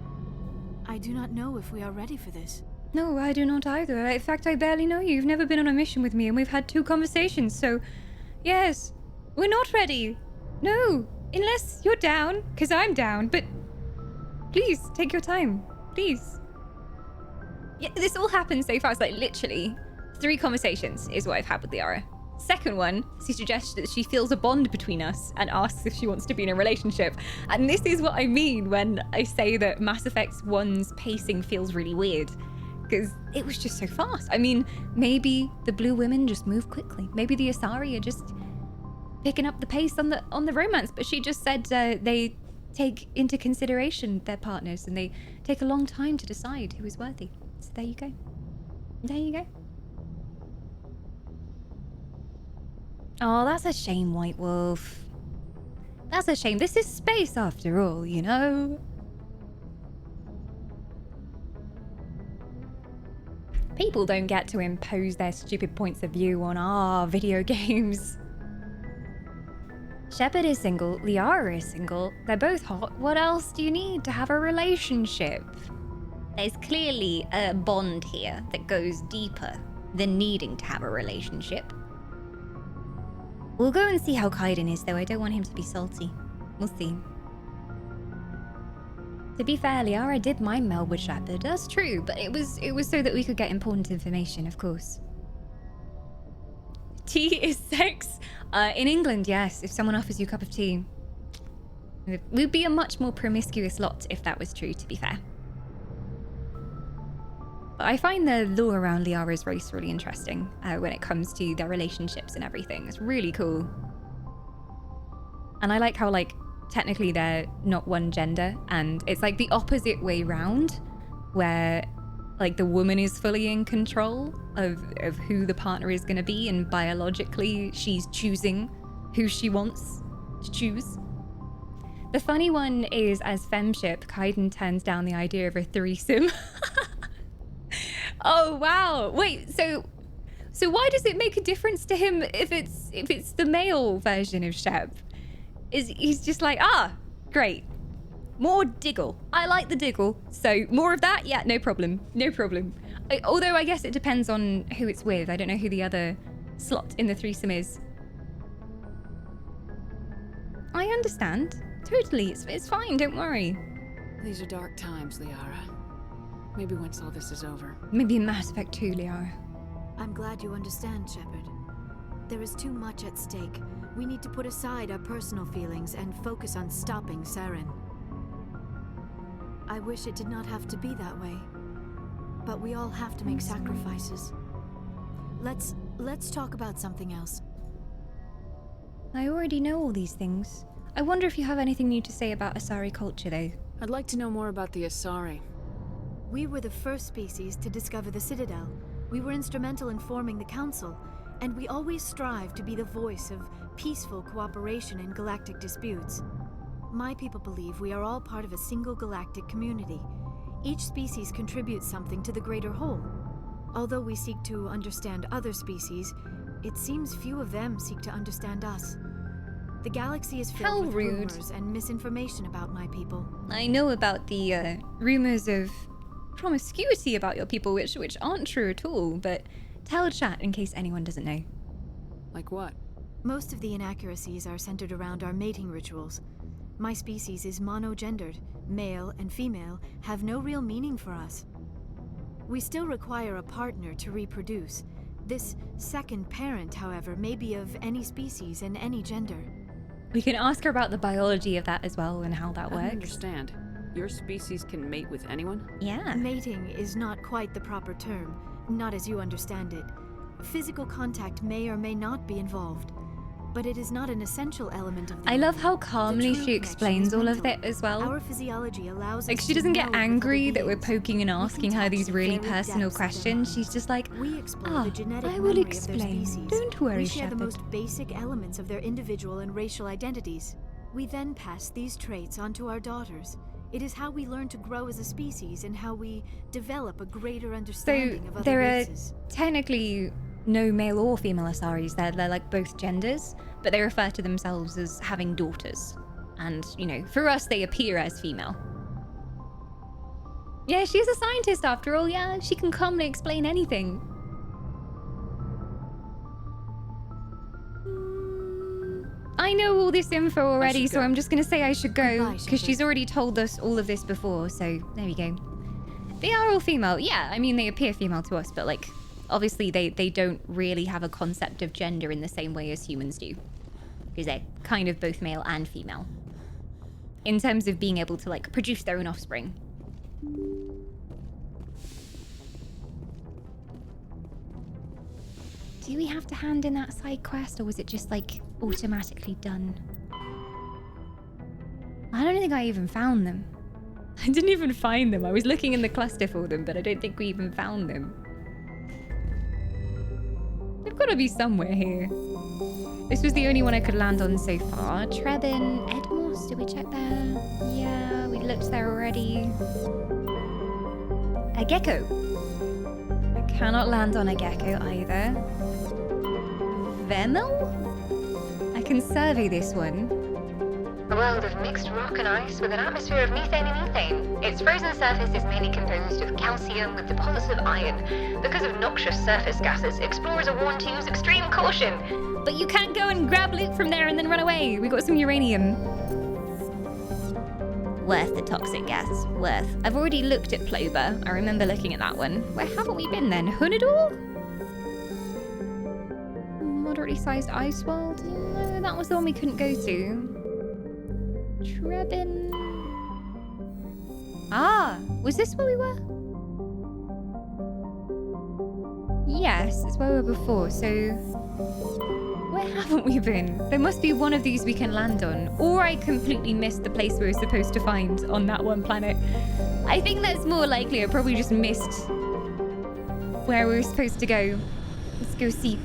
I do not know if we are ready for this. No, I do not either. In fact, I barely know you. You've never been on a mission with me, and we've had 2 conversations, so... Yes, we're not ready. No, unless you're down, because I'm down, but... Please, take your time. Please. Yeah, this all happened so fast, like, literally. 3 conversations is what I've had with Liara. Second one, she suggests that she feels a bond between us and asks if she wants to be in a relationship. And this is what I mean when I say that Mass Effect 1's pacing feels really weird. Because it was just so fast. I mean, maybe the blue women just move quickly. Maybe the Asari are just picking up the pace on the romance. But she just said they take into consideration their partners and they take a long time to decide who is worthy. So there you go. There you go. Oh, that's a shame, White Wolf. That's a shame. This is space after all, you know? People don't get to impose their stupid points of view on our video games. Shepard is single, Liara is single, they're both hot. What else do you need to have a relationship? There's clearly a bond here that goes deeper than needing to have a relationship. We'll go and see how Kaiden is, though. I don't want him to be salty. We'll see. To be fair, Liara did mind Mel with Shepard. That's true, but it was so that we could get important information, of course. Tea is sex? In England, yes. If someone offers you a cup of tea. We'd be a much more promiscuous lot if that was true, to be fair. But I find the lore around Liara's race really interesting when it comes to their relationships and everything. It's really cool. And I like how, like, technically they're not one gender, and it's like the opposite way round, where, like, the woman is fully in control of who the partner is going to be, and biologically she's choosing who she wants to choose. The funny one is, as femship, Kaiden turns down the idea of a threesome. Oh wow! Wait, so why does it make a difference to him if it's the male version of Shep? He's just like, great, more diggle. I like the diggle, so more of that. Yeah, no problem, no problem. Although I guess it depends on who it's with. I don't know who the other slot in the threesome is. I understand. Totally, it's fine. Don't worry. These are dark times, Liara. Maybe once all this is over. Maybe in Mass Effect 2, Liara. I'm glad you understand, Shepard. There is too much at stake. We need to put aside our personal feelings and focus on stopping Saren. I wish it did not have to be that way. But we all have to make sacrifices. Let's talk about something else. I already know all these things. I wonder if you have anything new to say about Asari culture, though. I'd like to know more about the Asari. We were the first species to discover the Citadel. We were instrumental in forming the Council, and we always strive to be the voice of peaceful cooperation in galactic disputes. My people believe we are all part of a single galactic community. Each species contributes something to the greater whole. Although we seek to understand other species, it seems few of them seek to understand us. The galaxy is filled with rumors and misinformation about my people. I know about the rumors of promiscuity about your people, which aren't true at all, but tell chat in case anyone doesn't know. Like what? Most of the inaccuracies are centered around our mating rituals. My species is monogendered. Male and female have no real meaning for us. We still require a partner to reproduce. This second parent, however, may be of any species and any gender. We can ask her about the biology of that as well and how that works. I understand. Your species can mate with anyone? Yeah. Mating is not quite the proper term, not as you understand it. Physical contact may or may not be involved. but it is not an essential element of the I love union. how The calmly true she explains all of connection that is as well. Our physiology allows Like, us she to doesn't get meld with angry other that we're beings. poking and We can asking her touch these the really very personal depths of their questions. minds. She's just like, We explore the genetic I will memory of their explain. species. Don't worry, We share Shepard. the most basic elements of their individual and racial identities. We then pass these traits onto our daughters. It is how we learn to grow as a species and how we develop a greater So understanding of other there are races. technically no male or female Asaris. They're like both genders, but they refer to themselves as having daughters. And, you know, for us, they appear as female. Yeah, she's a scientist after all. Yeah, she can calmly explain anything. I know all this info already, so I'm just going to say I should go, because she's already told us all of this before, so there we go. They are all female. Yeah, I mean, they appear female to us, but, like, obviously they don't really have a concept of gender in the same way as humans do. Because they're kind of both male and female. In terms of being able to, like, produce their own offspring. Do we have to hand in that side quest, or was it just, like, automatically done? I don't think I even found them. I didn't even find them. I was looking in the cluster for them, but I don't think we even found them. They've got to be somewhere here. This was the only one I could land on so far. Trebin, Edmos, did we check there? Yeah, we looked there already. A gecko. I cannot land on a gecko either. Vemel? I can survey this one. A world of mixed rock and ice with an atmosphere of methane and ethane. Its frozen surface is mainly composed of calcium with deposits of iron. Because of noxious surface gases, explorers are warned to use extreme caution. But you can't go and grab loot from there and then run away. We got some uranium. Worth the toxic gas. Worth. I've already looked at Plover. I remember looking at that one. Where haven't we been then? Hunador? Moderately sized ice world? No, that was the one we couldn't go to. Trebin. Ah, was this where we were? Yes, it's where we were before, so... Where haven't we been? There must be one of these we can land on. Or I completely missed the place we were supposed to find on that one planet. I think that's more likely. I probably just missed where we were supposed to go. Let's go see.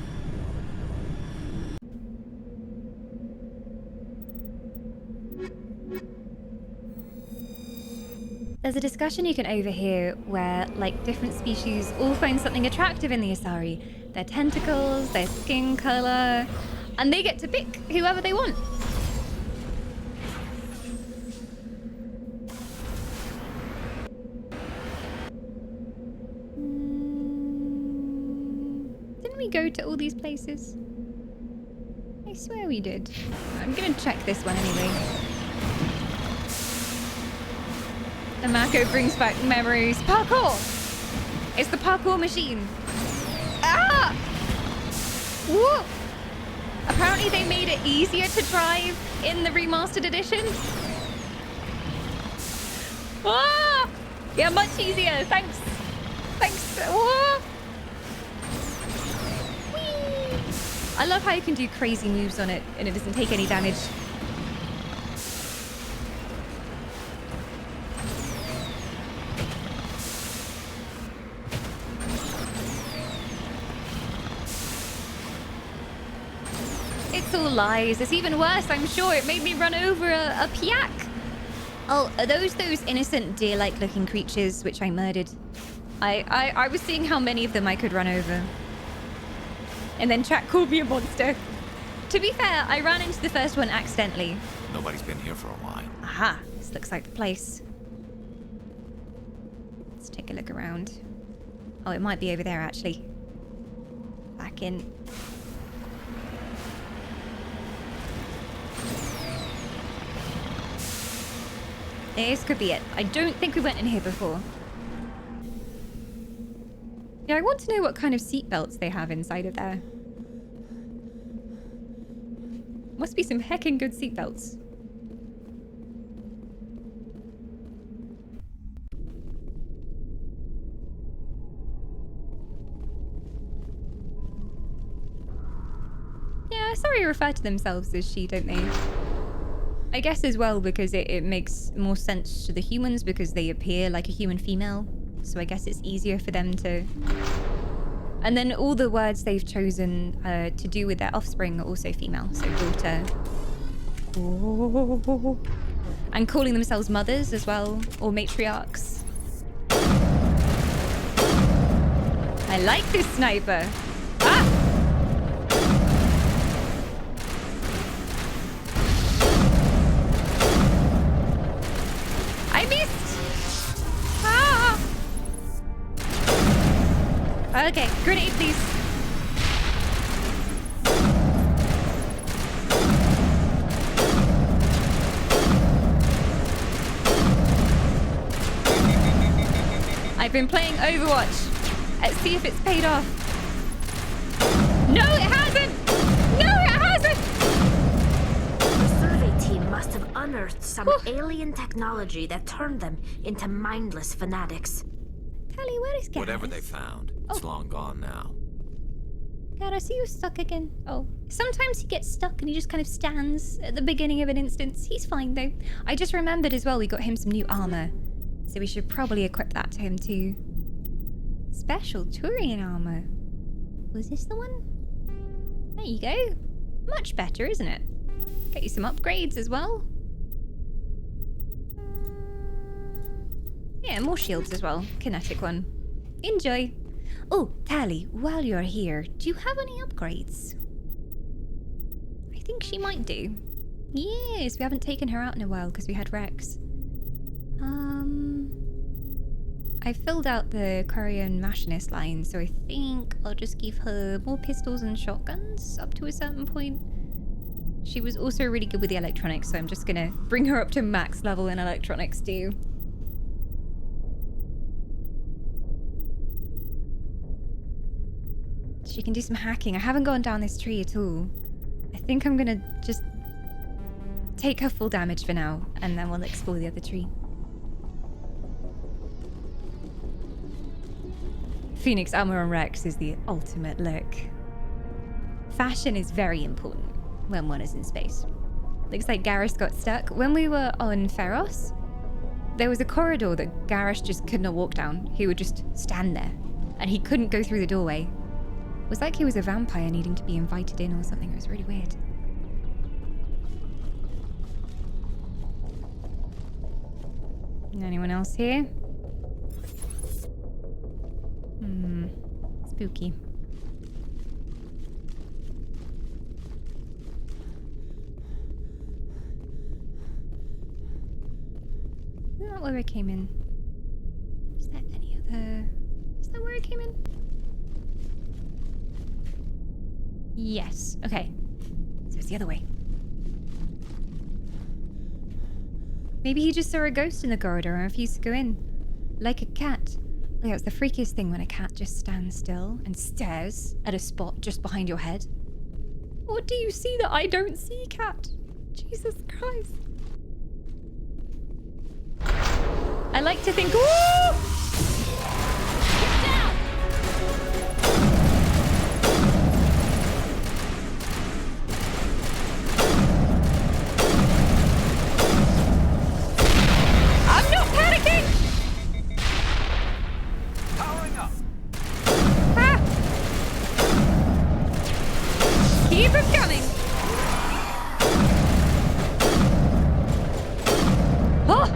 There's a discussion you can overhear where, like, different species all find something attractive in the Asari. Their tentacles, their skin color, and they get to pick whoever they want. Didn't we go to all these places? I swear we did. I'm gonna check this one anyway. The Mako brings back memories. Parkour! It's the parkour machine. Ah! Whoa! Apparently they made it easier to drive in the remastered edition. Ah! Yeah, much easier. Thanks. Thanks. Whoa! Whee! I love how you can do crazy moves on it and it doesn't take any damage. It's all lies. It's even worse, I'm sure. It made me run over a piak. Oh, are those innocent deer-like looking creatures which I murdered? I was seeing how many of them I could run over. And then chat called me a monster. To be fair, I ran into the first one accidentally. Nobody's been here for a while. Aha, this looks like the place. Let's take a look around. Oh, it might be over there actually. Back in. This could be it. I don't think we went in here before. Yeah, I want to know what kind of seatbelts they have inside of there. Must be some heckin' good seatbelts. Yeah, Sorry, refer to themselves as she, don't they? I guess as well because it makes more sense to the humans because they appear like a human female. So I guess it's easier for them to... And then all the words they've chosen to do with their offspring are also female. So daughter. Oh. And calling themselves mothers as well, or matriarchs. I like this sniper. Ah! I missed! Ah! Okay, grenade please. I've been playing Overwatch. Let's see if it's paid off. No, it hasn't! No, it hasn't! The survey team must have unearthed some alien technology that turned them into mindless fanatics. Tally, where is Garrus? Whatever they found, it's long gone now. Garrus, are you stuck again? Oh. Sometimes he gets stuck and he just kind of stands at the beginning of an instance. He's fine though. I just remembered as well we got him some new armor. So we should probably equip that to him too. Special Turian armor. Was this the one? There you go. Much better, isn't it? Get you some upgrades as well. Yeah, more shields as well. Kinetic one. Enjoy. Oh, Tally, while you're here, do you have any upgrades? I think she might do. Yes, we haven't taken her out in a while because we had Rex. I filled out the Quarian Machinist line, so I think I'll just give her more pistols and shotguns up to a certain point. She was also really good with the electronics, so I'm just gonna bring her up to max level in electronics too. She can do some hacking. I haven't gone down this tree at all. I think I'm gonna just take her full damage for now, and then we'll explore the other tree. Phoenix armor on Rex is the ultimate look. Fashion is very important when one is in space. Looks like Garrus got stuck. When we were on Pharos, there was a corridor that Garrus just could not walk down. He would just stand there, and he couldn't go through the doorway. It was like he was a vampire needing to be invited in or something. It was really weird. Anyone else here? Spooky. Not where I came in. Is there any other... Is that where I came in? Yes. Okay. So it's the other way. Maybe he just saw a ghost in the corridor and refused to go in. Like a cat. Oh, yeah, it's the freakiest thing when a cat just stands still and stares at a spot just behind your head. What do you see that I don't see, cat? Jesus Christ. I like to think... Ooh! Get down! I'm not panicking! Powering up. Ah! Keep him coming! Oh!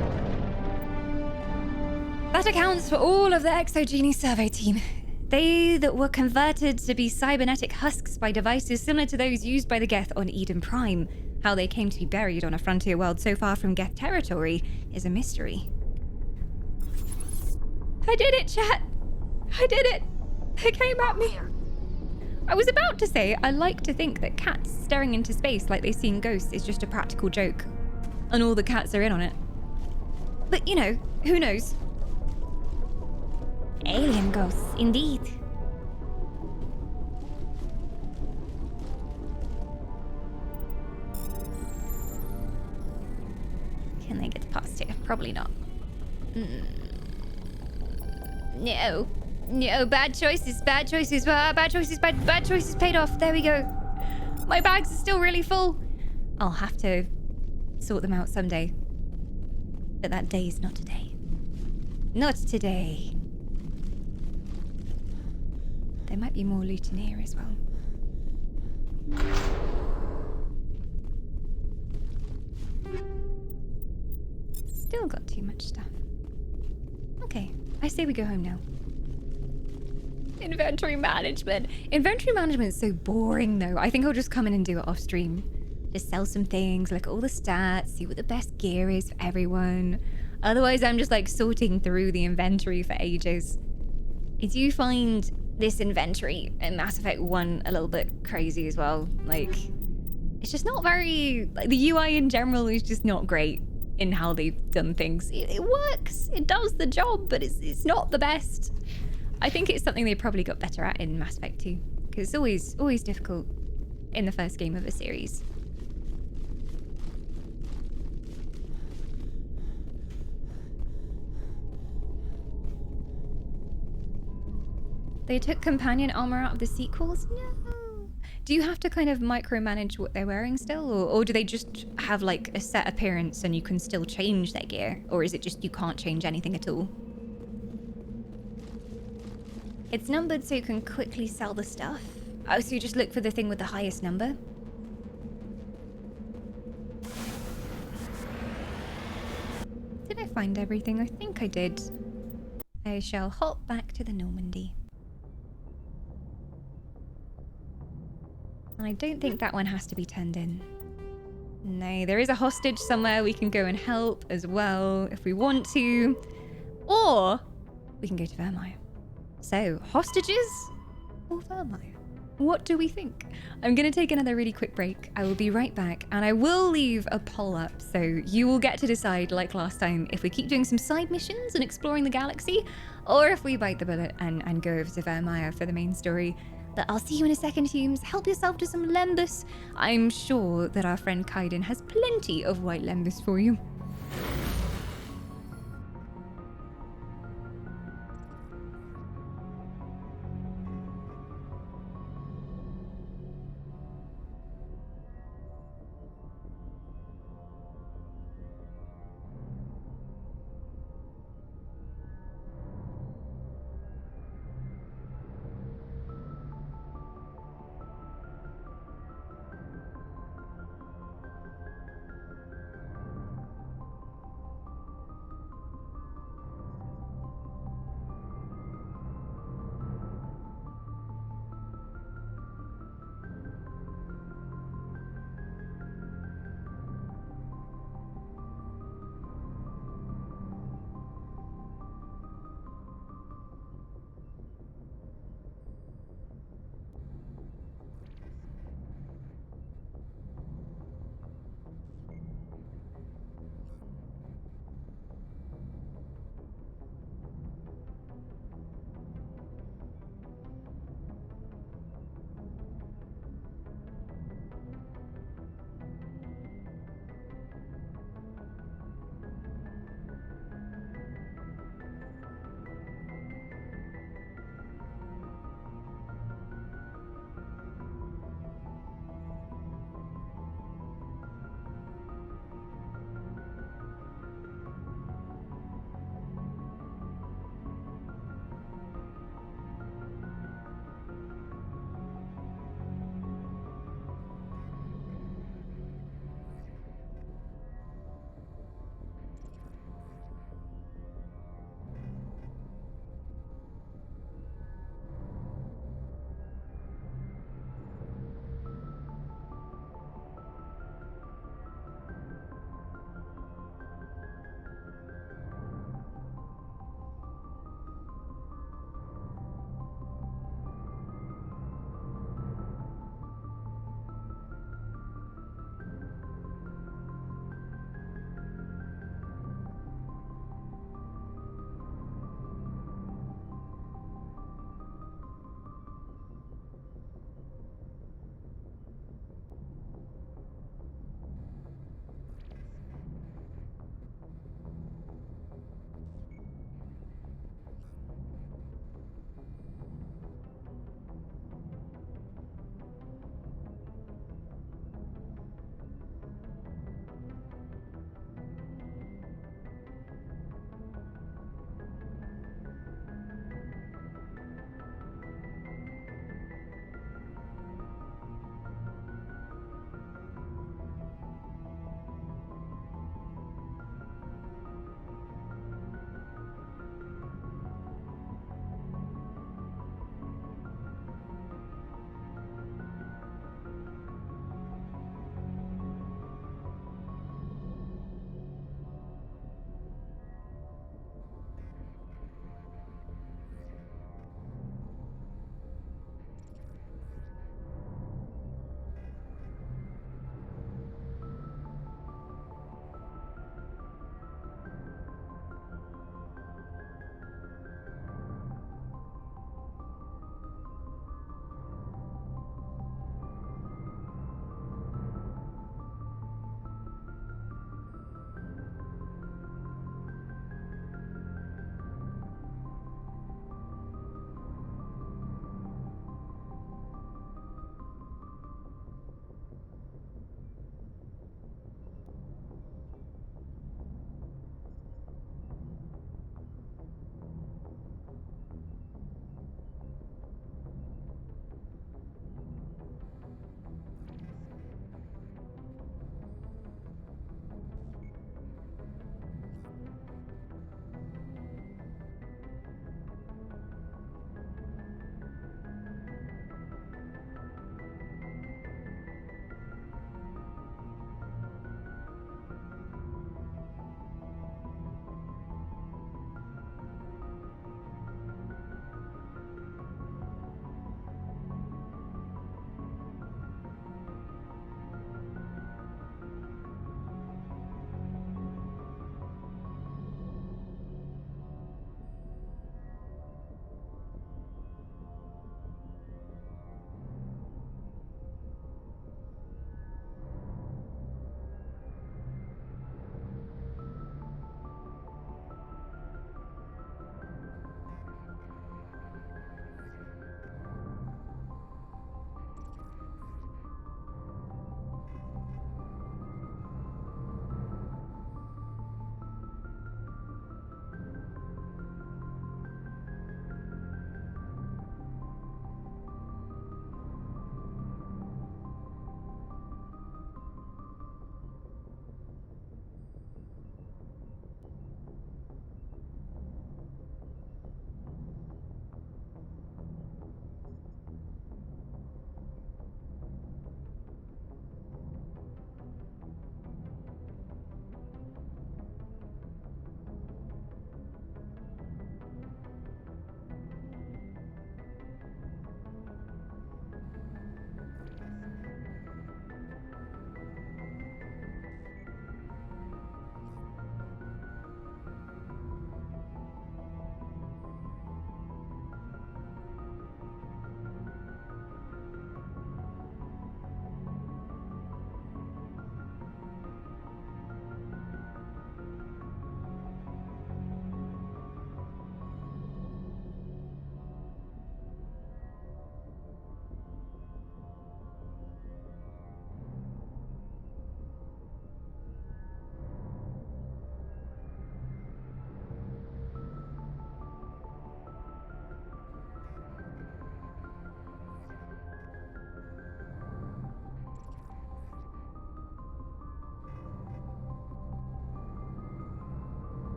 That accounts for all of the Exogeny survey team. They that were converted to be cybernetic husks by devices similar to those used by the Geth on Eden Prime. How they came to be buried on a frontier world so far from Geth territory is a mystery. I did it, chat! I did it! They came at me! I was about to say, I like to think that cats staring into space like they seen ghosts is just a practical joke. And all the cats are in on it. But, you know, who knows? Alien ghosts, indeed. Can they get past here? Probably not. No. No, bad choices, bad choices, bad choices, bad choices paid off. There we go. my bags are still really full. I'll have to sort them out someday. But that day is not today. Not today. There might be more loot in here as well. Still got too much stuff. Okay, I say we go home now. Inventory management. Inventory management is so boring though. I think I'll just come in and do it off stream. Just sell some things, look at all the stats, see what the best gear is for everyone. Otherwise, I'm just like sorting through the inventory for ages. I do find this inventory in Mass Effect 1 a little bit crazy as well. Like, it's just not very... Like, the UI in general is just not great in how they've done things. It works, it does the job, but it's not the best. I think it's something they probably got better at in Mass Effect 2, because it's always difficult in the first game of a series. They took companion armor out of the sequels? No. Do you have to kind of micromanage what they're wearing still? Or do they just have like a set appearance and you can still change their gear? Or is it just you can't change anything at all? It's numbered so you can quickly sell the stuff. Oh, so you just look for the thing with the highest number? Did I find everything? I think I did. I shall hop back to the Normandy. And I don't think that one has to be turned in. No, there is a hostage somewhere we can go and help as well if we want to. Or we can go to Vermeer. So, hostages or Vermeer? What do we think? I'm going to take another really quick break. I will be right back, and I will leave a poll up, so you will get to decide, like last time, if we keep doing some side missions and exploring the galaxy, or if we bite the bullet and go over to Vermeer for the main story. But I'll see you in a second, Humes. Help yourself to some Lembus. I'm sure that our friend Kaiden has plenty of white Lembus for you.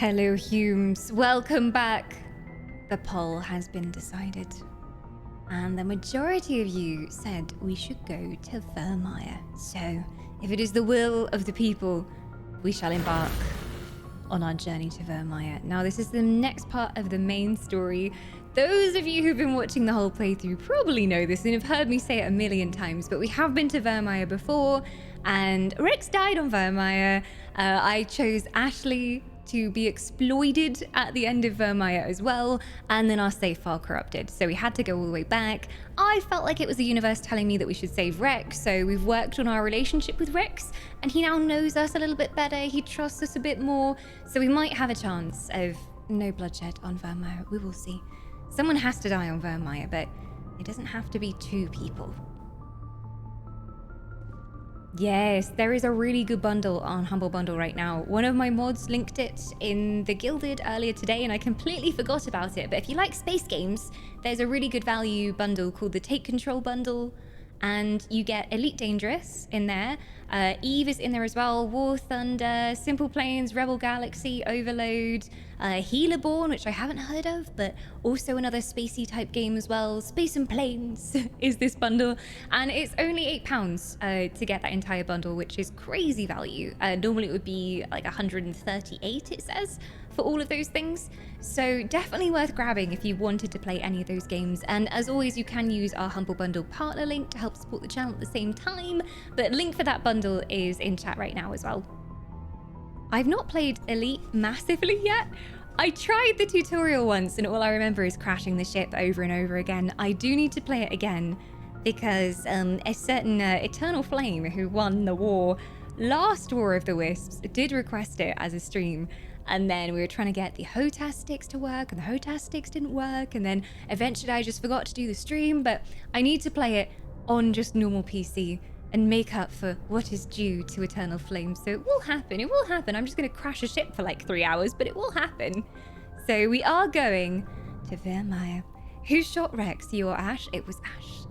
Hello, Humes. Welcome back. The poll has been decided. And the majority of you said we should go to Vermeer. So, if it is the will of the people, we shall embark on our journey to Vermeer. Now, this is the next part of the main story. Those of you who've been watching the whole playthrough probably know this and have heard me say it a million times, but we have been to Vermeer before, and Rex died on Vermeer. I chose Ashley to be exploited at the end of Vermeer as well, and then our save file corrupted, so we had to go all the way back. I felt like it was the universe telling me that we should save Rex, so we've worked on our relationship with Rex, and he now knows us a little bit better, he trusts us a bit more, so we might have a chance of no bloodshed on Vermeer. We will see. Someone has to die on Vermeer, but it doesn't have to be 2 people. Yes, there is a really good bundle on Humble Bundle right now. One of my mods linked it in the Gilded earlier today and I completely forgot about it. But if you like space games, there's a really good value bundle called the Take Control Bundle. And you get Elite Dangerous in there. Eve is in there as well. War Thunder, Simple Planes, Rebel Galaxy, Overload, Healerborn, which I haven't heard of, but also another spacey type game as well. Space and Planes is this bundle. And it's only £8 to get that entire bundle, which is crazy value. Normally it would be like 138, it says, for all of those things. So definitely worth grabbing if you wanted to play any of those games. And as always, you can use our Humble Bundle partner link to help support the channel at the same time. But link for that bundle is in chat right now as well. I've not played Elite massively yet. I tried the tutorial once and all I remember is crashing the ship over and over again. I do need to play it again because a certain Eternal Flame who won the war, last War of the Wisps, did request it as a stream. And then we were trying to get the HOTAS sticks to work and the HOTAS sticks didn't work. And then eventually I just forgot to do the stream, but I need to play it on just normal PC and make up for what is due to Eternal Flame. So it will happen, it will happen. I'm just gonna crash a ship for like 3 hours, but it will happen. So we are going to Vermeer. Who shot Rex, you or Ash? It was Ash.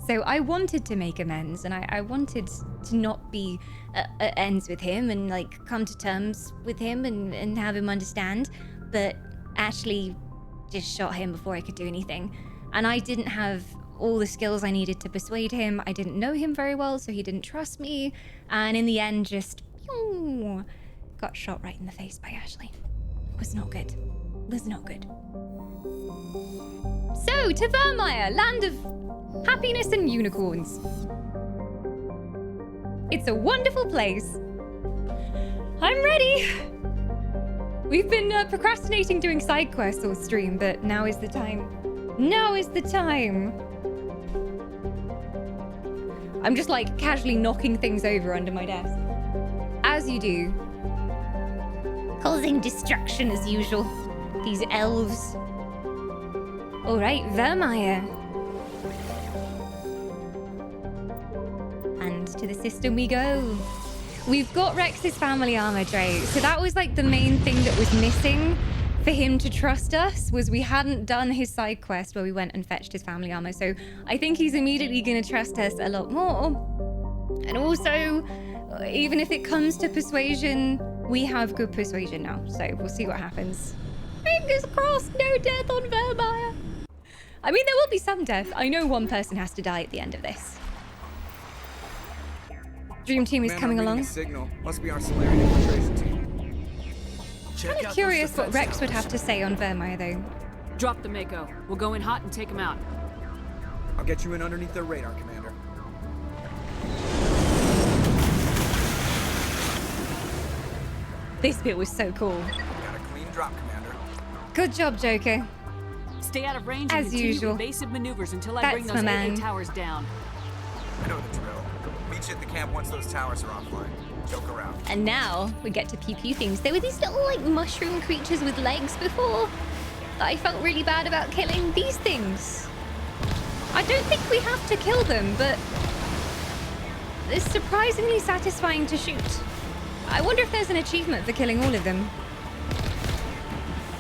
So I wanted to make amends and I wanted to not be at ends with him and like come to terms with him and have him understand. But Ashley just shot him before I could do anything. And I didn't have all the skills I needed to persuade him. I didn't know him very well, so he didn't trust me. And in the end, just got shot right in the face by Ashley. It was not good. It was not good. So, to Vermeer, land of happiness and unicorns. It's a wonderful place. I'm ready. We've been procrastinating doing side quests all stream, but now is the time. Now is the time. I'm just like casually knocking things over under my desk. As you do. Causing destruction as usual. These elves. All right, Vermeer. And to the system we go. We've got Rex's family armor, Dre. So that was like the main thing that was missing for him to trust us, was we hadn't done his side quest where we went and fetched his family armor. So I think he's immediately going to trust us a lot more. And also, even if it comes to persuasion, we have good persuasion now. So we'll see what happens. Fingers crossed, no death on Vermeer. I mean, there will be some death. I know one person has to die at the end of this. Dream team is coming along. Signal. Must be our Solarian infiltration team. Kind of curious what Rex would have to say on Vermeer, though. Drop the Mako. We'll go in hot and take him out. I'll get you in underneath their radar, Commander. This bit was so cool. Got a clean drop, Commander. Good job, Joker. Stay out of range as and continue usual. Evasive maneuvers until I bring those AA towers down. I know the drill. Meet you at the camp once those towers are offline. Joke around. And now we get to pew-pew things. There were these little like mushroom creatures with legs before that I felt really bad about killing. These things. I don't think we have to kill them, but it's surprisingly satisfying to shoot. I wonder if there's an achievement for killing all of them.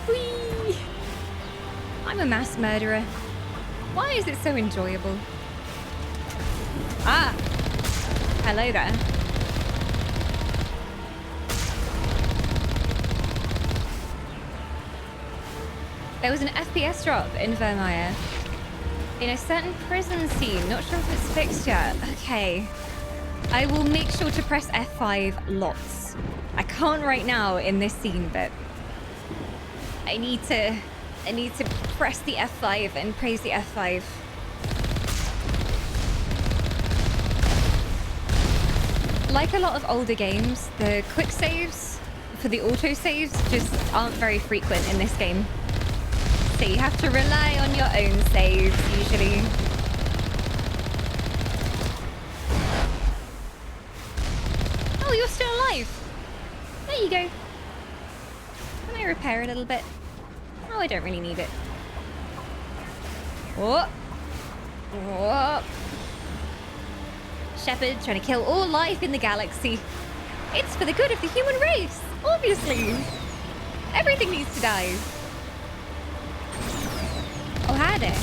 Whee! I'm a mass murderer. Why is it so enjoyable? Ah! Hello there. There was an FPS drop in Vermeer in a certain prison scene. Not sure if it's fixed yet. Okay. I will make sure to press F5 lots. I can't right now in this scene, but I need to press the F5 and praise the F5. Like a lot of older games, the quick saves for the auto saves just aren't very frequent in this game. So you have to rely on your own saves usually. Oh, you're still alive. There you go. Can I repair a little bit? Oh, I don't really need it. Oh. Oh. Shepard trying to kill all life in the galaxy. It's for the good of the human race, obviously. Everything needs to die. Oh, hi there.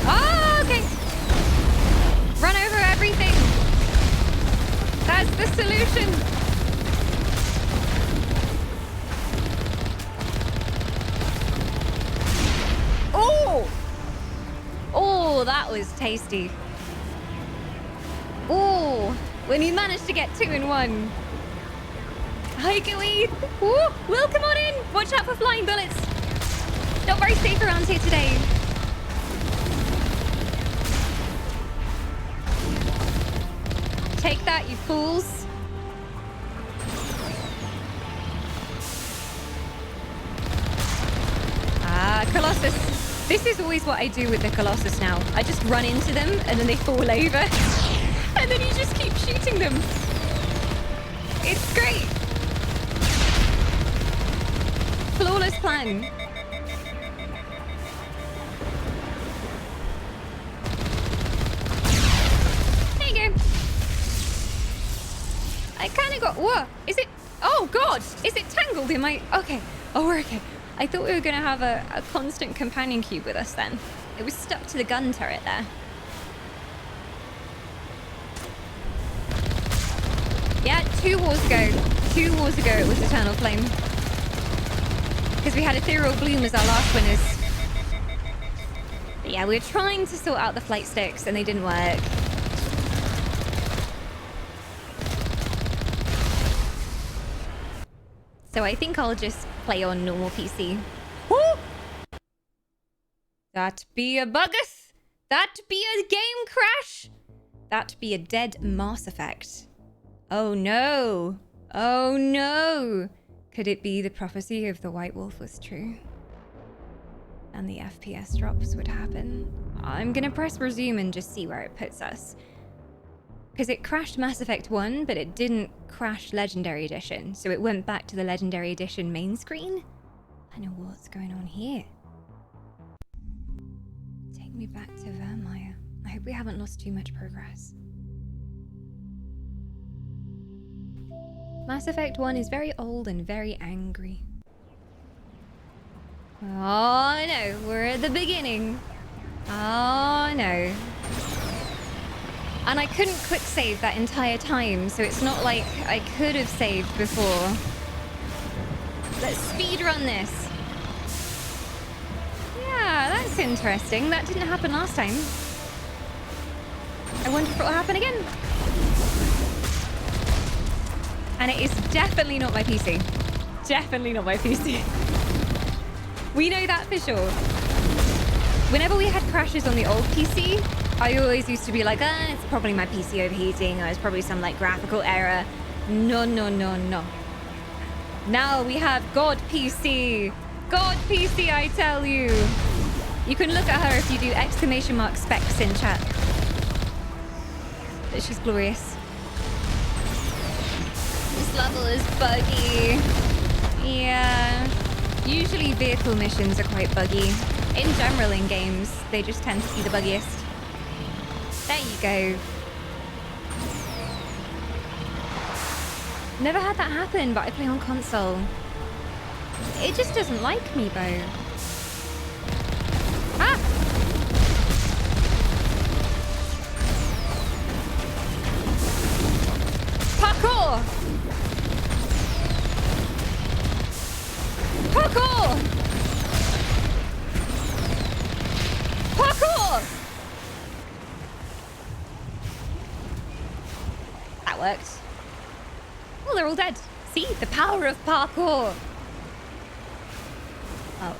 Oh, okay. Run over everything. That's the solution. Oh! Oh, that was tasty. Oh, when you managed to get 2 in 1. Hi, Gooey. Ooh, Will, come on in. Watch out for flying bullets. Not very safe around here today. Take that, you fools. Ah, Colossus. This is always what I do with the Colossus now. I just run into them and then they fall over. And then you just keep shooting them. It's great. Flawless plan. There you go. I kind of got... What? Is it... Oh, God. Is it tangled in my... Okay. Oh, we're okay. I thought we were going to have a constant companion cube with us then. It was stuck to the gun turret there. Yeah, 2 wars ago. 2 wars ago it was Eternal Flame. Because we had Ethereal Bloom as our last winners. But yeah, we were trying to sort out the flight sticks and they didn't work. So I think I'll just play on normal PC. Woo! That be a buggeth. That be a game crash. That be a dead Mass Effect. Oh no. Oh no. Could it be the prophecy of the White Wolf was true? And the FPS drops would happen? I'm gonna press resume and just see where it puts us. Because it crashed Mass Effect 1, but it didn't crash Legendary Edition. So it went back to the Legendary Edition main screen. I know what's going on here. Take me back to Vermeer. I hope we haven't lost too much progress. Mass Effect 1 is very old and very angry. Oh no, we're at the beginning. Oh no. And I couldn't quick save that entire time, so it's not like I could have saved before. Let's speedrun this. Yeah, that's interesting. That didn't happen last time. I wonder if it'll happen again. And it is definitely not my PC. Definitely not my PC. We know that for sure. Whenever we had crashes on the old PC, I always used to be like, it's probably my PC overheating, or it's probably some like graphical error. No, no, no, no. Now we have God PC. God PC, I tell you. You can look at her if you do ! specs in chat. But she's glorious. This level is buggy. Yeah. Usually vehicle missions are quite buggy. In general in games, they just tend to be the buggiest. There you go. Never had that happen, but I play on console. It just doesn't like me, Bo. Ah! Parkour! Parkour! worked. Oh, they're all dead. See? The power of parkour. Oh,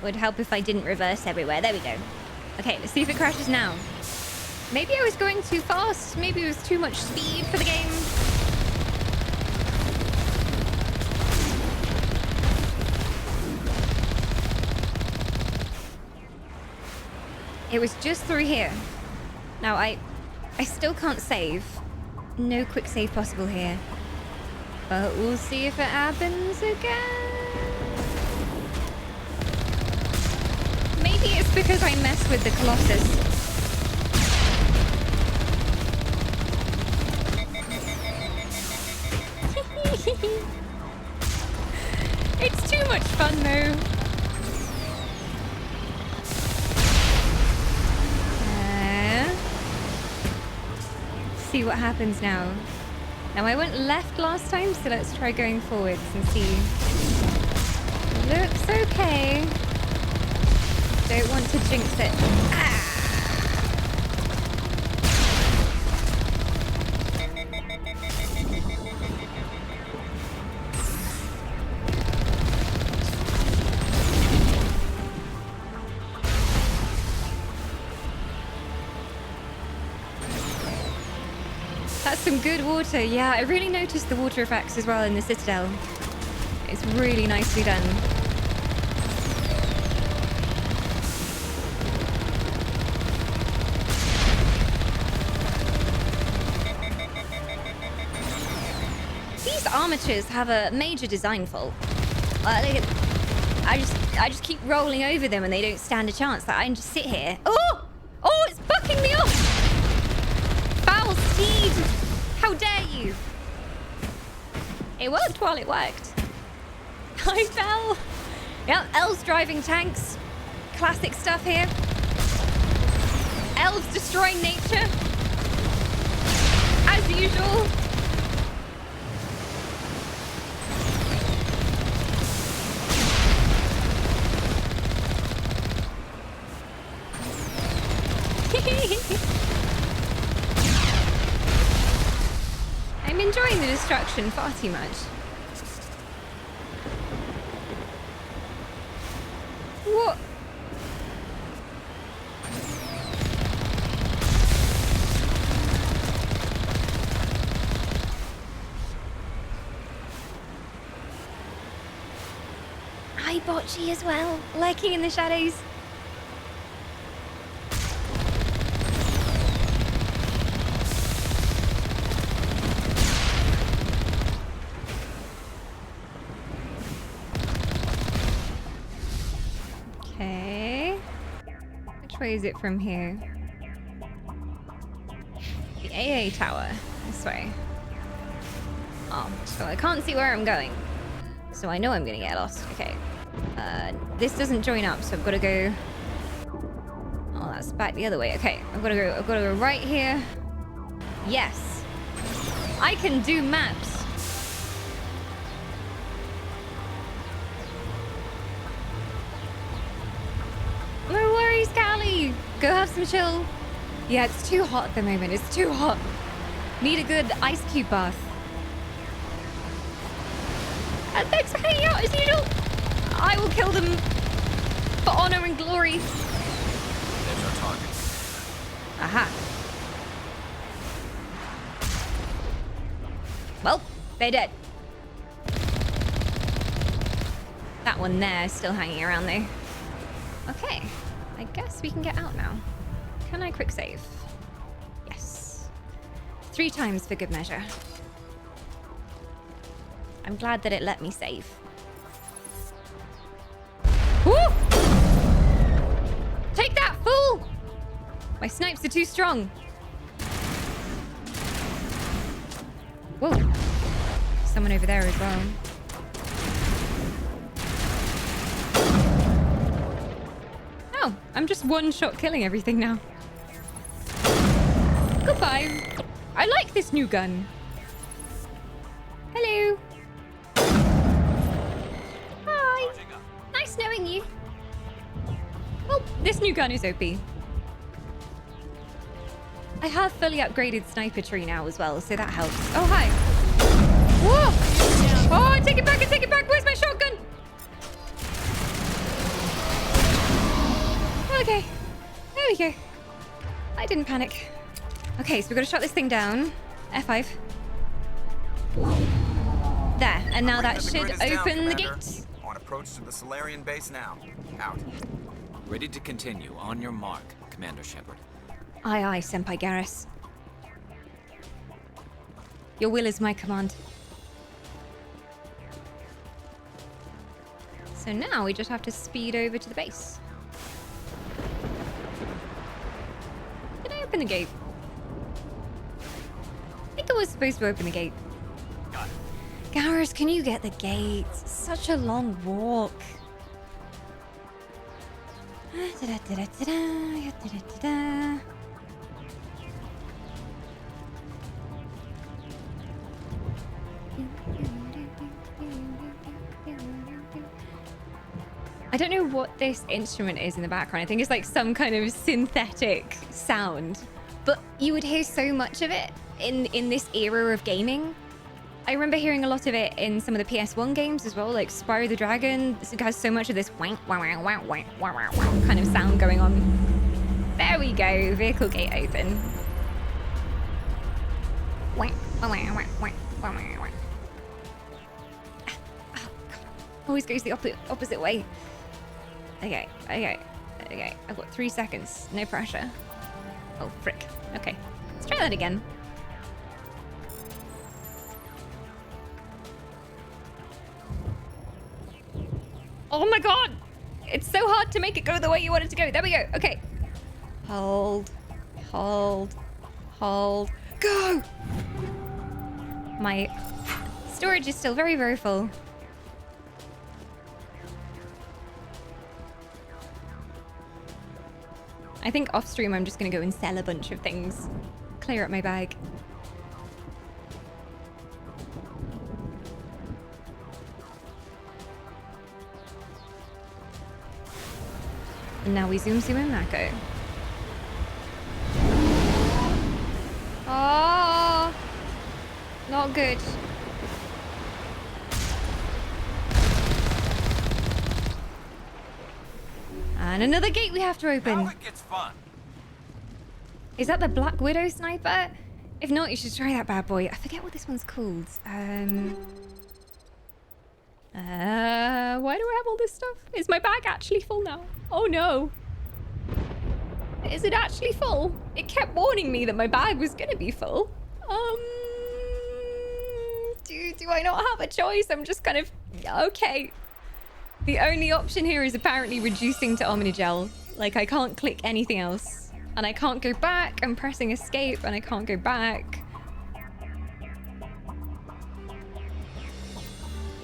would help if I didn't reverse everywhere. There we go. Okay, let's see if it crashes now. Maybe I was going too fast. Maybe it was too much speed for the game. It was just through here. Now, I still can't save. No quick save possible here. But we'll see if it happens again. Maybe it's because I mess with the Colossus. It's too much fun though. See what happens now. Now I went left last time, so let's try going forwards and see. Looks okay. Don't want to jinx it. Ah! That's some good water. Yeah, I really noticed the water effects as well in the Citadel. It's really nicely done. These armatures have a major design fault. I just keep rolling over them and they don't stand a chance. Like, I can just sit here. Oh! Oh, it's bucking me off! Foul steed! How dare you! It worked while it worked. I fell. Yep, elves driving tanks. Classic stuff here. Elves destroying nature. As usual. I'm enjoying the destruction far too much. What? Hi, Bocce as well, lurking in the shadows. Okay. Which way is it from here? The AA tower. This way. Oh, so I can't see where I'm going. So I know I'm gonna get lost. Okay. This doesn't join up, so I've got to go... Oh, that's back the other way. Okay, I've got to go right here. Yes. I can do maps. No worries, Callie. Go have some chill. Yeah, it's too hot at the moment. It's too hot. Need a good ice cube bath. And thanks for hanging out as usual. I will kill them for honor and glory. There's our target. Aha. Well, they're dead. That one there is still hanging around though. Okay, I guess we can get out now. Can I quick save? Yes. 3 times for good measure. I'm glad that it let me save. Woo! Take that, fool! My snipes are too strong. Whoa. Someone over there as well. Oh, I'm just one-shot killing everything now. Goodbye. I like this new gun. Hello. Hi. Nice knowing you. Well, this new gun is OP. I I have fully upgraded sniper tree now as well, so that helps. Oh, hi. Whoa! Oh, I take it back, I take it back. Where's my shotgun? Okay. There we go. I didn't panic. Okay, so we've got to shut this thing down. F5. There, and now that should open the gate. On approach to the Solarian base now. Out. Ready to continue. On your mark, Commander Shepard. Aye, aye, Senpai Garrus. Your will is my command. So now we just have to speed over to the base. Did I open the gate? I think I was supposed to open the gate. Garrus, can you get the gate? It's such a long walk. I don't know what this instrument is in the background. I think it's like some kind of synthetic sound. But you would hear so much of it in this era of gaming. I remember hearing a lot of it in some of the PS1 games as well, like Spyro the Dragon. It has so much of this wank, wow, wow, wow, wow, wow, wow kind of sound going on. There we go, vehicle gate open. Wank, wow, wow, wow, wow, wow, wow. Oh, God. Always goes the opposite way. Okay, okay, okay. I've got 3 seconds. No pressure. Oh, frick. Okay, let's try that again. Oh my god! It's so hard to make it go the way you want it to go. There we go. Okay. Hold. Hold. Hold. Go! My storage is still very, very full. I think off stream I'm just gonna go and sell a bunch of things. Clear up my bag. And now we zoom in Mako. Oh, not good. And another gate we have to open. Now it gets fun. Is that the Black Widow sniper? If not, you should try that bad boy. I forget what this one's called. Why do I have all this stuff? Is my bag actually full now? Oh no. Is it actually full? It kept warning me that my bag was gonna be full. Do I not have a choice? I'm just kind of, okay. The only option here is apparently reducing to Omnigel. Like, I can't click anything else. And I can't go back. I'm pressing escape and I can't go back.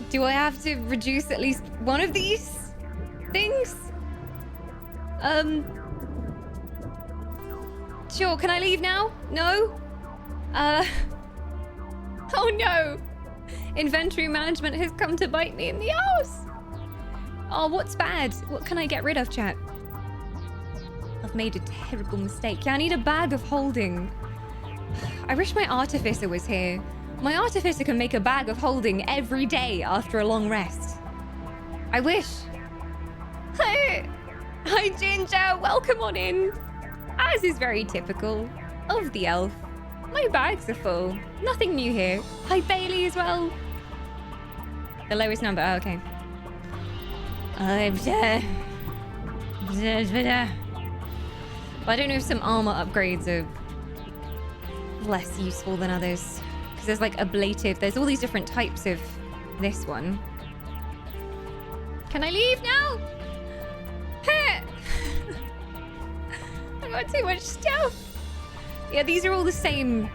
Do I have to reduce at least one of these things? Sure, can I leave now? No? Oh no! Inventory management has come to bite me in the ass! Oh, what's bad? What can I get rid of, chat? I've made a terrible mistake. Yeah, I need a bag of holding. I wish my artificer was here. My artificer can make a bag of holding every day after a long rest. I wish. Hi, Ginger. Welcome on in. As is very typical of the elf. My bags are full. Nothing new here. Hi, Bailey as well. The lowest number. Oh, okay. But I don't know if some armor upgrades are less useful than others. Because there's like ablative. There's all these different types of this one. Can I leave now? I got too much stuff. Yeah, these are all the same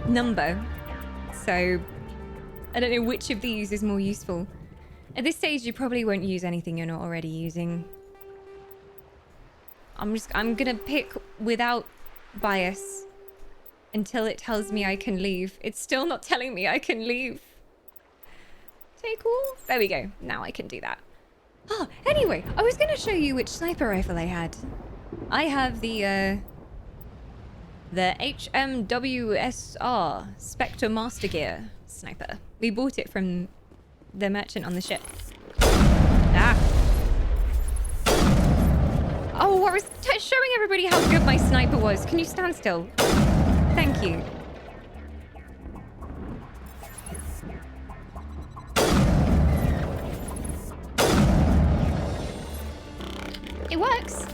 number. So I don't know which of these is more useful. At this stage, you probably won't use anything you're not already using. I'm gonna pick without bias until it tells me I can leave. It's still not telling me I can leave. Take all. There we go. Now I can do that. Oh, anyway, I was gonna show you which sniper rifle I had. I have the The HMWSR Spectre Master Gear Sniper. We bought it from the merchant on the ship. Ah. Oh, I was showing everybody how good my sniper was. Can you stand still? Thank you. It works.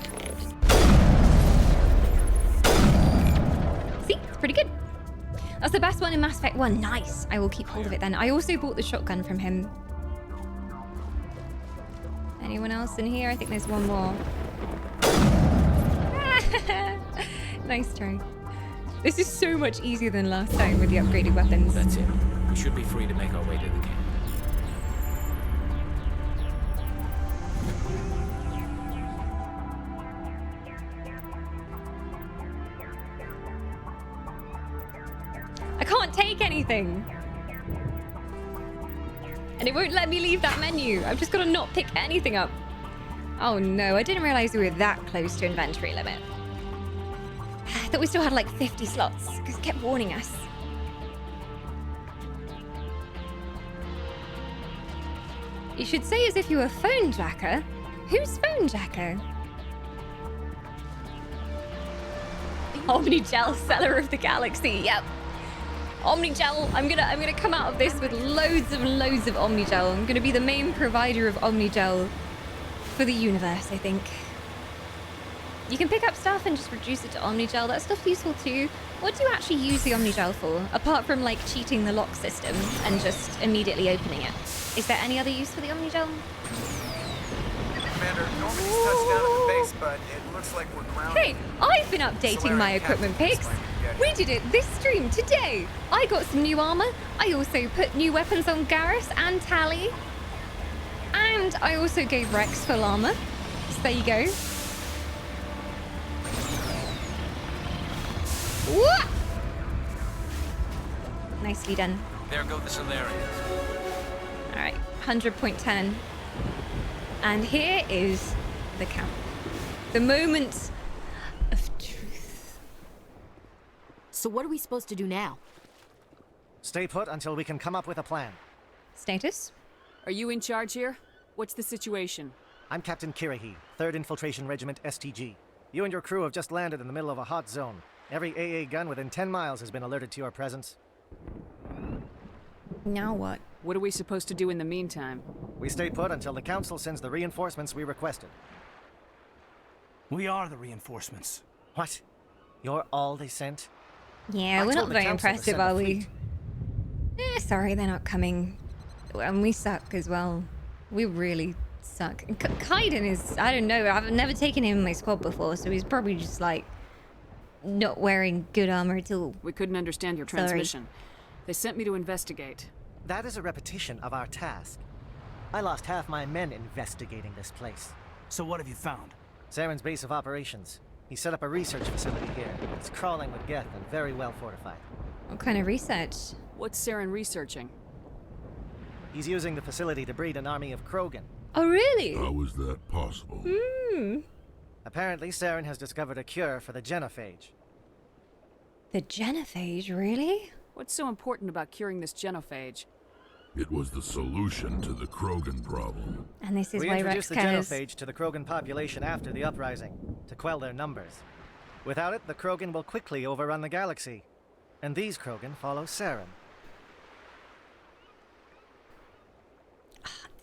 See? It's pretty good. That's the best one in Mass Effect 1. Nice. I will keep hold of it then. I also bought the shotgun from him. Anyone else in here? I think there's one more. Nice try. This is so much easier than last time with the upgraded weapons. That's it. We should be free to make our way to the camp. I can't take anything. And it won't let me leave that menu. I've just got to not pick anything up. Oh no, I didn't realize we were that close to inventory limit. I thought we still had like 50 slots, because it kept warning us. You should say as if you were phone jacker. Who's phone jacker? Omnigel, seller of the galaxy. Yep. Omnigel. I'm gonna come out of this with loads and loads of Omnigel. I'm gonna be the main provider of Omnigel for the universe, I think. You can pick up stuff and just reduce it to Omnigel. That stuff's useful too. What do you actually use the Omnigel for? Apart from like cheating the lock system and just immediately opening it. Is there any other use for the Omnigel? Commander, Normandy's touched down at the base, but it looks like we're grounded. Hey, I've been updating my equipment pics. We did it this stream today. I got some new armor. I also put new weapons on Garrus and Tally. And I also gave Rex full armor. So there you go. What? Nicely done. There go the Solarians. All right, 100.10. And here is the camp. The moment of truth. So what are we supposed to do now? Stay put until we can come up with a plan. Status? Are you in charge here? What's the situation? I'm Captain Kirahi, 3rd Infiltration Regiment STG. You and your crew have just landed in the middle of a hot zone. Every AA gun within 10 miles has been alerted to your presence. Now what? What are we supposed to do in the meantime? We stay put until the Council sends the reinforcements we requested. We are the reinforcements. What? You're all they sent? Yeah, we're not very impressive, are we? Sorry, they're not coming. And we suck as well. We really suck. Kaiden is, I don't know, I've never taken him in my squad before, so he's probably just like not wearing good armor at all. We couldn't understand your transmission. They sent me to investigate. That is a repetition of our task. I lost half my men investigating this place. So what have you found? Saren's base of operations. He set up a research facility here. It's crawling with Geth and very well fortified. What kind of research? What's Saren researching? He's using the facility to breed an army of Krogan. Oh, really? How is that possible? Apparently, Saren has discovered a cure for the genophage. The genophage, really? What's so important about curing this genophage? It was the solution to the Krogan problem. And this is we why Rex introduced the cares. genophage to the Krogan population after the uprising, to quell their numbers. Without it, the Krogan will quickly overrun the galaxy. And these Krogan follow Saren.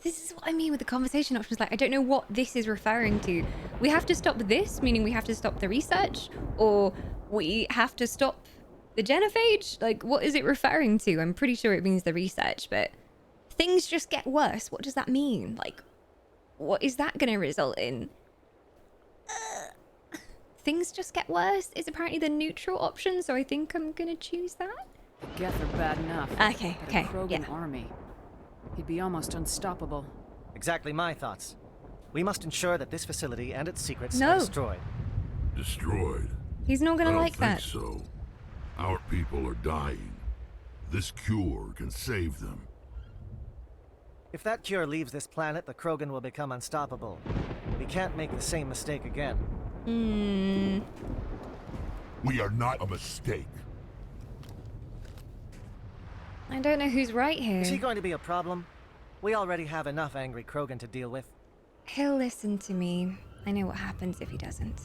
This is what I mean with the conversation options. Like, I don't know what this is referring to. We have to stop this, meaning we have to stop the research, or we have to stop the genophage? Like, what is it referring to? I'm pretty sure it means the research, but things just get worse. What does that mean? Like, what is that going to result in? Things just get worse is apparently the neutral option, so I think I'm going to choose that. The Geth are bad enough. Okay, but okay, a Krogan yeah. army. He'd be almost unstoppable. Exactly my thoughts. We must ensure that this facility and its secrets No. are destroyed. Destroyed? He's not going I to don't like think that. so. Our people are dying. This cure can save them. If that cure leaves this planet, the Krogan will become unstoppable. We can't make the same mistake again. We are not a mistake. I don't know who's right here. Is he going to be a problem? We already have enough angry Krogan to deal with. He'll listen to me. I know what happens if he doesn't.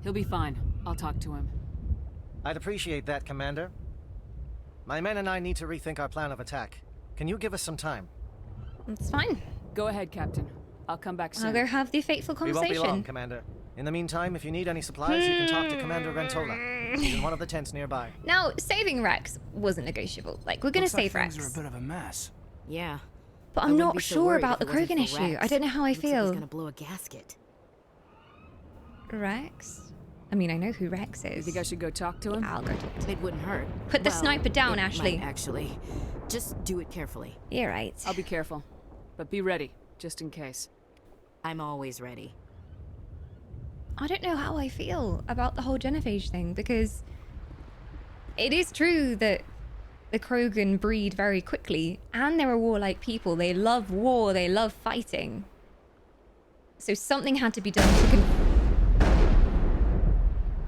He'll be fine. I'll talk to him. I'd appreciate that, Commander. My men and I need to rethink our plan of attack. Can you give us some time? It's fine. Go ahead, Captain. I'll come back soon. I'll go have the fateful We conversation. won't be long, Commander. In the meantime, if you need any supplies, you can talk to Commander Rentola. He's in one of the tents nearby. Now, saving Rex wasn't negotiable. Like, we're gonna save Rex. Things are a bit of a mess. Yeah. But I'm not sure about the Krogan issue. I don't know how I Looks like feel. he's gonna blow a gasket. Rex? I mean, I know who Rex is. You think I should go talk to him? I'll go talk to him. It wouldn't hurt. Put the Well, sniper down, it Ashley. might, actually. Just do it carefully. You're right. I'll be careful. But be ready, just in case. I'm always ready. I don't know how I feel about the whole genophage thing, because it is true that the Krogan breed very quickly, and they're a warlike people. They love war, they love fighting. So something had to be done to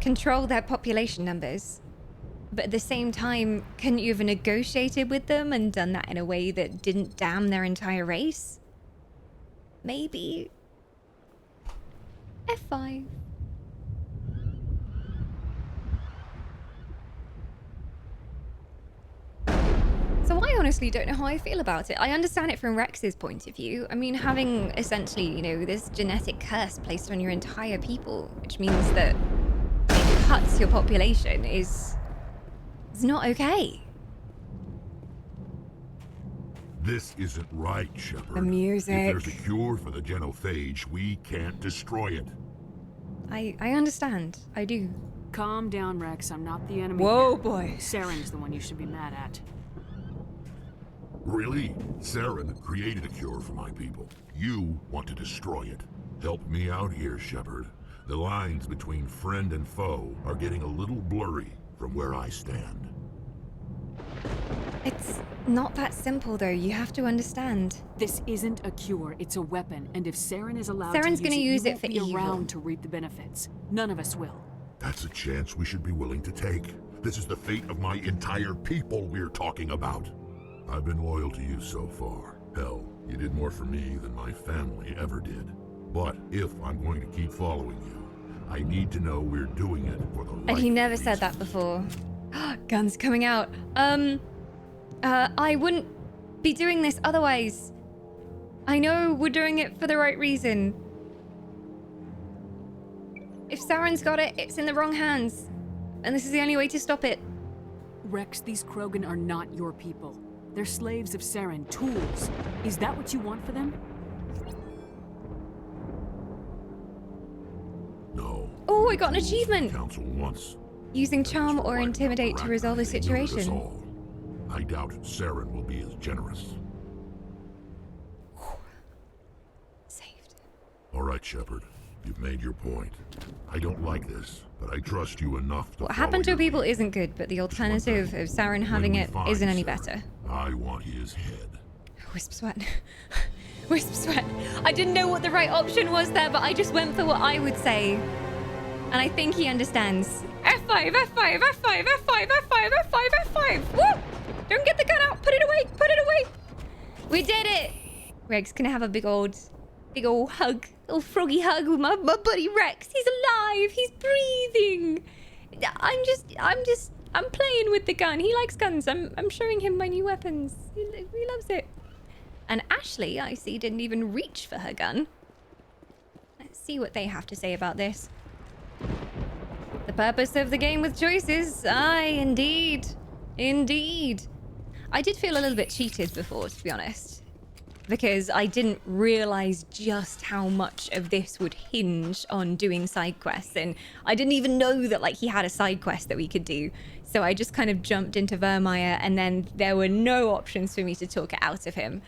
control their population numbers. But at the same time, couldn't you have negotiated with them and done that in a way that didn't damn their entire race? Maybe. F5. So I honestly don't know how I feel about it. I understand it from Rex's point of view. I mean, having essentially, you know, this genetic curse placed on your entire people, which means that it cuts your population, is not okay. This isn't right, Shepard. The music. If there's a cure for the genophage, we can't destroy it. I understand. I do. Calm down, Rex. I'm not the enemy. Whoa, here. boy. Saren's the one you should be mad at. Really? Saren created a cure for my people. You want to destroy it. Help me out here, Shepard. The lines between friend and foe are getting a little blurry from where I stand. It's not that simple, though. You have to understand. This isn't a cure, it's a weapon. And if Saren is allowed Saren's to gonna use it for you won't be evil. around to reap the benefits. None of us will. That's a chance we should be willing to take. This is the fate of my entire people we're talking about. I've been loyal to you so far. Hell, you did more for me than my family ever did. But if I'm going to keep following you, I need to know we're doing it for the right And he never reason. said that before. Guns coming out. I wouldn't be doing this otherwise. I know we're doing it for the right reason. If Saren's got it, it's in the wrong hands. And this is the only way to stop it. Rex, these Krogan are not your people. They're slaves of Saren, tools. Is that what you want for them? No. Oh, I got an achievement. Council once. Using charm or intimidate to resolve a They lured us situation. all. I doubt Saren will be as generous. Saved. All right, Shepard. You've made your point. I don't like this, but I trust you enough to What follow happened to your people isn't good, but the alternative of Saren having we it find isn't any Saren, better. I want his head. Wisp sweat. Wisp sweat. I didn't know what the right option was there, but I just went for what I would say. And I think he understands. F5, F5, F5, F5, F5, F5, F5. Woo! Don't get the gun out. Put it away. Put it away. We did it. Rex can have a big old hug. Little froggy hug with my buddy Rex. He's alive. He's breathing. I'm playing with the gun. He likes guns. I'm showing him my new weapons. He loves it. And Ashley, I see, didn't even reach for her gun. Let's see what they have to say about this. The purpose of the game with choices. Aye, indeed. Indeed. I did feel a little bit cheated before, to be honest. Because I didn't realize just how much of this would hinge on doing side quests. And I didn't even know that, like, he had a side quest that we could do. So I just kind of jumped into Vermeer, and then there were no options for me to talk it out of him.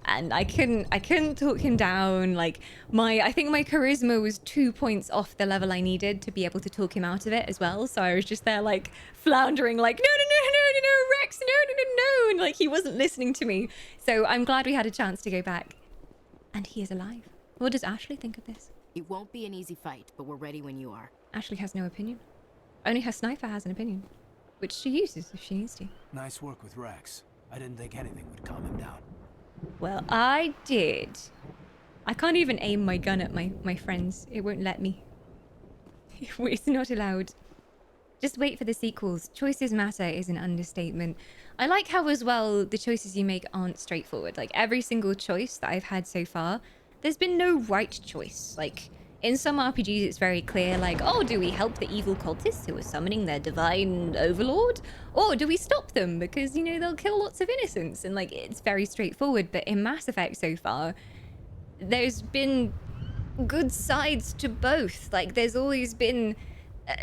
And I couldn't talk him down. Like, I think my charisma was 2 points off the level I needed to be able to talk him out of it as well. So I was just there, like, floundering, like, no, Rex, no. And, like, he wasn't listening to me. So I'm glad we had a chance to go back. And he is alive. What does Ashley think of this? It won't be an easy fight, but we're ready when you are. Ashley has no opinion. Only her sniper has an opinion, which she uses if she needs to. Nice work with Rex. I didn't think anything would calm him down. Well, I did. I can't even aim my gun at my friends. It won't let me. It's not allowed. Just wait for the sequels. Choices matter is an understatement. I like how as well the choices you make aren't straightforward. Like every single choice that I've had so far, there's been no right choice. Like in some RPGs it's very clear, like, oh, do we help the evil cultists who are summoning their divine overlord? Or do we stop them because, you know, they'll kill lots of innocents? And like it's very straightforward. But in Mass Effect so far, there's been good sides to both. Like there's always been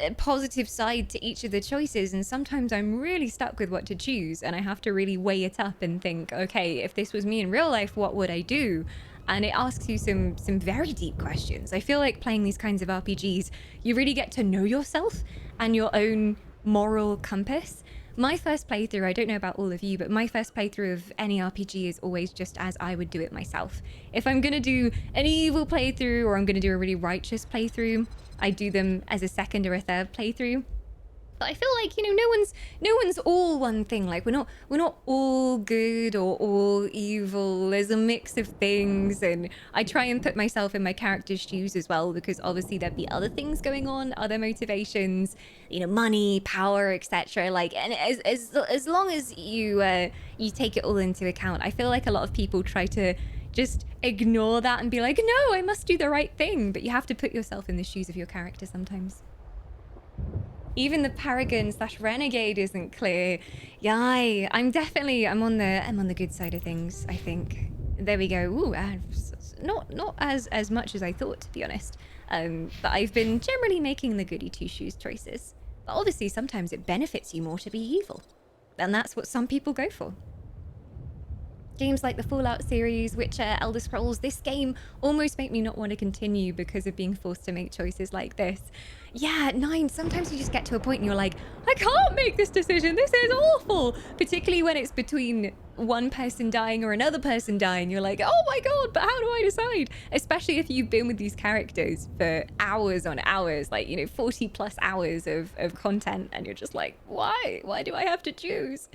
a positive side to each of the choices, and sometimes I'm really stuck with what to choose and I have to really weigh it up and think, okay, if this was me in real life, what would I do? And it asks you some very deep questions. I feel like playing these kinds of RPGs, you really get to know yourself and your own moral compass. My first playthrough, I don't know about all of you, but my first playthrough of any RPG is always just as I would do it myself. If I'm gonna do an evil playthrough or I'm gonna do a really righteous playthrough, I do them as a second or a third playthrough. But I feel like, you know, no one's all one thing. Like we're not all good or all evil. There's a mix of things, and I try and put myself in my character's shoes as well, because obviously there'd be other things going on, other motivations, you know, money, power, etc. Like, and as long as you take it all into account, I feel like a lot of people try to just ignore that and be like, no, I must do the right thing. But you have to put yourself in the shoes of your character sometimes. Even the Paragon / Renegade isn't clear. Yeah, I'm on the good side of things, I think. There we go. Ooh, not as much as I thought, to be honest. But I've been generally making the goody two-shoes choices. But obviously sometimes it benefits you more to be evil. And that's what some people go for. Games like the Fallout series, Witcher, Elder Scrolls, this game almost make me not want to continue because of being forced to make choices like this. Yeah, 9, sometimes you just get to a point and you're like, I can't make this decision, this is awful! Particularly when it's between one person dying or another person dying, you're like, oh my god, but how do I decide? Especially if you've been with these characters for hours on hours, like, you know, 40 plus hours of content, and you're just like, why? Why do I have to choose?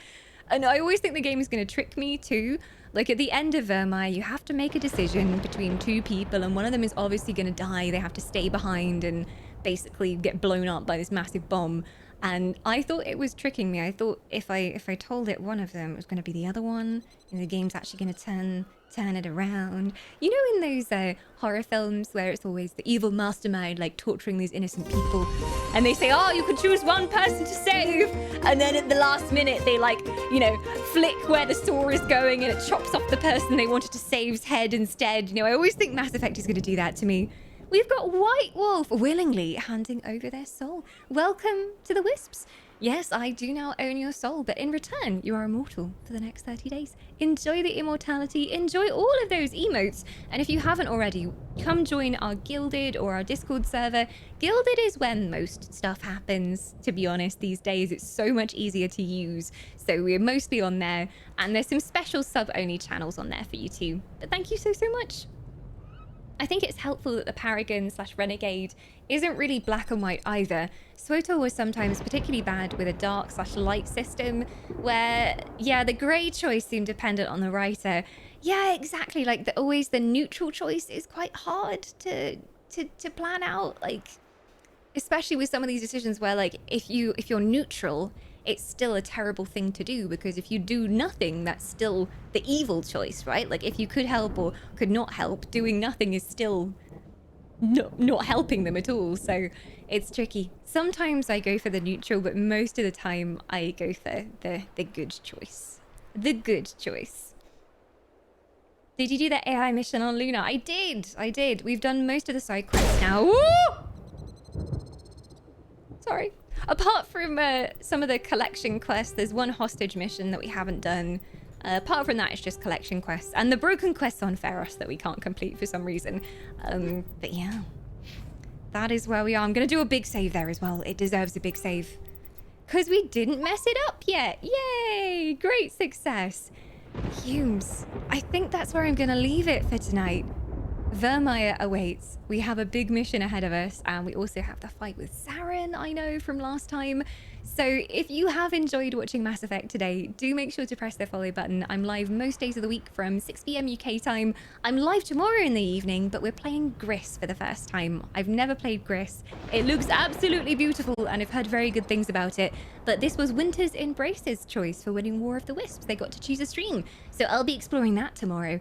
And I always think the game is going to trick me too. Like at the end of Vermeer, you have to make a decision between two people, and one of them is obviously going to die. They have to stay behind and basically get blown up by this massive bomb. And I thought it was tricking me. I thought if I told it one of them, it was going to be the other one, and the game's actually going to turn it around. You know, in those horror films where it's always the evil mastermind like torturing these innocent people, and they say, oh, you can choose one person to save, and then at the last minute they, like, you know, flick where the saw is going and it chops off the person they wanted to save's head instead. You know, I always think Mass Effect is going to do that to me. We've got White Wolf willingly handing over their soul. Welcome to the Wisps. Yes, I do now own your soul, but in return, you are immortal for the next 30 days. Enjoy the immortality, enjoy all of those emotes, and if you haven't already, come join our Guilded or our Discord server. Guilded is when most stuff happens, to be honest, these days. It's so much easier to use, so we're mostly on there, and there's some special sub-only channels on there for you too. But thank you so much. I think it's helpful that the Paragon / Renegade isn't really black and white either. SWTOR was sometimes particularly bad with a dark / light system where, yeah, the grey choice seemed dependent on the writer. Yeah, exactly. Like always the neutral choice is quite hard to plan out. Like, especially with some of these decisions where, like, if you're neutral, it's still a terrible thing to do, because if you do nothing, that's still the evil choice, right? Like, if you could help or could not help, doing nothing is still not helping them at all. So it's tricky. Sometimes I go for the neutral, but most of the time I go for the good choice. The good choice. Did you do that AI mission on Luna? I did. We've done most of the side quests now. Woo! Sorry. Apart from some of the collection quests, there's one hostage mission that we haven't done. Apart from that, it's just collection quests. And the broken quests on Pharos that we can't complete for some reason. But yeah. That is where we are. I'm going to do a big save there as well. It deserves a big save. Because we didn't mess it up yet. Yay! Great success. Humes. I think that's where I'm going to leave it for tonight. Vermeer awaits. We have a big mission ahead of us, and we also have the fight with Saren, I know, from last time. So if you have enjoyed watching Mass Effect today, do make sure to press the follow button. I'm live most days of the week from 6 p.m. UK time. I'm live tomorrow in the evening, but we're playing Gris for the first time. I've never played Gris. It looks absolutely beautiful, and I've heard very good things about it. But this was Winter's Embrace's choice for winning War of the Wisps. They got to choose a stream. So I'll be exploring that tomorrow.